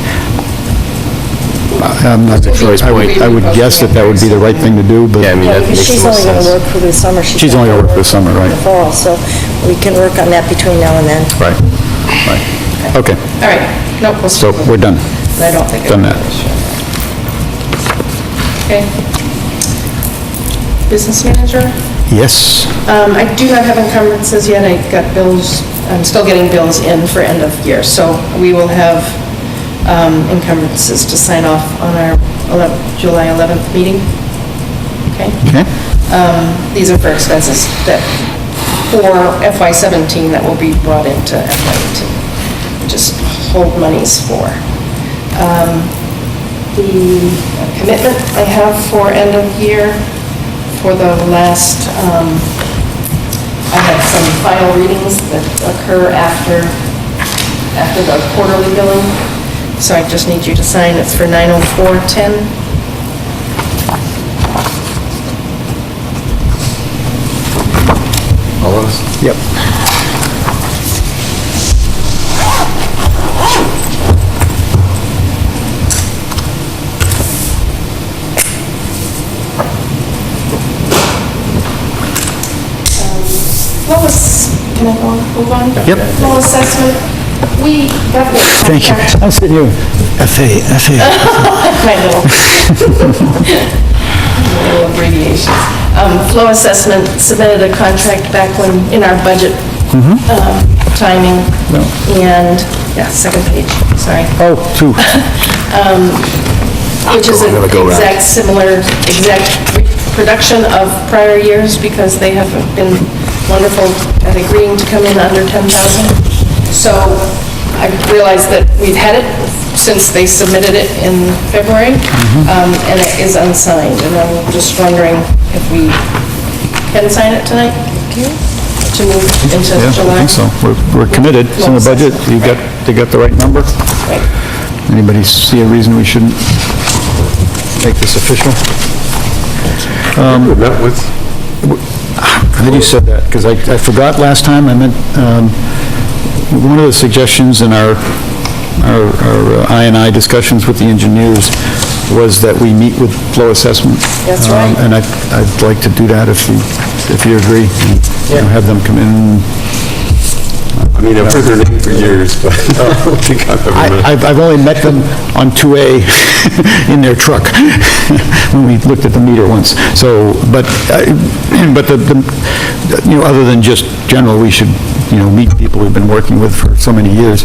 I'm not sure. I would guess that would be the right thing to do, but Yeah, I mean, Yeah, that because makes the she's most only going sense. to work for the summer. She's only gonna work for the summer, right. The fall, so we can work on that between now and then. right. Okay, All right, nope, we'll so stick with we're done. it. I don't think... Done that. Okay. Business manager? Yes, I do not have encumbrances yet. I got bills, I'm still getting bills in for end of year, so we will have encumbrances to sign off on our July 11th meeting. Okay? okay. These are for expenses that for FY17 that will be brought into FY18, just hold monies for. The commitment I have for end of year, for the last, I have some final readings that occur after the quarterly billing, so I just need you to sign. It's for 90410. All of us? Yep. Can I move on? Yep. Flow assessment, we got the Thank you. contract. I'm sitting here, FA. My little abbreviations. Flow assessment submitted a contract back when, in our budget timing, and, yeah, second page, sorry. Oh, two. Which is an exact reproduction of prior years, because they have been wonderful at agreeing to come in under 10,000. So I realized that we've had it since they submitted it in February, and it is unsigned, and I'm just wondering if we can sign it tonight to move into Yeah, I July. think so. We're committed. It's in the budget. You got the right number. Right. Anybody see a reason we shouldn't make this official? We met with, I'm glad you said that, because I forgot last time. I meant, one of the suggestions in our I&I discussions with the engineers was that we meet with flow assessment. That's right. And I'd like to do that if you agree. And have them come in. I mean, I've heard their name for years, but I don't think I've ever met. I've only met them on 2A in their truck when we looked at the meter once. So, but other than just general, we should, meet people we've been working with for so many years.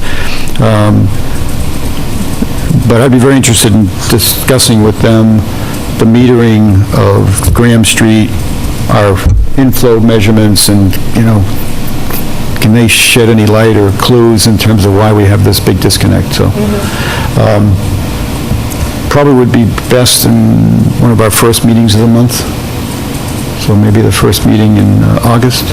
But I'd be very interested in discussing with them the metering of Graham Street, our inflow measurements, and, can they shed any light or clues in terms of why we have this big disconnect? So, probably would be best in one of our first meetings of the month. So maybe the first meeting in August.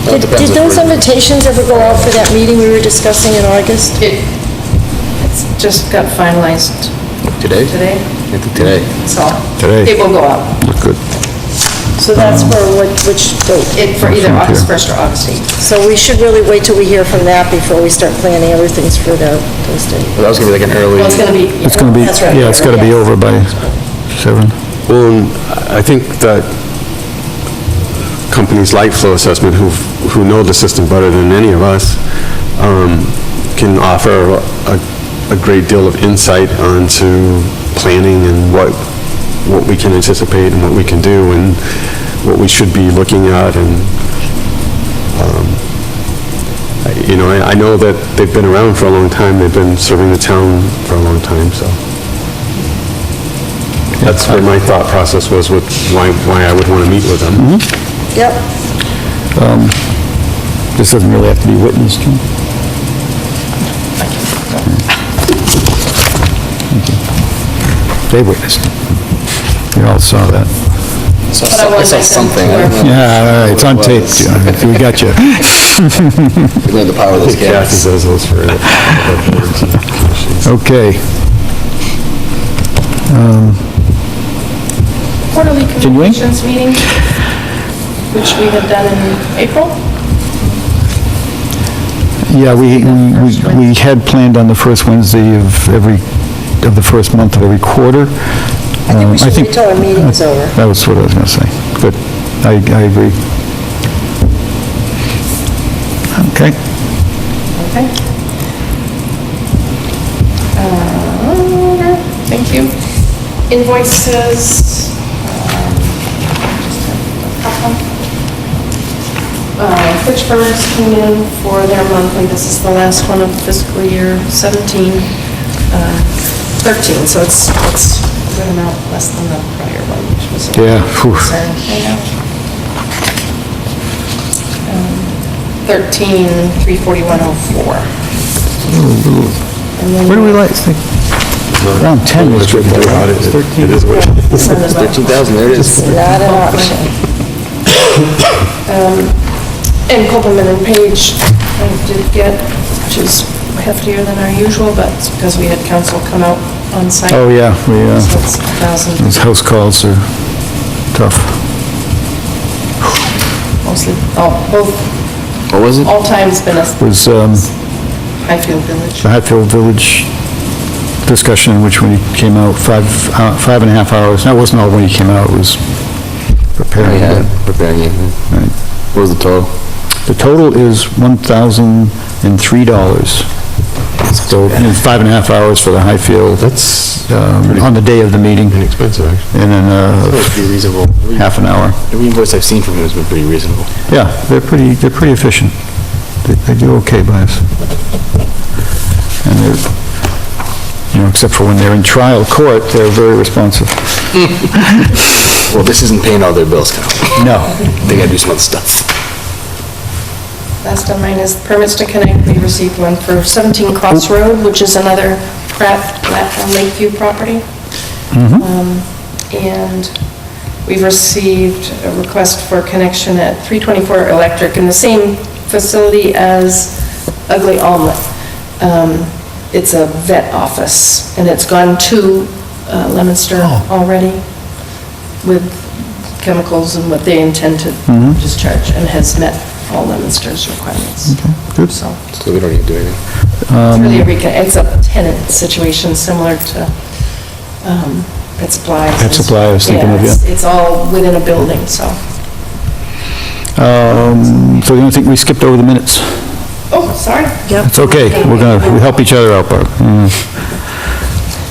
Did those invitations ever go out for that meeting we were discussing in August? It's just got finalized Today? today, I think today. so Today. it will go out. Look good. So that's for which date? For either From August here. 1st or August 8th. So we should really wait till we hear from that before we start planning other things for those dates. Well, that was gonna be like an early. Well, it's going to be... It's going to be, That's right. yeah, it's got to be over by 7. Well, and I think that companies like Flow Assessment, who know the system better than any of us, can offer a great deal of insight onto planning and what we can anticipate and what we can do and what we should be looking at. And, I know that they've been around for a long time. They've been serving the town for a long time, so. That's where my thought process was with why I would want to meet with them. Yep. This doesn't really have to be witnessed, huh? Thank you. They witnessed. We all saw that. But I want to thank them something. for- Yeah, all right, it's on tape. We got you. We learned the power of those Kathy cats. does those for Okay. Quarterly Continuing? communications meeting, which we had done in April. Yeah, we had planned on the first Wednesday of the first month of every quarter. I think we should wait till our meeting's over. That was what I was going to say. Good. I agree. Okay. Okay. Thank you. Invoices. Fitchburg's came in for their monthly, this is the last one of fiscal year 17, 13, so it's a good amount less than the prior one, which was a Yeah, phew. concern. I know. 13,341.04. Where do we like, around 10 was good. 13. It is what it is. 13,000, there it is. Not an option. And Copeland and Page, I did get, which is heftier than our usual, but it's because we had council come out on site. Oh, yeah, So it's 1,000, those house calls are tough. mostly, both, What was it? all times been a Was Highfield Village. the Hatfield Village discussion, in which when he came out, 5.5 hours. That wasn't all when he came out, it was preparing. Yeah, preparing it. Right. What was the total? The total is $1,003. So, 5.5 hours for the Highfield. That's On the day of the meeting, inexpensive, actually. and then Pretty reasonable. half an hour. Every invoice I've seen from him has been pretty reasonable. Yeah, they're pretty efficient. They do okay by us. And they're, except for when they're in trial court, they're very responsive. Well, this isn't paying all their bills, Kyle. No. They gotta do some other stuff. Last on mine is permits to connect. We received one for 17 Cross Road, which is another Lakeview property. And we've received a request for connection at 324 Electric in the same facility as Ugly Omelet. It's a vet office, and it's gone to Leominster already with chemicals and what they intend to discharge, and has met all Leominster's requirements. Good. So So we don't need to do anything. it's really it's a tenant situation similar to Pet Supply. Pet Supply, I was thinking of, yeah. It's all within a building, so. So the only thing, we skipped over the minutes. Oh, sorry. It's okay, we help each other out, Barb.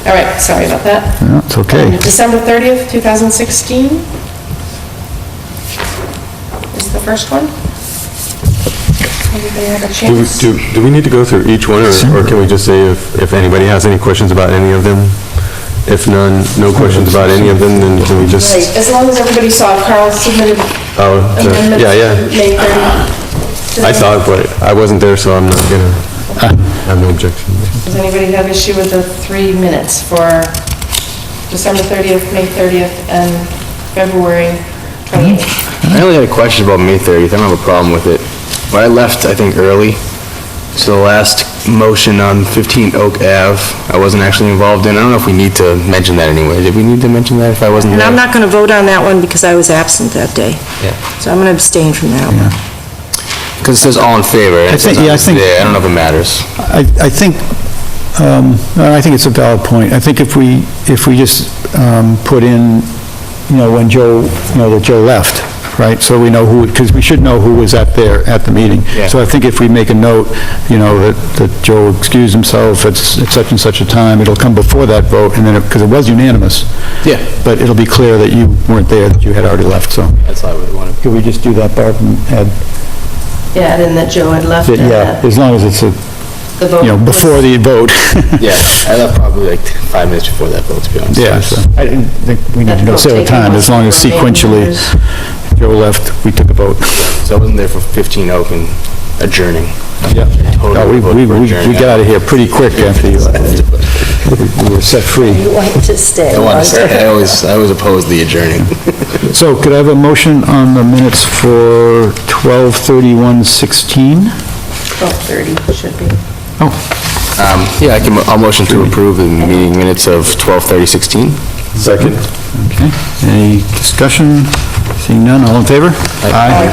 All right, sorry about that. Yeah, it's okay. December 30th, 2016 is the first one. Everybody have a chance? Do we need to go through each one, or can we just say if anybody has any questions about any of them? If none, no questions about any of them, then can we just... Right, as long as everybody saw Carl submitted amendments. Yeah. May 30th. I saw it, but I wasn't there, so I'm not gonna, I have no objection. Does anybody have issue with the 3 minutes for December 30th, May 30th, and February 28th? I only had a question about May 30th. I don't have a problem with it. But I left, I think, early. So the last motion on 15 Oak Ave, I wasn't actually involved in. I don't know if we need to mention that anyway. Did we need to mention that if I wasn't And there? I'm not going to vote on that one because I was absent that day. Yeah. So I'm going to abstain from that one. Because it says all in favor. and it says I I was think- there. I don't know if it matters. I think it's a valid point. I think if we just put in, when Joe, that Joe left, right? So we know who, because we should know who was at the meeting. Yeah. So I think if we make a note, that Joe excused himself at such and such a time, it'll come before that vote, and then, because it was unanimous. Yeah. But it'll be clear that you weren't there, that you had already left, so. That's how I would want it. Could we just do that, Barb, and add, Yeah, and then that Joe had left. and yeah, that as long as it's, the vote was- before the vote. Yeah, I left probably like 5 minutes before that vote, to be honest. Yeah, so I didn't think we need to know set a time, as long as sequentially Joe left, we took a vote. So I wasn't there for 15 Oak and adjourning. Yeah. Totally No, we voted for adjourning. got out of here pretty quick after you left. We were set free. You want to stay. I want to say, I always oppose the adjourning. So could I have a motion on the minutes for 12/31/16? 12:30 should be. Oh, Yeah, I'll motion to approve the meeting minutes of 12/30/16. Second? okay. Any discussion? Seeing none, all in favor? Aye.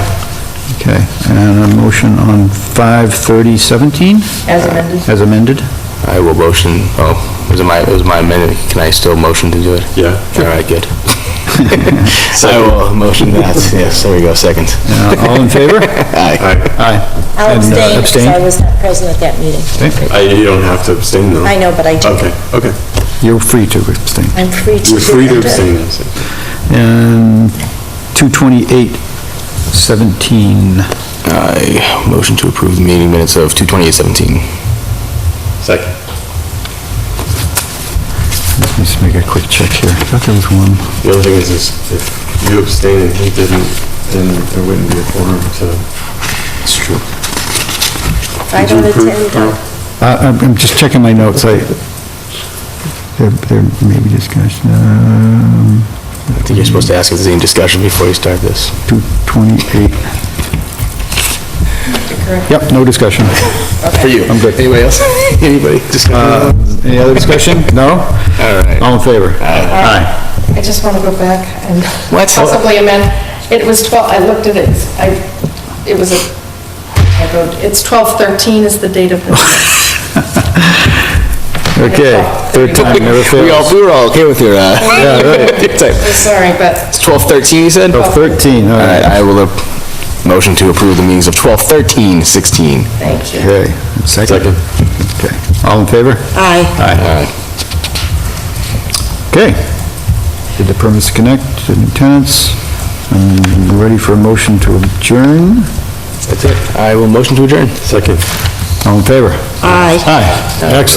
Okay, and a motion on 5/30/17? As amended. As amended? I will motion, it was my amendment. Can I still motion to do it? Yeah. All right, good. I will motion that, yes, there we go, second. All in favor? Aye. Aye. I'll And, abstain because I was not present at that meeting. You don't have to abstain, though. I know, but I do. Okay. You're free to abstain. I'm free to. You're free to do that. abstain, then, so. And 2/28/17. I motion to approve the meeting minutes of 2/28/17. Second. Let's make a quick check here. I thought there was one. The other thing is if you abstain and he didn't, then there wouldn't be a forum to... It's true. 5 out of 10 done. I'm just checking my notes, there may be discussion, I think you're supposed to ask if there's any discussion before you start this. 228. Yep, no discussion. For you. I'm good. Anybody else? Anybody? Discussion? Any other discussion? No? All right. All in favor? Aye. I just want to go back and What? possibly amend, it was 12, I looked at it, it was I wrote, it's 12/13 is the date of the... Okay, third time never fails. We were all okay with your, Yeah, right. your type. Sorry, but It's 12/13, you said? 13, all All right, right. I will, motion to approve the meetings of 12/13/16. thank you. Okay, second? Okay, all in favor? Aye. Aye. Okay. Did the permits to connect to new tenants? I'm ready for a motion to adjourn. That's it. I will motion to adjourn. Second. All in favor? Aye. Aye. Excellent.